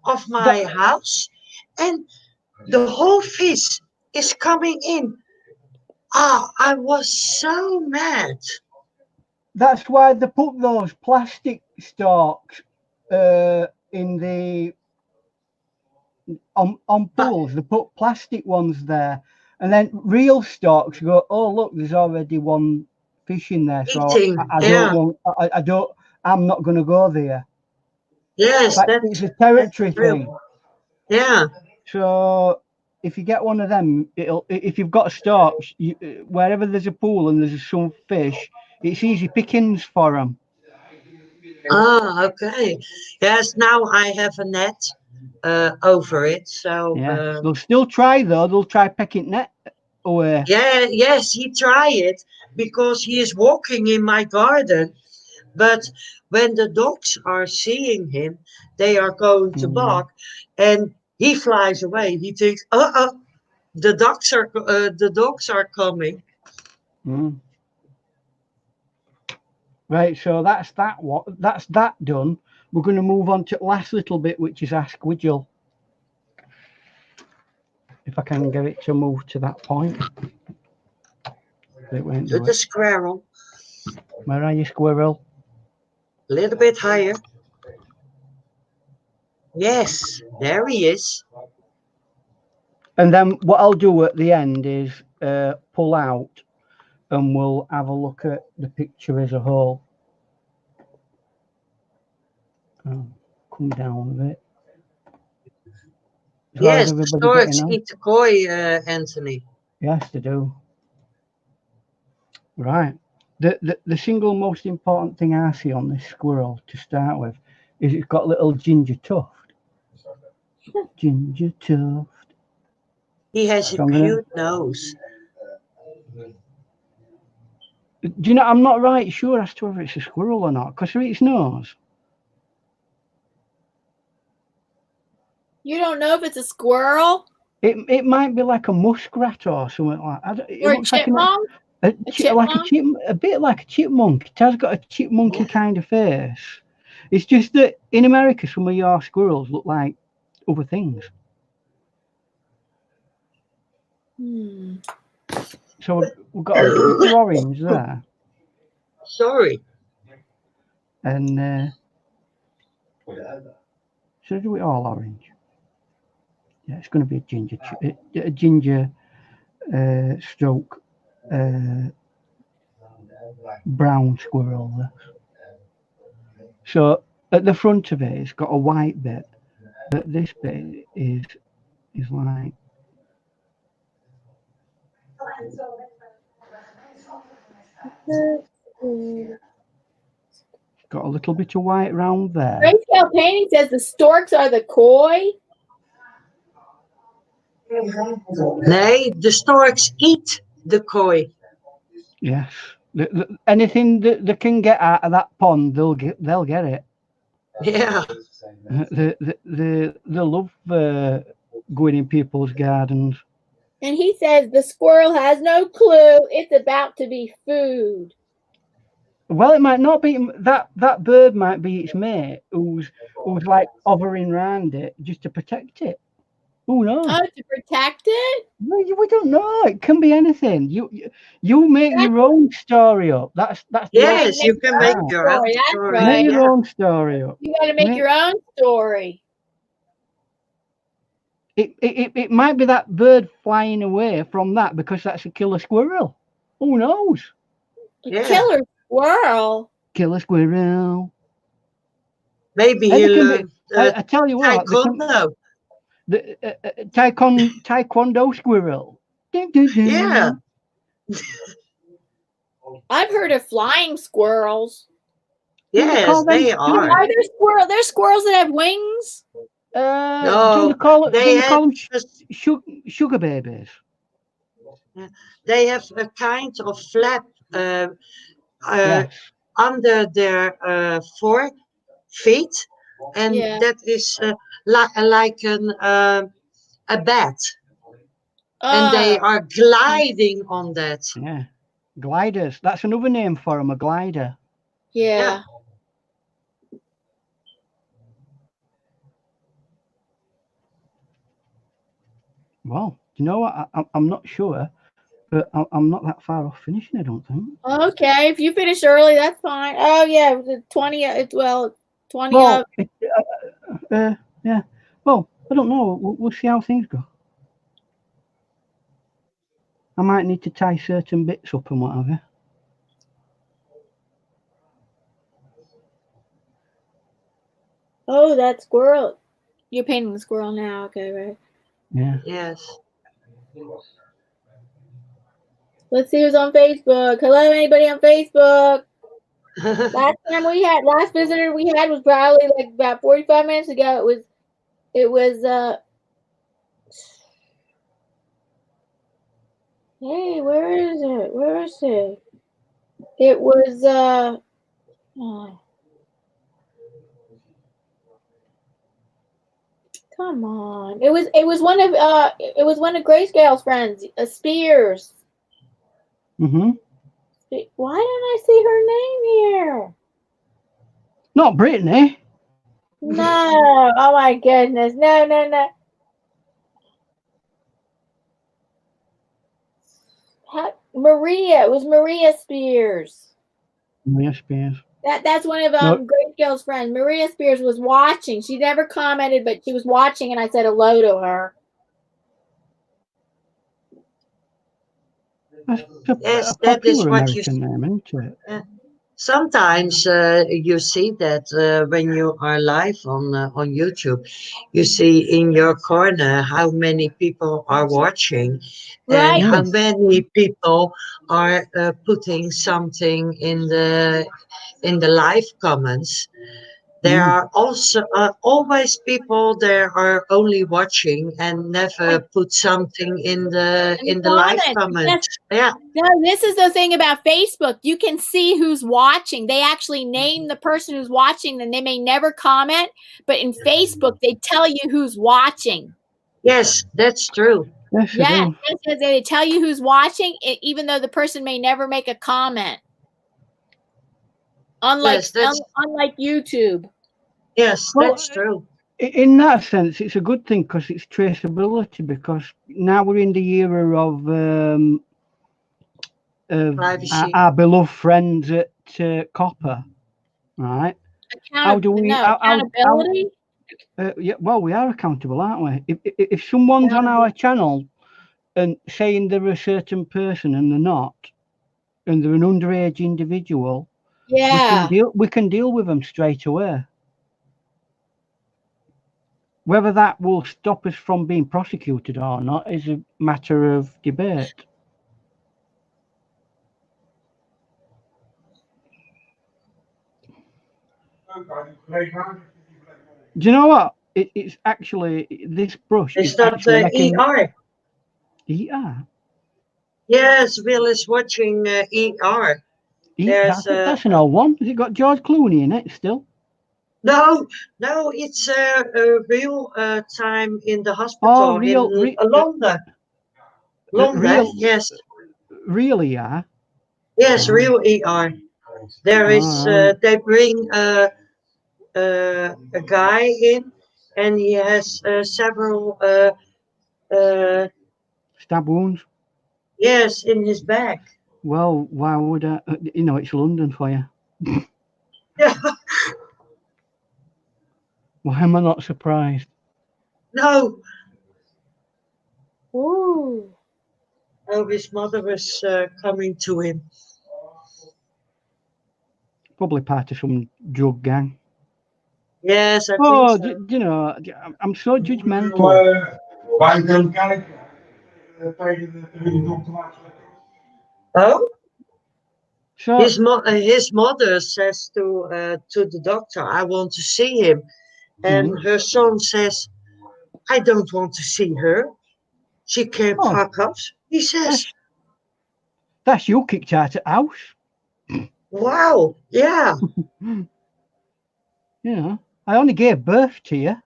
[SPEAKER 4] of my house, and the whole fish is coming in. I was so mad.
[SPEAKER 3] That's why they put those plastic stalks in the on pools. They put plastic ones there, and then real stalks go, oh look, there's already one fish in there, so I'm not going to go there.
[SPEAKER 4] Yes,
[SPEAKER 3] it's a territory thing.
[SPEAKER 4] Yeah.
[SPEAKER 3] So if you get one of them, if you've got a stalk, wherever there's a pool and there's some fish, it's easy pickings for them.
[SPEAKER 4] Ah, okay. Yes, now I have a net over it, so
[SPEAKER 3] they'll still try though. They'll try pecking net away.
[SPEAKER 4] Yeah, yes, he tried it because he is walking in my garden. But when the dogs are seeing him, they are going to bark, and he flies away. He thinks, the dogs are coming.
[SPEAKER 3] Mm. Right, so that's that done. We're going to move on to the last little bit, which is Ask Widgel. If I can get it to move to that point. It won't do
[SPEAKER 4] The
[SPEAKER 3] it.
[SPEAKER 4] squirrel,
[SPEAKER 3] Where are you, squirrel?
[SPEAKER 4] a little bit higher. Yes, there he is.
[SPEAKER 3] And then what I'll do at the end is pull out, and we'll have a look at the picture as a whole. Come down a bit. As
[SPEAKER 4] Yes, the
[SPEAKER 3] everybody
[SPEAKER 4] storks
[SPEAKER 3] getting on?
[SPEAKER 4] eat the koi, Anthony.
[SPEAKER 3] Yes, they do. Right. The single most important thing I see on this squirrel to start with is it's got a little ginger tuft. Ginger tuft.
[SPEAKER 4] He has a
[SPEAKER 3] So
[SPEAKER 4] cute nose.
[SPEAKER 3] do you know, I'm not right sure as to whether it's a squirrel or not, because of its nose.
[SPEAKER 2] You don't know if it's a squirrel
[SPEAKER 3] It might be like a muskrat or something like that. It
[SPEAKER 2] or a
[SPEAKER 3] looks like
[SPEAKER 2] chipmunk?
[SPEAKER 3] a bit like a chipmunk. It has got a chipmunky kind of face. It's just that in America, some of your squirrels look like other things.
[SPEAKER 2] Hmm.
[SPEAKER 3] So we've got a picture orange there,
[SPEAKER 4] Sorry.
[SPEAKER 3] and should I do it all orange? Yeah, it's going to be a ginger stroke brown squirrel there. So at the front of it, it's got a white bit, but this bit is like got a little bit of white round there.
[SPEAKER 2] Grayscale Painting says the storks are the koi.
[SPEAKER 4] Nee, the storks eat the koi.
[SPEAKER 3] Yes, anything that they can get out of that pond, they'll get it.
[SPEAKER 4] Yeah.
[SPEAKER 3] They love going in people's gardens.
[SPEAKER 2] And he says the squirrel has no clue it's about to be food.
[SPEAKER 3] Well, it might not be that bird might be its mate who's like hovering around it just to protect it. Who knows?
[SPEAKER 2] Oh, to protect it?
[SPEAKER 3] We don't know. It can be anything. You make your own story up. That's
[SPEAKER 4] Yes, you can make your own
[SPEAKER 2] story. That's
[SPEAKER 4] story.
[SPEAKER 2] right.
[SPEAKER 3] Make your own story up.
[SPEAKER 2] You got to make your own story.
[SPEAKER 3] It might be that bird flying away from that because that's a killer squirrel. Who knows?
[SPEAKER 2] A killer squirrel.
[SPEAKER 3] Killer squirrel.
[SPEAKER 4] Maybe he'll
[SPEAKER 3] I tell you what.
[SPEAKER 4] taekwondo.
[SPEAKER 3] The taekwondo squirrel.
[SPEAKER 4] Yeah.
[SPEAKER 2] I've heard of flying squirrels.
[SPEAKER 4] Yes, they are.
[SPEAKER 2] Are there squirrels? There's squirrels that have wings.
[SPEAKER 4] No,
[SPEAKER 3] they call them sugar babies.
[SPEAKER 4] They have a kind of flap
[SPEAKER 3] Yes.
[SPEAKER 4] under their feet, and that is like a bat. And they are gliding on that.
[SPEAKER 3] Yeah, gliders. That's another name for them, a glider.
[SPEAKER 2] Yeah.
[SPEAKER 3] Well, you know what? I'm not sure, but I'm not that far off finishing, I don't think.
[SPEAKER 2] Okay, if you finish early, that's fine. Oh yeah, the 20. Well, 20.
[SPEAKER 3] Well, yeah. Well, I don't know. We'll see how things go. I might need to tie certain bits up and whatever.
[SPEAKER 2] Oh, that squirrel. You're painting the squirrel now. Okay, right.
[SPEAKER 3] Yeah.
[SPEAKER 4] Yes.
[SPEAKER 2] Let's see who's on Facebook. Hello, anybody on Facebook? Last visitor we had was probably like about 45 minutes ago. Hey, where is it? Where is it? It was oh, come on. It was one of Grayscale's friends, Spears.
[SPEAKER 3] Mm-hmm.
[SPEAKER 2] Why didn't I see her name here?
[SPEAKER 3] Not Brittany.
[SPEAKER 2] No. Oh my goodness. No, no, no. Maria. It was Maria Spears.
[SPEAKER 3] Maria Spears.
[SPEAKER 2] That's one of
[SPEAKER 3] No.
[SPEAKER 2] Grayscale's friends. Maria Spears was watching. She never commented, but she was watching, and I said hello to her.
[SPEAKER 3] That's
[SPEAKER 4] Yes,
[SPEAKER 3] a
[SPEAKER 4] that is
[SPEAKER 3] popular
[SPEAKER 4] what you.
[SPEAKER 3] American name, isn't it?
[SPEAKER 4] Sometimes you see that when you are live on YouTube, you see in your corner how many people are watching, and
[SPEAKER 2] Right.
[SPEAKER 4] how many people are putting something in the live comments. There are also always people there are only watching and never put something in the live comments. Yeah.
[SPEAKER 2] No, this is the thing about Facebook. You can see who's watching. They actually name the person who's watching, and they may never comment, but in Facebook, they tell you who's watching.
[SPEAKER 4] Yes, that's true.
[SPEAKER 3] Yes,
[SPEAKER 2] Yes, they tell you who's watching, even though the person may never make a comment. Unlike YouTube.
[SPEAKER 4] Yes,
[SPEAKER 3] well,
[SPEAKER 4] that's true.
[SPEAKER 3] In that sense, it's a good thing because it's traceability. Because now we're in the era of our beloved friends at Copper, right?
[SPEAKER 2] Accountability?
[SPEAKER 3] Yeah, well, we are accountable, aren't we? If someone's on our channel and saying they're a certain person and they're not, and they're an underage individual,
[SPEAKER 2] yeah,
[SPEAKER 3] we can deal with them straight away. Whether that will stop us from being prosecuted or not is a matter of debate. Do you know what? It's actually this brush
[SPEAKER 4] is
[SPEAKER 3] that
[SPEAKER 4] actually ER.
[SPEAKER 3] ER.
[SPEAKER 4] Yes, Will is watching ER.
[SPEAKER 3] That's an old one. Has it got George Clooney in it still?
[SPEAKER 4] No, it's a real time in the hospital.
[SPEAKER 3] Oh, real,
[SPEAKER 4] in London. London, yes.
[SPEAKER 3] Real ER?
[SPEAKER 4] Yes, real ER. There is, they bring a guy in, and he has several
[SPEAKER 3] stab wounds.
[SPEAKER 4] Yes, in his back.
[SPEAKER 3] Well, why would I? It's London for you.
[SPEAKER 4] Yeah.
[SPEAKER 3] Why am I not surprised?
[SPEAKER 4] No.
[SPEAKER 2] Ooh.
[SPEAKER 4] Oh, his mother was coming to him.
[SPEAKER 3] Probably part of some drug gang.
[SPEAKER 4] Yes, I think so.
[SPEAKER 3] I'm so judgmental.
[SPEAKER 4] Oh?
[SPEAKER 3] So
[SPEAKER 4] his mother says to the doctor, I want to see him. And her son says, I don't want to see her. She can't fuck us. He says.
[SPEAKER 3] That's you kicked out of house.
[SPEAKER 4] Wow, yeah.
[SPEAKER 3] I only gave birth to you.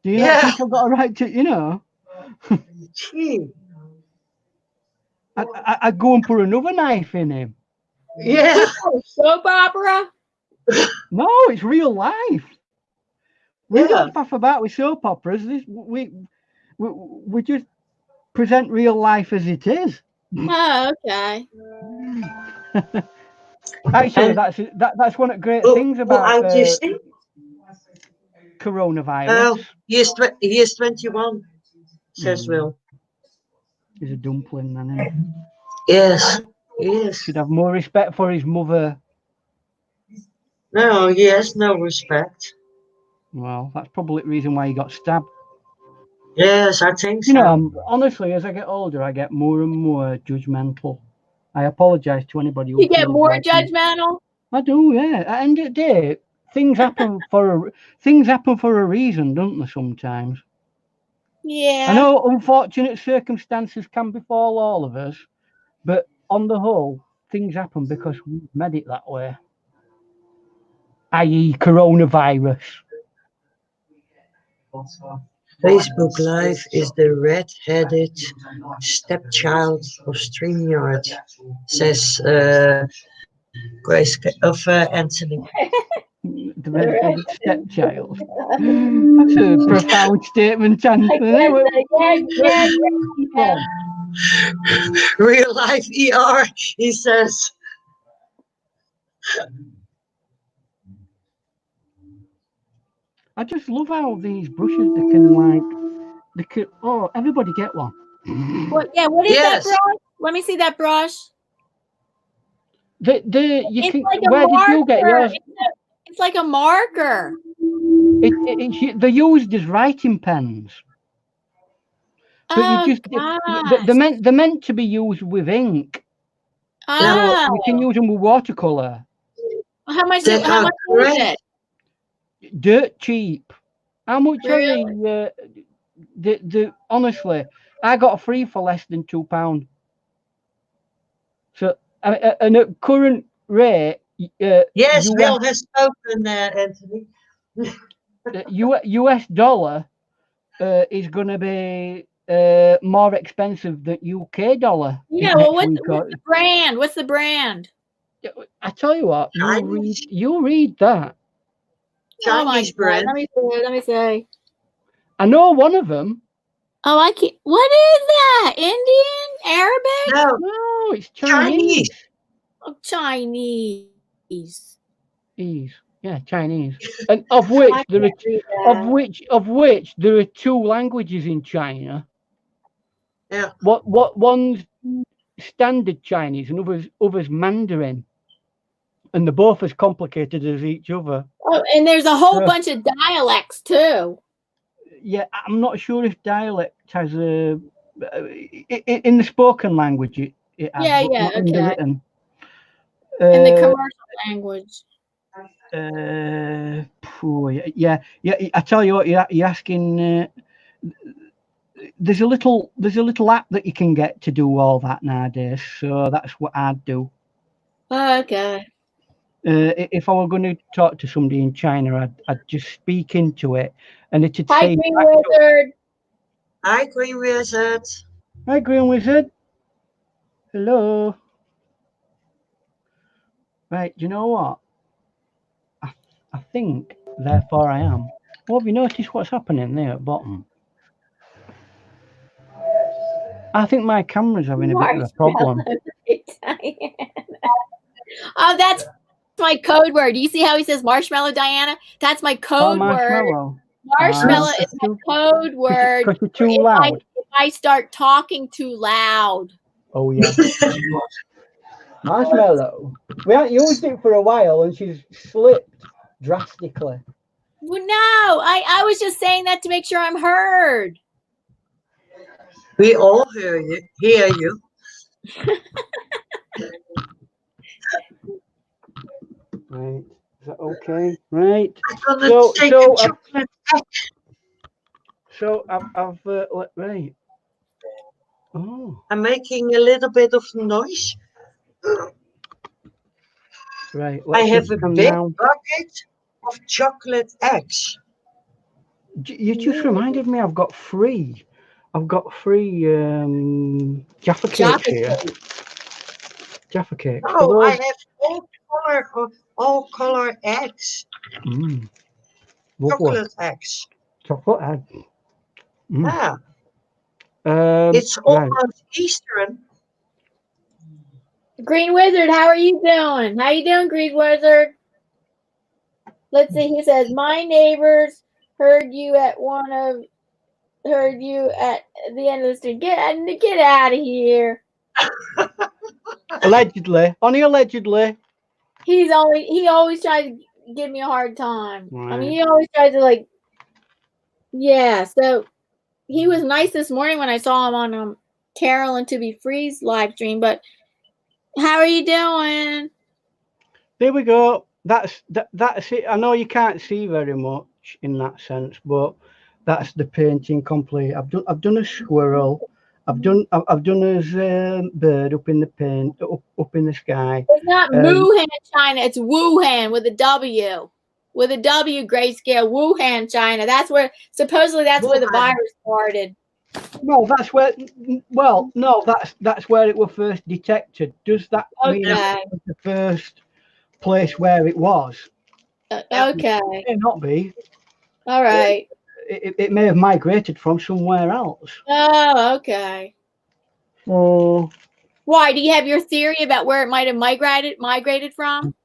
[SPEAKER 3] Do you not think I've got a right to,
[SPEAKER 4] Gee.
[SPEAKER 3] I'd go and put another knife in him.
[SPEAKER 4] Yeah.
[SPEAKER 2] Soap opera?
[SPEAKER 3] No, it's real life. We don't faff about with soap operas. We just present real life as it is.
[SPEAKER 2] Oh, okay.
[SPEAKER 3] Actually, that's one of the great things about coronavirus.
[SPEAKER 4] He is 21, says Will.
[SPEAKER 3] He's a dumpling, then, isn't
[SPEAKER 4] he? Yes, he is.
[SPEAKER 3] Should have more respect for his mother.
[SPEAKER 4] No, he has no respect.
[SPEAKER 3] Well, that's probably the reason why he got stabbed.
[SPEAKER 4] Yes, I think so.
[SPEAKER 3] Honestly, as I get older, I get more and more judgmental. I apologize to anybody who
[SPEAKER 2] you get more judgmental.
[SPEAKER 3] I do, yeah. At the end of the day, things happen for a reason, don't they? Sometimes.
[SPEAKER 2] Yeah.
[SPEAKER 3] I know unfortunate circumstances can befall all of us, But on the whole, things happen because we've made it that way, i.e. coronavirus.
[SPEAKER 4] Facebook Live is the red-headed stepchild of StreamYard, says Grace of Anthony.
[SPEAKER 3] The red-headed stepchild. That's a profound statement, Anthony.
[SPEAKER 4] Real life ER, he says.
[SPEAKER 3] I just love how these brushes they can everybody get one.
[SPEAKER 2] What is that brush? Let me see that brush.
[SPEAKER 3] Where did you get yours?
[SPEAKER 2] It's like a marker.
[SPEAKER 3] They're used as writing pens. But they're meant to be used with ink.
[SPEAKER 2] Oh.
[SPEAKER 3] You can use them with watercolor.
[SPEAKER 2] How much is it?
[SPEAKER 3] Dirt cheap. How much
[SPEAKER 2] Really?
[SPEAKER 3] are they? Honestly, I got a free for less than £2. So, and at current rate,
[SPEAKER 4] yes, Bill has spoken, Anthony.
[SPEAKER 3] US dollar is going to be more expensive than UK dollar.
[SPEAKER 2] Yeah, well, what's the brand? What's the brand?
[SPEAKER 3] I tell you what, you read that.
[SPEAKER 4] Chinese brand.
[SPEAKER 2] Let me see.
[SPEAKER 3] I know one of them.
[SPEAKER 2] Oh, I can't. What is that? Indian? Arabic?
[SPEAKER 3] No, it's Chinese.
[SPEAKER 2] Oh, Chinese.
[SPEAKER 3] Yeah, Chinese. And of which there are two languages in China.
[SPEAKER 4] Yeah.
[SPEAKER 3] What one's standard Chinese and others Mandarin. And they're both as complicated as each other.
[SPEAKER 2] Oh, and there's a whole bunch of dialects too.
[SPEAKER 3] Yeah, I'm not sure if dialect has a in the spoken language it has, but not in the written.
[SPEAKER 2] In the commercial language.
[SPEAKER 3] Yeah. I tell you what, you're asking. There's a little app that you can get to do all that nowadays, so that's what I'd do.
[SPEAKER 2] Okay.
[SPEAKER 3] If I were going to talk to somebody in China, I'd just speak into it, and it'd say,
[SPEAKER 2] "Hi, Green Wizard."
[SPEAKER 4] Hi, Green Wizard.
[SPEAKER 3] Hi, Green Wizard. Hello. Right, do you know what? I think, therefore I am. Well, have you noticed what's happening there at the bottom? I think my camera's having a bit of a problem.
[SPEAKER 2] Oh, that's my code word. Do you see how he says marshmallow, Diana? That's my code word. Marshmallow is my code word.
[SPEAKER 3] Because you're too loud.
[SPEAKER 2] If I start talking too loud.
[SPEAKER 3] Oh, yeah. Marshmallow. We haven't used it for a while and she's slipped drastically.
[SPEAKER 2] Well, no, I was just saying that to make sure I'm heard.
[SPEAKER 4] We all hear you.
[SPEAKER 3] Right. Is that okay? Right.
[SPEAKER 4] I'm gonna take a chocolate egg.
[SPEAKER 3] So I've right. Oh.
[SPEAKER 4] I'm making a little bit of noise.
[SPEAKER 3] Right.
[SPEAKER 4] I have a big bucket of chocolate eggs.
[SPEAKER 3] You just reminded me. I've got free Jaffa cakes here. Jaffa cakes.
[SPEAKER 4] Oh, I have all color eggs. Chocolate eggs.
[SPEAKER 3] Chocolate eggs.
[SPEAKER 4] Yeah. It's almost Eastern.
[SPEAKER 2] Green Wizard, how are you doing? How you doing, Green Wizard? Let's see. He says, my neighbors heard you at the end of the street. Get out of here.
[SPEAKER 3] Allegedly. Only allegedly.
[SPEAKER 2] He always tries to give me a hard time.
[SPEAKER 3] Right.
[SPEAKER 2] I mean, he always tries to so he was nice this morning when I saw him on Carol and To Be Free's live stream, but how are you doing?
[SPEAKER 3] There we go. That's it. I know you can't see very much in that sense, but that's the painting complete. I've done a squirrel, I've done as bird up in the pen, up in the sky.
[SPEAKER 2] It's not Wuhan, China. It's Wuhan with a W. With a W, grayscale. Wuhan, China. That's where supposedly that's where the virus started.
[SPEAKER 3] Well, that's where. Well, no, that's where it was first detected. Does that mean it was the first place where it was?
[SPEAKER 2] Okay.
[SPEAKER 3] It may not be.
[SPEAKER 2] All right.
[SPEAKER 3] It may have migrated from somewhere else.
[SPEAKER 2] Oh, okay.
[SPEAKER 3] Oh.
[SPEAKER 2] Why? Do you have your theory about where it might have migrated from?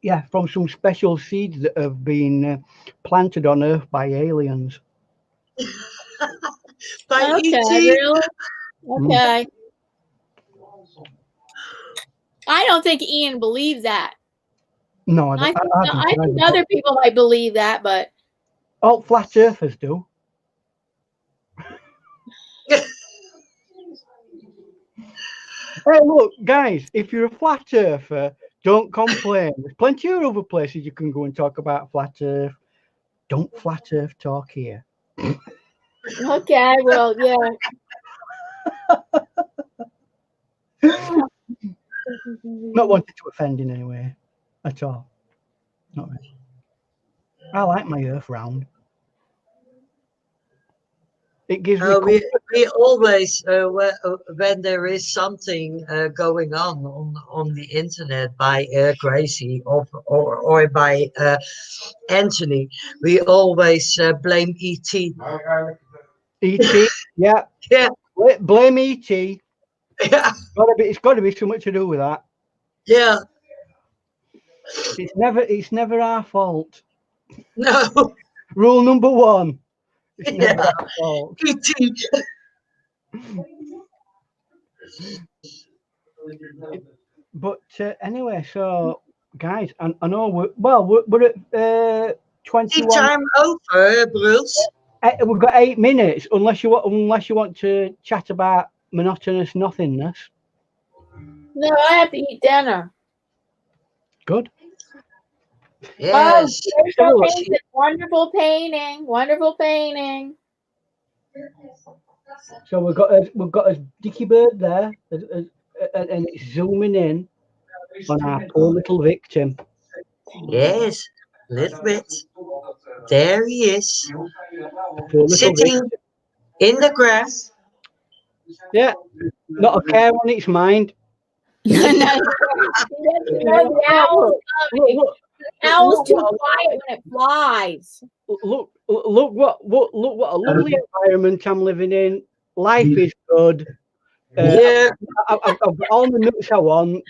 [SPEAKER 3] Yeah, from some special seeds that have been planted on Earth by aliens.
[SPEAKER 4] By
[SPEAKER 2] Okay,
[SPEAKER 4] E.T.
[SPEAKER 2] really? Okay. I don't think Ian believes that.
[SPEAKER 3] No,
[SPEAKER 2] I think other people might believe that, but
[SPEAKER 3] all flat earthers do. Hey, look, guys, if you're a flat earther, don't complain. There's plenty of other places you can go and talk about flat earth. Don't flat earth talk here.
[SPEAKER 2] okay, well, yeah.
[SPEAKER 3] Not wanting to offend in any way at all. Not really. I like my earth round. It gives me
[SPEAKER 4] we always when there is something going on the internet by Gracie or by Anthony, we always blame E.T.
[SPEAKER 3] E.T. Yeah.
[SPEAKER 4] Yeah.
[SPEAKER 3] Blame E.T.
[SPEAKER 4] Yeah.
[SPEAKER 3] It's got to be something to do with that.
[SPEAKER 4] Yeah.
[SPEAKER 3] It's never our fault.
[SPEAKER 4] No.
[SPEAKER 3] Rule number 1. It's never our fault.
[SPEAKER 4] E.T.
[SPEAKER 3] But anyway, so guys, I know we're at 21.
[SPEAKER 4] Time over, Bruce.
[SPEAKER 3] We've got 8 minutes, unless you want to chat about monotonous nothingness.
[SPEAKER 2] No, I have to eat dinner.
[SPEAKER 3] Good.
[SPEAKER 4] Yes.
[SPEAKER 2] Oh, wonderful painting. Wonderful painting.
[SPEAKER 3] So we've got a dicky bird there, and it's zooming in on our poor little victim.
[SPEAKER 4] Yes, a little bit. There he is,
[SPEAKER 3] sitting
[SPEAKER 4] in the grass.
[SPEAKER 3] Yeah, not a care on its mind.
[SPEAKER 2] The owl's too quiet when it flies.
[SPEAKER 3] Look what a lovely environment I'm living in. Life is good.
[SPEAKER 4] Yeah,
[SPEAKER 3] I've got all the nuts I want.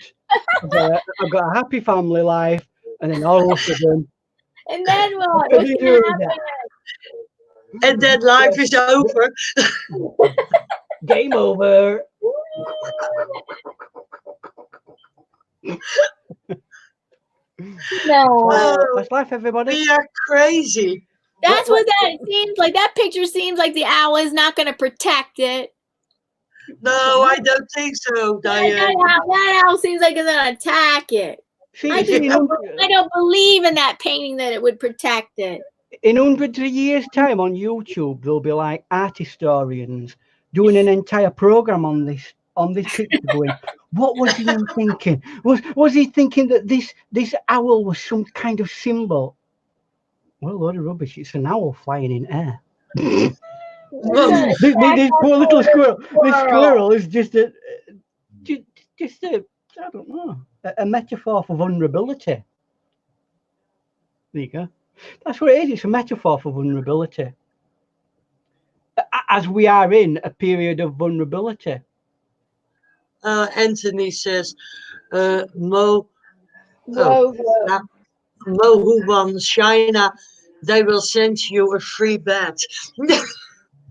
[SPEAKER 3] I've got a happy family life, and then all of a sudden,
[SPEAKER 2] and then what?
[SPEAKER 3] What's gonna happen?
[SPEAKER 4] And then life is over.
[SPEAKER 3] Game over.
[SPEAKER 2] No.
[SPEAKER 3] That's life, everybody.
[SPEAKER 4] We are crazy.
[SPEAKER 2] That's what that seems like. That picture seems like the owl is not going to protect it.
[SPEAKER 4] No, I don't think so, Diane.
[SPEAKER 2] That owl seems like it's going to attack it. I don't believe in that painting that it would protect it.
[SPEAKER 3] In hundreds of years' time on YouTube, there'll be like art historians doing an entire program on this picture, going, what was he thinking? Was he thinking that this owl was some kind of symbol? Well, a load of rubbish. It's an owl flying in air. This poor little squirrel. This squirrel is just a I don't know, a metaphor for vulnerability. There you go. That's what it is. It's a metaphor for vulnerability. As we are in a period of vulnerability.
[SPEAKER 4] Anthony says, Mo who won China, they will send you a free bat.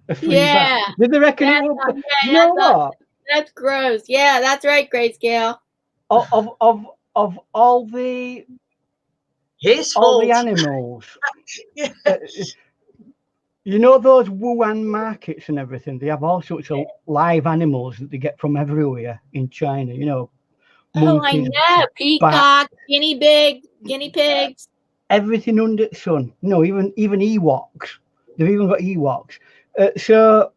[SPEAKER 3] A free bat. Did they reckon it would? You know what?
[SPEAKER 2] That's gross. Yeah, that's right, Grayscale.
[SPEAKER 3] Of all the animals, you know those Wuhan markets and everything. They have all sorts of live animals that they get from everywhere in China. You know, monkeys,
[SPEAKER 2] I know. Peacock, guinea pigs.
[SPEAKER 3] Everything under the sun. No, even Ewoks. They've even got Ewoks. So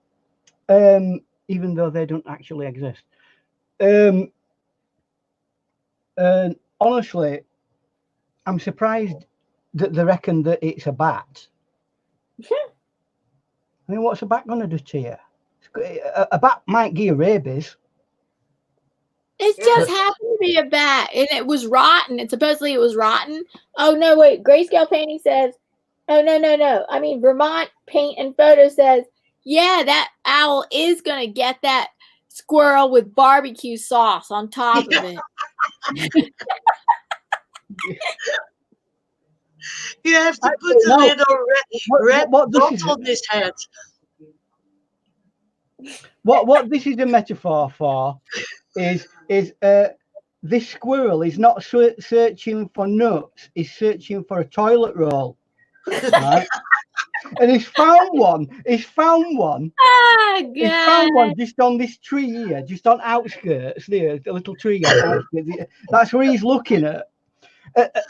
[SPEAKER 3] even though they don't actually exist. And honestly, I'm surprised that they reckon that it's a bat. I mean, what's a bat going to do to you? A bat might give you rabies.
[SPEAKER 2] It just happened to be a bat, and it was rotten. And supposedly it was rotten. Oh no, wait. Grayscale Painting says, oh no. I mean, Vermont Paint and Photo says, yeah, that owl is gonna get that squirrel with barbecue sauce on top of it.
[SPEAKER 4] You have to put a little red dot on his head.
[SPEAKER 3] What this is a metaphor for is this squirrel is not searching for nuts, he's searching for a toilet roll. Right? And he's found one.
[SPEAKER 2] Oh, God.
[SPEAKER 3] He's found one just on this tree here, just on outskirts there, the little tree on outskirts. That's where he's looking at.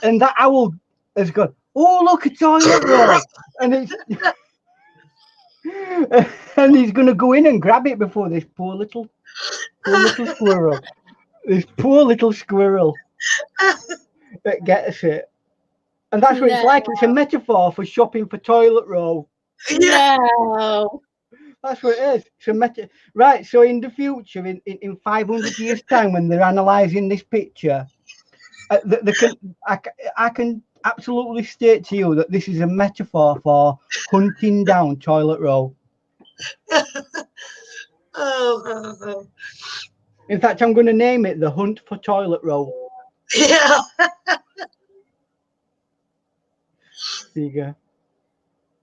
[SPEAKER 3] And that owl has gone, oh, look, a toilet roll. And it's and he's going to go in and grab it before this poor little squirrel. This poor little squirrel that gets it. And that's what it's like. It's a metaphor for shopping for toilet roll.
[SPEAKER 2] No.
[SPEAKER 3] That's what it is. It's a right, so in the future, in 500 years' time, when they're analysing this picture, I can absolutely state to you that this is a metaphor for hunting down toilet roll.
[SPEAKER 4] Oh.
[SPEAKER 3] In fact, I'm going to name it the Hunt for Toilet Roll.
[SPEAKER 4] Yeah.
[SPEAKER 3] There you go.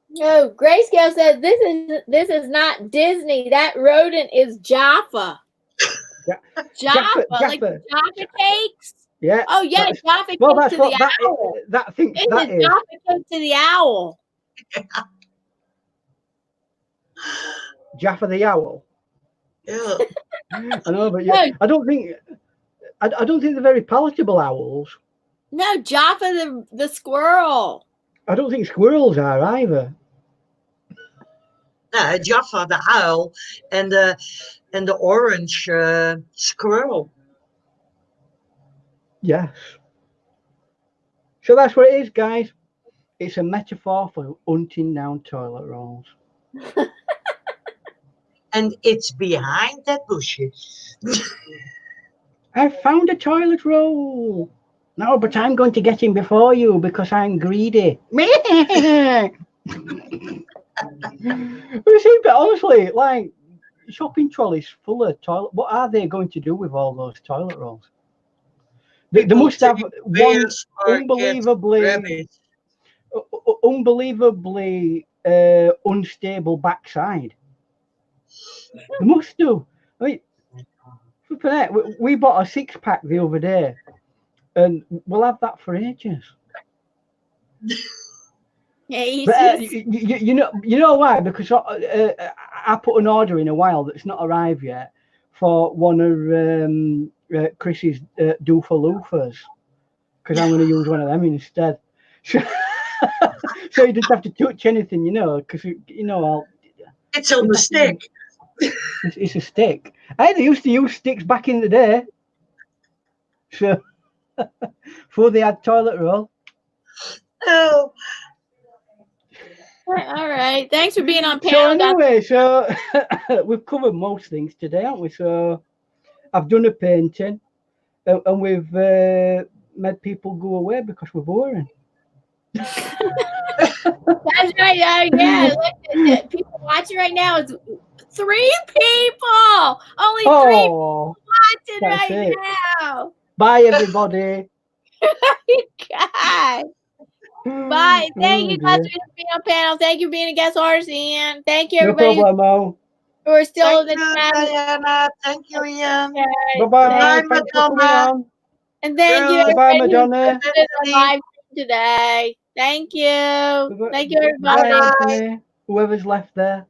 [SPEAKER 2] No, Grayscale says this is not Disney. That rodent is Jaffa. Jaffa, like Jaffa cakes.
[SPEAKER 3] Yeah.
[SPEAKER 2] Oh yeah, Jaffa cake
[SPEAKER 3] well, that's
[SPEAKER 2] to
[SPEAKER 3] what
[SPEAKER 2] the
[SPEAKER 3] that
[SPEAKER 2] owl.
[SPEAKER 3] That thing.
[SPEAKER 2] It's
[SPEAKER 3] that
[SPEAKER 2] a
[SPEAKER 3] is.
[SPEAKER 2] Jaffa cake to the owl.
[SPEAKER 3] Jaffa the owl.
[SPEAKER 4] Yeah.
[SPEAKER 3] I know, but yeah, I don't think they're very palatable owls.
[SPEAKER 2] No, Jaffa the squirrel.
[SPEAKER 3] I don't think squirrels are either.
[SPEAKER 4] No, Jaffa the owl and the orange squirrel.
[SPEAKER 3] Yes. So that's what it is, guys. It's a metaphor for hunting down toilet rolls.
[SPEAKER 4] And it's behind that bushes.
[SPEAKER 3] I found a toilet roll. No, but I'm going to get him before you because I'm greedy. But honestly, like, shopping trolleys full of toilet. What are they going to do with all those toilet rolls? They must have one unbelievably unstable backside. They must do. I mean, we bought a 6-pack the other day, and we'll have that for ages.
[SPEAKER 2] Yeah,
[SPEAKER 3] you know why? Because I put an order in a while that's not arrived yet for one of Chris's Doofa Loofers, because I'm going to use one of them instead. So you don't have to touch anything, because
[SPEAKER 4] it's on the stick.
[SPEAKER 3] It's a stick. They used to use sticks back in the day. So before they had toilet roll.
[SPEAKER 4] Oh.
[SPEAKER 2] All right. Thanks for being on
[SPEAKER 3] panel.
[SPEAKER 2] panel.
[SPEAKER 3] So anyway, we've covered most things today, haven't we? So I've done a painting, and we've made people go away because we're boring.
[SPEAKER 2] That's right. Yeah. Look, people watching right now is 3 people. Only 3 people watching right now.
[SPEAKER 3] Bye, everybody.
[SPEAKER 2] God. Bye. Thank you guys for being on panel. Thank you for being a guest artist, Ian. Thank you, everybody who are still in the chat.
[SPEAKER 4] Diana. Thank you, Ian.
[SPEAKER 3] Bye-bye. Madonna.
[SPEAKER 2] And thank you,
[SPEAKER 3] everybody, Madonna.
[SPEAKER 2] who did it live today. Thank you. Thank you, everybody.
[SPEAKER 3] Bye, whoever's left there.